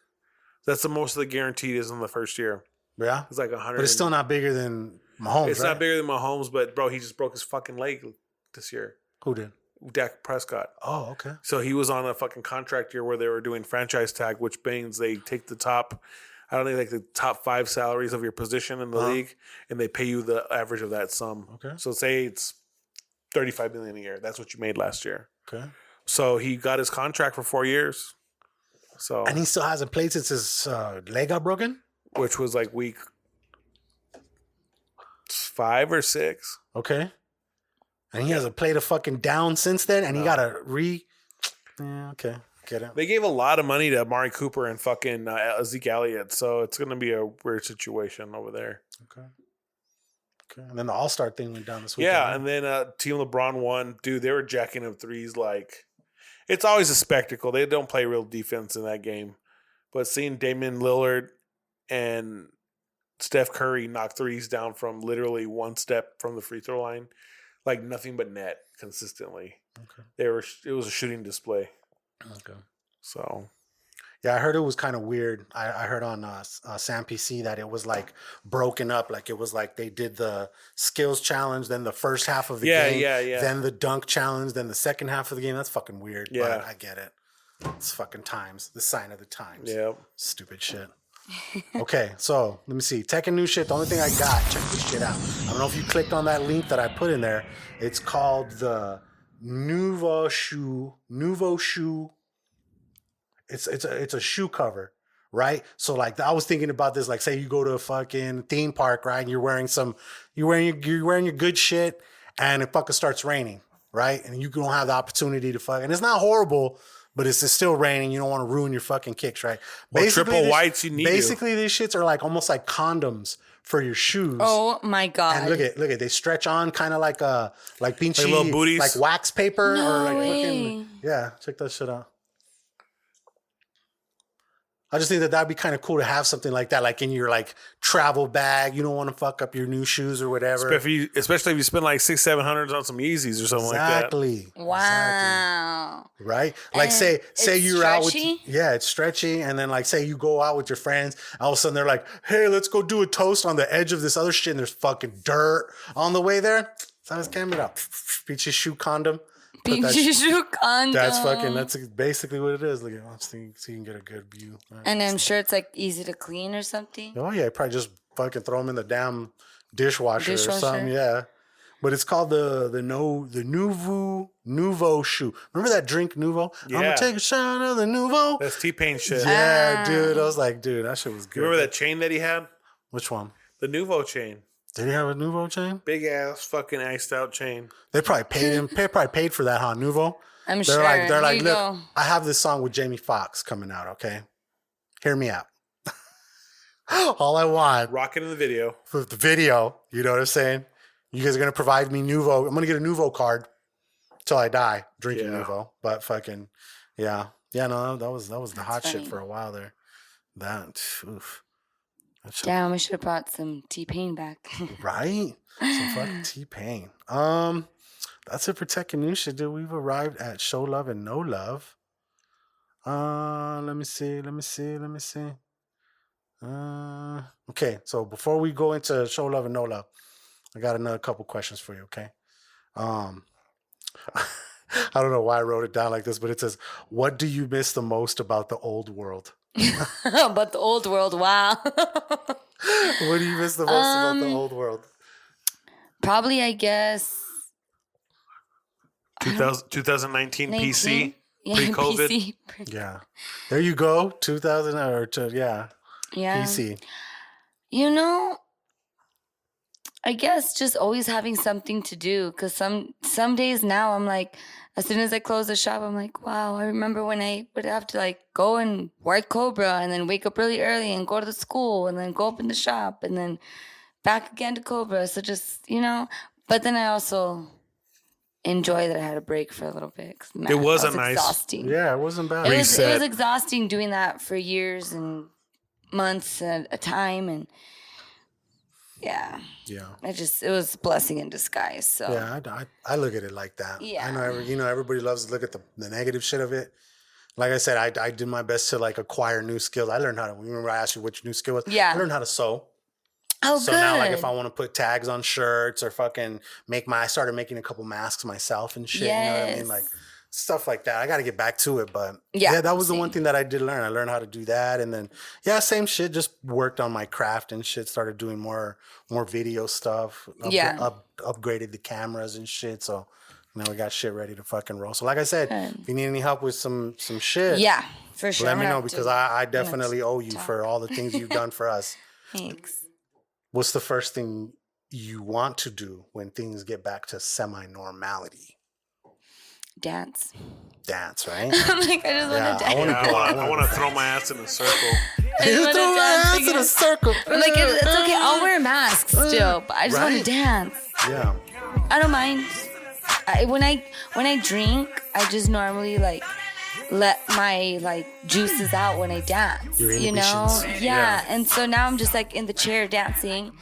That's the most of the guaranteed is in the first year. Yeah, it's like 100. But it's still not bigger than Mahomes. It's not bigger than Mahomes, but bro, he just broke his fucking leg this year. Who did? Dak Prescott. Oh, okay. So he was on a fucking contract year where they were doing franchise tag, which means they take the top. I don't think like the top 5 salaries of your position in the league, and they pay you the average of that sum. Okay. So say it's $35 million a year. That's what you made last year. Okay. So he got his contract for 4 years. So and he still hasn't played since his leg got broken, which was like week 5 or 6. Okay. And he hasn't played a fucking down since then, and he got a Yeah, okay. Get it. They gave a lot of money to Amari Cooper and fucking Zeke Elliott, so it's going to be a weird situation over there. Okay. And then the All-Star thing went down this weekend. Yeah, and then Team LeBron won. Dude, they were jacking up threes like... It's always a spectacle. They don't play real defense in that game. But seeing Damian Lillard and Steph Curry knock threes down from literally one step from the free throw line, like nothing but net consistently. Okay. It was a shooting display. Okay. So, yeah, I heard it was kind of weird. I heard on Sam PC that it was like broken up. Like it was like they did the skills challenge, then the first half of the game, then the dunk challenge, then the second half of the game. That's fucking weird. Yeah. But I get it. It's fucking times. The sign of the times. Yep. Stupid shit. Okay, so let me see. Tech and new shit. The only thing I got, check this shit out. I don't know if you clicked on that link that I put in there. It's called the Nouveau Shoe. It's a shoe cover, right? So like I was thinking about this, like say you go to a fucking theme park, right? And you're wearing your good shit, and it fucking starts raining, right? And you don't have the opportunity to and it's not horrible, but it's still raining. You don't want to ruin your fucking kicks, right? Or triple whites, you need. Basically, these shits are like almost like condoms for your shoes. Oh my god! And look at they stretch on kind of like pinchy, like little booties, like wax paper No or like way. fucking yeah. Check that shit out. I just think that'd be kind of cool to have something like that, like in your like travel bag. You don't want to fuck up your new shoes or whatever. Especially if you spend like $600-$700 on some Yeezys or something like that. Exactly. Wow. Right? Like And say you're stretchy? out with it's stretchy, and then like say you go out with your friends, all of a sudden they're like, hey, let's go do a toast on the edge of this other shit, and there's fucking dirt on the way there. So his camera up. Beach your shoe condom. That's basically what it is. Look at so you can get a good view. Right? And I'm sure it's like easy to clean or something. Oh yeah, probably just fucking throw them in the damn dishwasher. Or something. Yeah, but it's called the Nouveau shoe. Remember that drink Nouveau? Yeah. I'm gonna take a shot of the Nouveau. That's T-Pain shit. Yeah, dude. I was like, dude, that shit was good. Remember that chain that he had? Which one? The Nouveau chain. Did he have a Nouveau chain? Big ass fucking iced out chain. They probably paid him. They probably paid for that, huh? Nouveau. I'm They're sure. They're like, look, go. I have this song with Jamie Foxx coming out. Okay, hear me out. All I want Rocking in the video. for the video, you know what I'm saying? You guys are gonna provide me Nouveau. I'm gonna get a Nouveau card till I die drinking Nouveau. But fucking no, that was the hot funny. shit for a while there. Oof. Damn, we should have brought some T-Pain back. Right? Some fucking T-Pain. That's it for tech and new shit, dude. We've arrived at Show Love and No Love. Let me see. Okay, so before we go into Show Love and No Love, I got another couple questions for you, okay? I don't know why I wrote it down like this, but it says, what do you miss the most about the old world? But the old world, wow. What do you miss the most about the old world? Probably, I guess. 2019 PC, pre-COVID. PC. Yeah. There you go. 2000 Yeah. PC. You know, I guess just always having something to do. Because some days now I'm like, as soon as I close the shop, I'm like, wow, I remember when I would have to like go and work Cobra and then wake up really early and go to the school and then go open the shop and then back again to Cobra. So just, but then I also enjoy that I had a break for a little bit. Man, It wasn't that was nice. Exhausting. Yeah, it wasn't bad. It was exhausting doing that for years and months at a time. And Yeah. Yeah. It was a blessing in disguise. So Yeah, I look at it like that. Yeah. I know everybody loves to look at the negative shit of it. Like I said, I did my best to like acquire new skills. I learned how to. Remember I asked you which new skill was? Yeah. I learned how to sew. Oh, so good. now, like, if I want to put tags on shirts or fucking I started making a couple masks myself and shit. You know what I mean? Like stuff like that. I got to get back to it, but yeah, that was the one thing that I did learn. I learned how to do that, and then same shit. Just worked on my craft and shit. Started doing more video stuff. Upgraded the cameras and shit. So now we got shit ready to fucking roll. So like I said, if you need any help with some shit, for sure. let me know because I definitely owe you for all the things you've done for us. Thanks. What's the first thing you want to do when things get back to semi-normality? Dance, right? I'm like, I just want to dance. I want to throw my ass in a circle. You throw my ass in a circle. I'm like, it's okay. I'll wear masks still, but I just want to dance. Yeah. I don't mind. When I drink, I just normally like let my like juices out when I dance. Your you know? inhibitions. Yeah. And so now I'm just like in the chair dancing.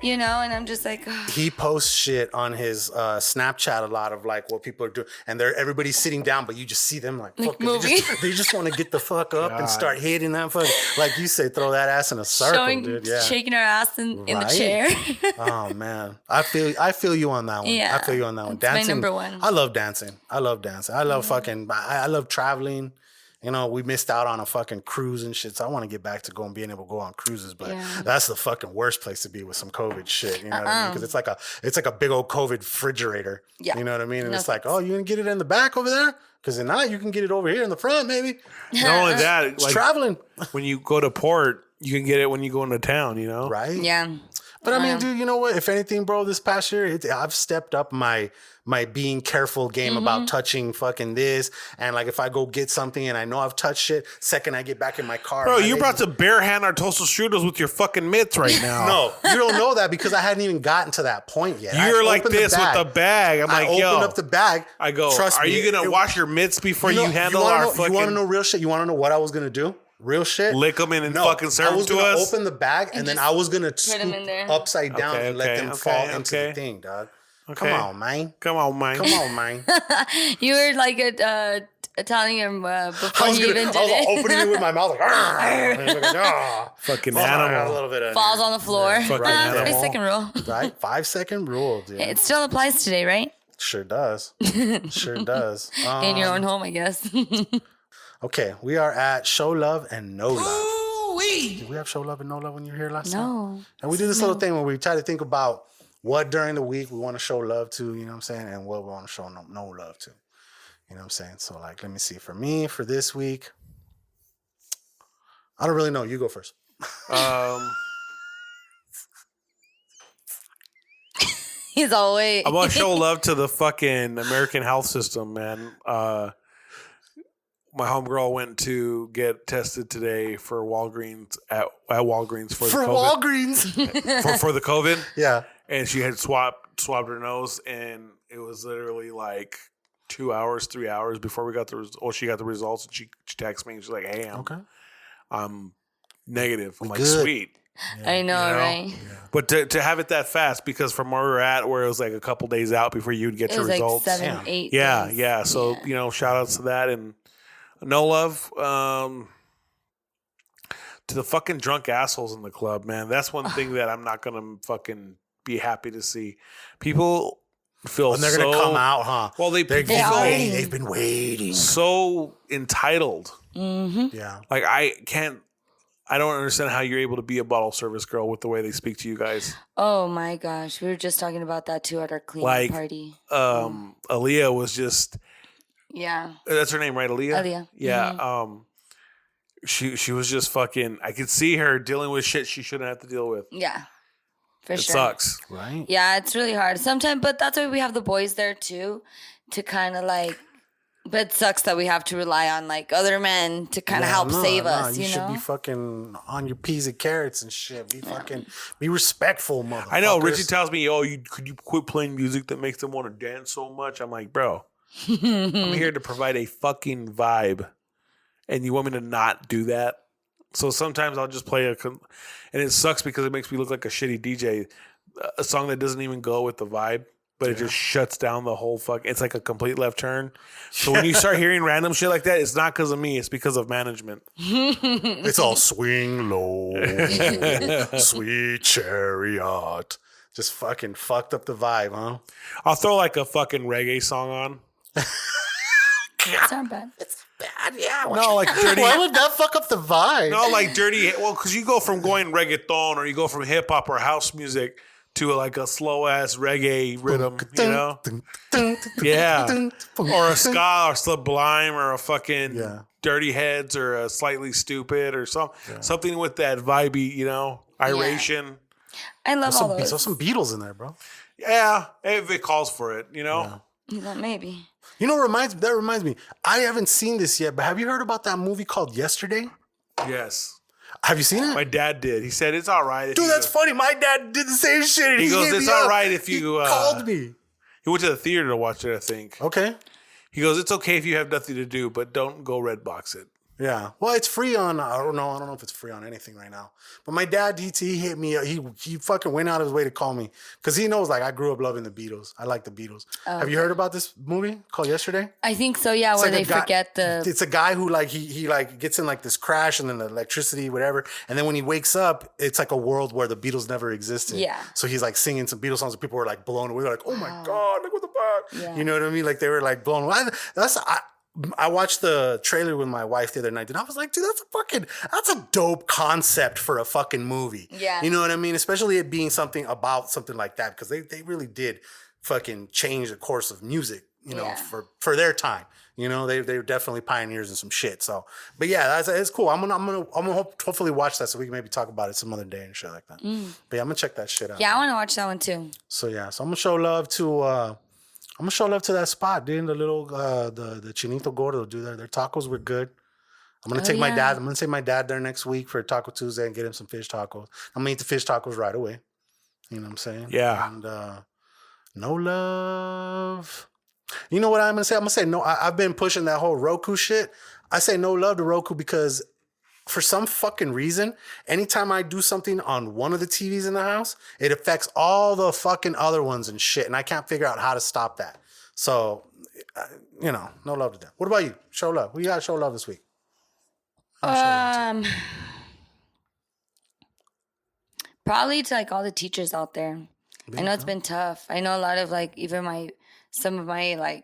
You know, and I'm just like, oh. He posts shit on his Snapchat a lot of like what people are doing, and everybody's sitting down, but you just see them like fuck, they just want to get the fuck up and start hitting that fuck. Like you say, throw that ass in a circle, dude. Yeah, shaking her ass in the chair. Oh man, I feel you on that one. Yeah, I feel you on that one. It's Dancing, my number one. I love dancing. I love fucking. I love traveling. You know, we missed out on a fucking cruise and shit, so I want to get back to being able to go on cruises, but that's the fucking worst place to be with some COVID shit. You know what I mean? Because it's like a big old COVID refrigerator. Yeah. You know what I mean? And it's like, oh, you gonna get it in the back over there? Because if not, you can get it over here in the front, maybe. Not only that, it's traveling. When you go to port, you can get it when you go into town. You know, right? Yeah. But I mean, dude, you know what? If anything, bro, this past year, I've stepped up my being careful game about touching fucking this. And like, if I go get something and I know I've touched shit, second I get back in my car. Bro, you're about to barehand our toasted strudels with your fucking mitts right now. No, you don't know that because I hadn't even gotten to that point yet. You're like this with the bag. I'm like, yo. I open up the bag. I go, trust are me, you going to wash your mitts before you handle our fucking... You want to know real shit? You want to know what I was going to do? Real shit. Lick them in and fucking serve them to us? I was going to open the bag and then I was going to scoop upside down and let them fall into the thing, dog. Okay. Come on, man. Come on, man. You were like telling him before you even did it. I was opening it with my mouth like, fucking animal. A little bit of falls on the floor. Fucking 5-second rule. Right? 5-second rule, dude. It still applies today, right? Sure does. Sure does. In your own home, I guess. Okay, we are at Show Love and No Love. Did we have Show Love and No Love when you were here last time? No. And we do this little thing where we try to think about what during the week we want to show love to, you know what I'm saying, and what we want to show no love to. You know what I'm saying? So, like, let me see. For me, for this week, I don't really know. You go first. He's always... I want to show love to the fucking American health system, man. My homegirl went to get tested today for Walgreens at Walgreens for the COVID. Walgreens for the COVID. Yeah. And she had swabbed her nose, and it was literally like 2 hours, 3 hours before we got she got the results, and she texted me and she's like, "Hey, I'm negative." I'm like, good. Sweet. Yeah. I know, right? Yeah. But to have it that fast, because from where we were at, where it was like a couple days out before you'd get your results. Like 7, 8 days. Yeah. So, shout outs to that. And no love to the fucking drunk assholes in the club, man. That's one thing that I'm not going to fucking be happy to see. People feel they're going to come out, huh? Well, they've been waiting. So entitled. Mm-hmm. Yeah. Like, I don't understand how you're able to be a bottle service girl with the way they speak to you guys. Oh my gosh. We were just talking about that too at our cleaning party. Aaliyah was just... Yeah. That's her name, right? Aaliyah? Aaliyah. Yeah. Mm-hmm. She was just fucking... I could see her dealing with shit she shouldn't have to deal with. Yeah. For sure. It sucks. Right? Yeah, it's really hard sometimes, but that's why we have the boys there too, to kind of like... But it sucks that we have to rely on like other men to kind of help save us. You know, should be fucking on your peas and carrots and shit. Be respectful, motherfuckers. I know. Richie tells me, could you quit playing music that makes them want to dance so much? I'm like, bro, I'm here to provide a fucking vibe, and you want me to not do that? So sometimes I'll just play and it sucks because it makes me look like a shitty DJ. A song that doesn't even go with the vibe, but it just shuts down the whole fuck. It's like a complete left turn. So when you start hearing random shit like that, it's not because of me. It's because of management. It's all swing low, sweet chariot. Just fucking fucked up the vibe, huh? I'll throw like a fucking reggae song on. It's not bad. It's bad, yeah. No, like dirty. Why would that fuck up the vibe? No, like dirty. Well, because you go from going reggaeton or you go from hip hop or house music to like a slow ass reggae rhythm, you know? Yeah. Or a ska or Sublime or a fucking Dirty Heads or a Slightly Stupid or something with that vibey, you know, iration. I love all those. There's some Beatles in there, bro. Yeah, if it calls for it, you know? Yeah, maybe. You know, that reminds me. I haven't seen this yet, but have you heard about that movie called Yesterday? Yes. Have you seen it? My dad did. He said it's all right. Dude, that's funny. My dad did the same shit. He goes, it's all right if you... He called me. He went to the theater to watch it, I think. Okay. He goes, it's okay if you have nothing to do, but don't go Redbox it. Yeah. Well, it's free on, I don't know if it's free on anything right now. But my dad, he hit me, he fucking went out of his way to call me. Because he knows, like, I grew up loving the Beatles. I like the Beatles. Oh, have you heard about this movie called Yesterday? I think so, yeah, where they forget the... It's a guy who, like, he like, gets in, like, this crash and then the electricity, whatever. And then when he wakes up, it's like a world where the Beatles never existed. Yeah. So he's, like, singing some Beatles songs and people were, like, blown away. They're like, oh, my God, look what the fuck. Yeah. You know what I mean? Like, they were, like, blown away. I watched the trailer with my wife the other night, and I was like, dude, that's a dope concept for a fucking movie. Yeah. You know what I mean? Especially it being something about something like that, because they really did fucking change the course of music, you know, for their time. You know, they're definitely pioneers in some shit. So, but yeah, it's cool. I'm gonna hopefully watch that so we can maybe talk about it some other day and shit like that. But yeah, I'm gonna check that shit out. Yeah, I want to watch that one too. So yeah, so I'm gonna show love to that spot, dude. The little the Chinito Gordo, dude. Their tacos were good. I'm gonna take my dad. I'm gonna take my dad there next week for Taco Tuesday and get him some fish tacos. I'm gonna eat the fish tacos right away. You know what I'm saying? Yeah. And no love. You know what I'm gonna say? I'm gonna say no. I've been pushing that whole Roku shit. I say no love to Roku because for some fucking reason, anytime I do something on one of the TVs in the house, it affects all the fucking other ones and shit. And I can't figure out how to stop that. So, you know, no love to them. What about you? Show love. Who you got to show love this week? Probably to like all the teachers out there. I know it's been tough. I know a lot of like even some of my like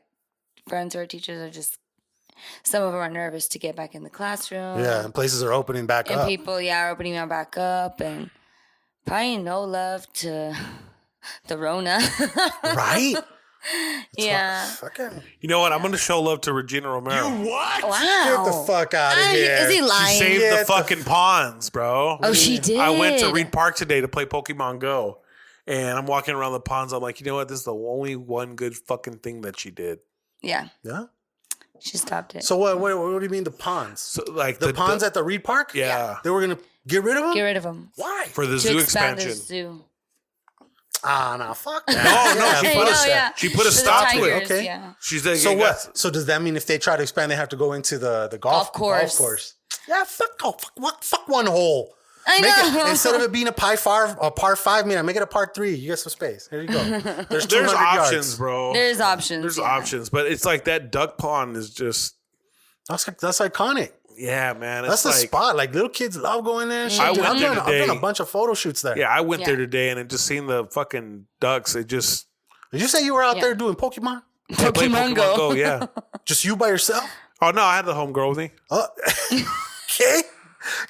friends who are teachers are just, some of them are nervous to get back in the classroom. Yeah, and places are opening back up. And people, are opening them back up. And probably no love to the Rona. Right? Yeah. Fucking. You know what? I'm going to show love to Regina Romero. You what? Wow. Get the fuck out of here. Is he lying? She saved the fucking ponds, bro. Oh, she did? I went to Reed Park today to play Pokemon Go. And I'm walking around the ponds. I'm like, you know what? This is the only one good fucking thing that she did. Yeah. Yeah? She stopped it. So what do you mean the ponds? So like the ponds at the Reed Park? Yeah. They were going to get rid of them? Get rid of them. Why? For the To zoo expand expansion. the zoo. No, fuck that. No, she put a stop to it. Okay. Yeah. She's like, So what? So does that mean if they try to expand, they have to go into the golf course? Yeah, fuck one hole. I know. Instead of it being a par 5, make it a par 3. You get some space. There you go. There's options, yards. bro. There's options. There's options, but it's like that duck pond is just. That's iconic. Yeah, man. That's the spot. Like little kids love going there. And shit. I Dude, went there today. I've done a bunch of photo shoots there. Yeah, I went there today, and it just seeing the fucking ducks. It just. Did you say you were out there doing Pokemon? I played Pokemon Go. Yeah. Just you by yourself? Oh no, I had the homegirl with me. Okay.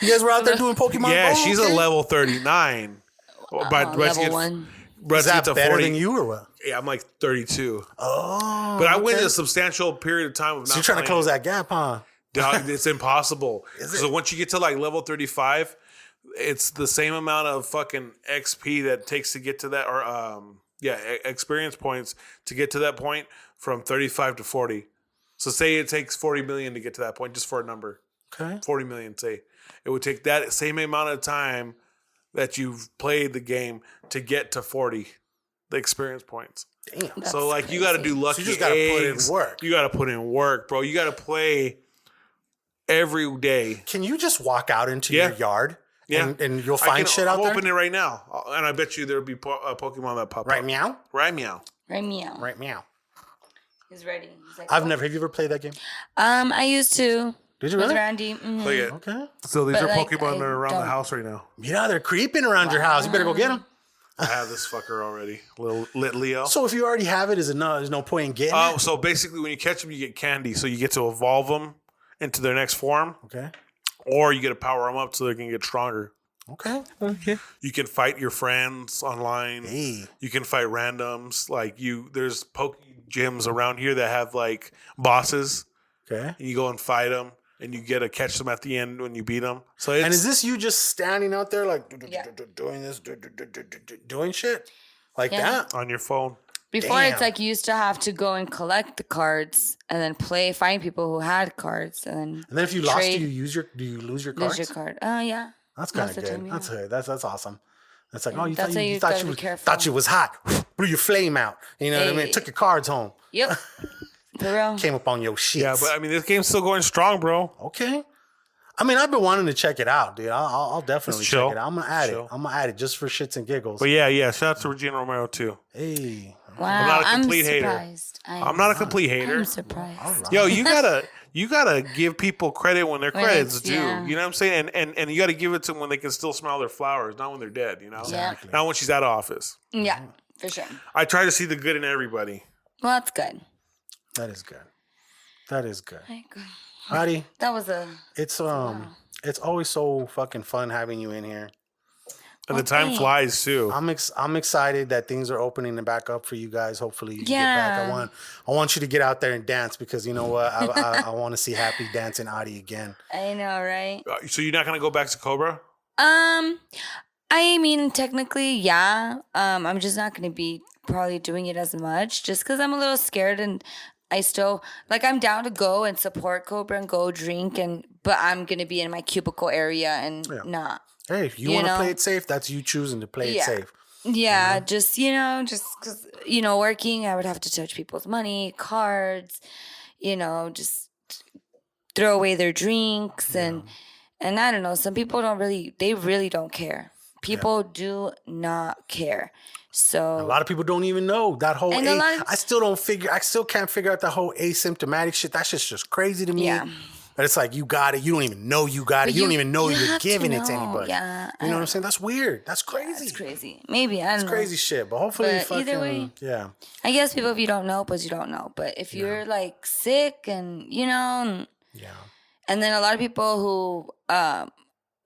You guys were out there doing Pokemon Yeah, Go? she's a level 39. Level 1. Is that better than you or what? Yeah, I'm like 32. Oh. But I went a substantial period of time of not So you're trying to close that gap, huh? Dog, it's impossible. Is it? So once you get to like level 35, it's the same amount of fucking XP that it takes to get to that, or experience points to get to that point from 35 to 40. So say it takes 40 million to get to that point, just for a number. Okay. 40 million, say. It would take that same amount of time that you've played the game to get to 40, the experience points. Damn. So like crazy. You got to do lucky So you just got to put in eggs. work. You got to put in work, bro. You got to play every day. Can you just walk out into your yard and you'll find shit out there? I'll open it right now. And I bet you there'll be a Pokemon that pop up. Right meow? Right meow. Right meow. Right meow. He's ready. He's like, Have you ever played that game? I used to. Did you really? With Randy. Mm-hmm. Play it. Okay. So these But, are like, Pokemon that I are around the don't- house right now. Yeah, they're creeping around your house. You better go get them. I have this fucker already. Little lit Leo. So if you already have it, there's no point in getting it? So basically when you catch them, you get candy. So you get to evolve them into their next form. Okay. Or you get to power them up so they can get stronger. Okay. You can fight your friends online. Hey. You can fight randoms. There's poke gyms around here that have like bosses. Okay. And you go and fight them, and you get to catch them at the end when you beat them. So And is this you just standing out there like doing this, doing shit like that on your phone? Before Damn. it's like you used to have to go and collect the cards and then find people who had cards and And then if you lost, trade, do you lose your cards? lose your card. Oh yeah. That's kind of Most of good. the time, yeah. That's good. That's awesome. That's like, oh, you That's thought why you you thought gotta you be careful. thought you was hot, blew your flame out. You know what I mean? Hey. Took your cards home. Yep. For real. Came up on your shit. Yeah, but I mean, this game's still going strong, bro. Okay. I mean, I've been wanting to check it out, dude. I'll definitely It's check chill. it out. I'm gonna add Chill. it. I'm gonna add it just for shits and giggles. But yeah. Shout out to Regina Romero too. Hey. Wow. I'm not a complete hater. Surprised. I'm not a complete hater. I'm surprised. Yo, you gotta give people credit when their When credit's it's- due. yeah. You know what I'm saying? And you gotta give it to them when they can still smell their flowers, not when they're dead. You know, Exactly. not when she's out of office. Yeah, for sure. I try to see the good in everybody. Well, that's good. That is good. That is good. Right, good. Hottie, That was a. it's always so fucking fun having you in here. And the time flies too. I'm excited that things are opening back up for you guys. Hopefully you get Yeah. back. I want you to get out there and dance because you know what? I want to see Happy dancing Adi again. I know, right? So you're not gonna go back to Cobra? I mean, technically, yeah. I'm just not going to be probably doing it as much just because I'm a little scared and I still, I'm down to go and support Cobra and go drink, but I'm going to be in my cubicle area and not. Hey, if you want to play it safe, that's you choosing to play it safe. Yeah, just because, working, I would have to touch people's money, cards, just throw away their drinks and I don't know, some people they really don't care. People do not care. So a lot of people don't even know that whole. And I still can't figure out the whole asymptomatic shit. That shit's just crazy to me. Yeah. But it's like you got it. You don't even know you got it. You don't even know you're have to giving it to know. anybody. Yeah, you know what I'm saying? That's weird. That's crazy. That's crazy. Maybe I don't know. It's crazy shit. But hopefully, But either way, yeah. I guess people, if you don't know, you don't know. But if you're sick and and then a lot of people who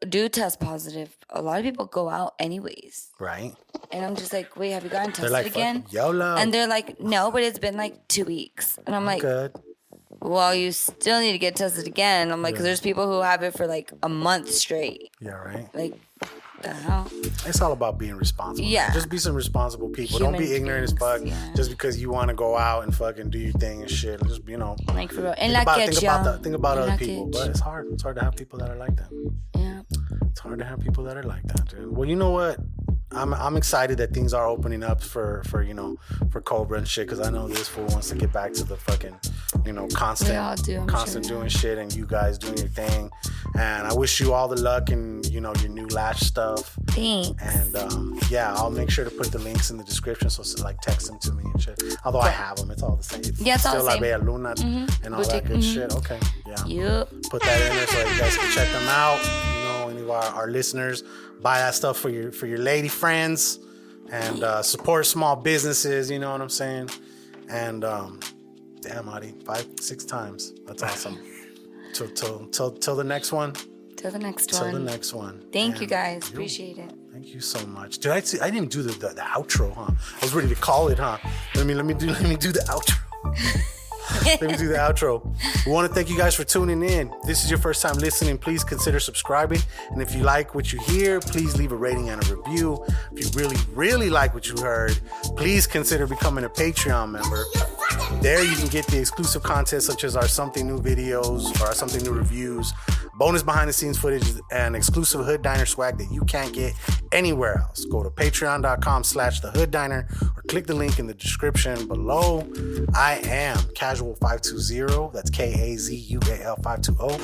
do test positive, a lot of people go out anyways. Right. And I'm just like, wait, have you gotten They're tested like, again? YOLO. And they're like, no, but it's been 2 weeks. And I'm like, good. Well, you still need to get tested again. I'm like, because there's people who have it for a month straight. Yeah, right. The hell? It's all about being responsible. Yeah. Just be some responsible people. Human Don't be ignorant as fuck just because you want to go out and fucking do your thing and shit. Just, For real. And think about other people. But it's hard. It's hard to have people that are like that. Yeah. It's hard to have people that are like that, dude. Well, you know what? I'm excited that things are opening up for Cobra and shit, because I know this fool wants to get back to the fucking, constant doing shit, and you guys doing your thing. And I wish you all the luck in, your new Lash stuff. Thanks. And I'll make sure to put the links in the description, so text them to me and shit. Although I have them, it's all the same. Yeah, it's all the same. Still Ari Luna and all that good shit. Okay, yeah. Yep. Put that in there so you guys can check them out. Any of our listeners, buy that stuff for your lady friends, and support small businesses. You know what I'm saying? And damn, Adi, 5-6 times. That's awesome. Till the next one. Till the next Till one. the next one. Thank you guys. Appreciate it. Thank you so much. Dude, I didn't do the outro, huh? I was ready to call it, huh? Let me do the outro. Let me do the outro. We want to thank you guys for tuning in. If this is your first time listening, please consider subscribing. And if you like what you hear, please leave a rating and a review. If you really, really like what you heard, please consider becoming a Patreon member. There you can get the exclusive content such as our Something New videos or our Something New reviews, bonus behind the scenes footage, and exclusive Hood Diner swag that you can't get anywhere else. Go to patreon.com/thehooddiner or click the link in the description below. I am Casual520. That's kAZUAL 520.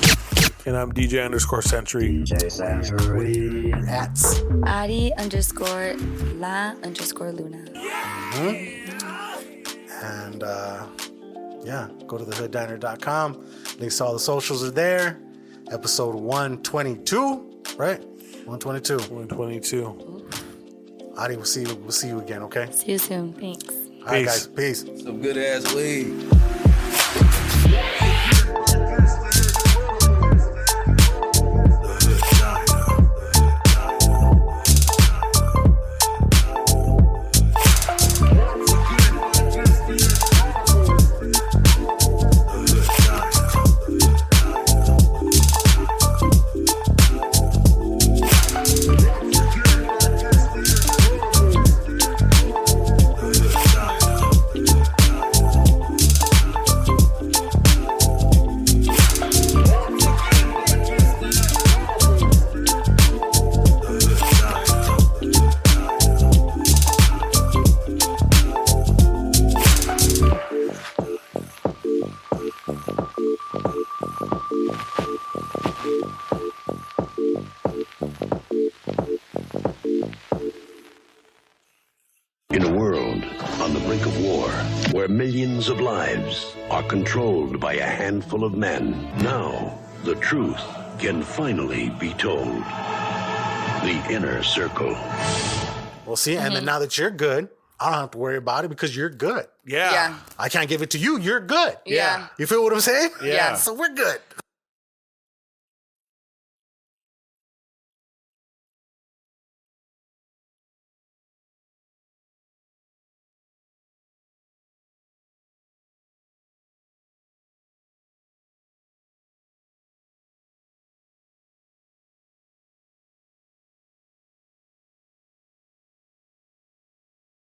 And I'm DJ_Century. At Ari_La_Luna. And yeah, go to thehooddiner.com. Links to all the socials are there. Episode 122, right? 122. 122. Adi, we'll see you again, okay? See you soon. Thanks. All right, guys. Peace. Some good ass weed. In a world on the brink of war, where millions of lives are controlled by a handful of men, now the truth can finally be told. The Inner Circle. Well, see, and then now that you're good, I don't have to worry about it because you're good. Yeah. I can't give it to you. You're good. Yeah. You feel what I'm saying? Yeah. So we're good.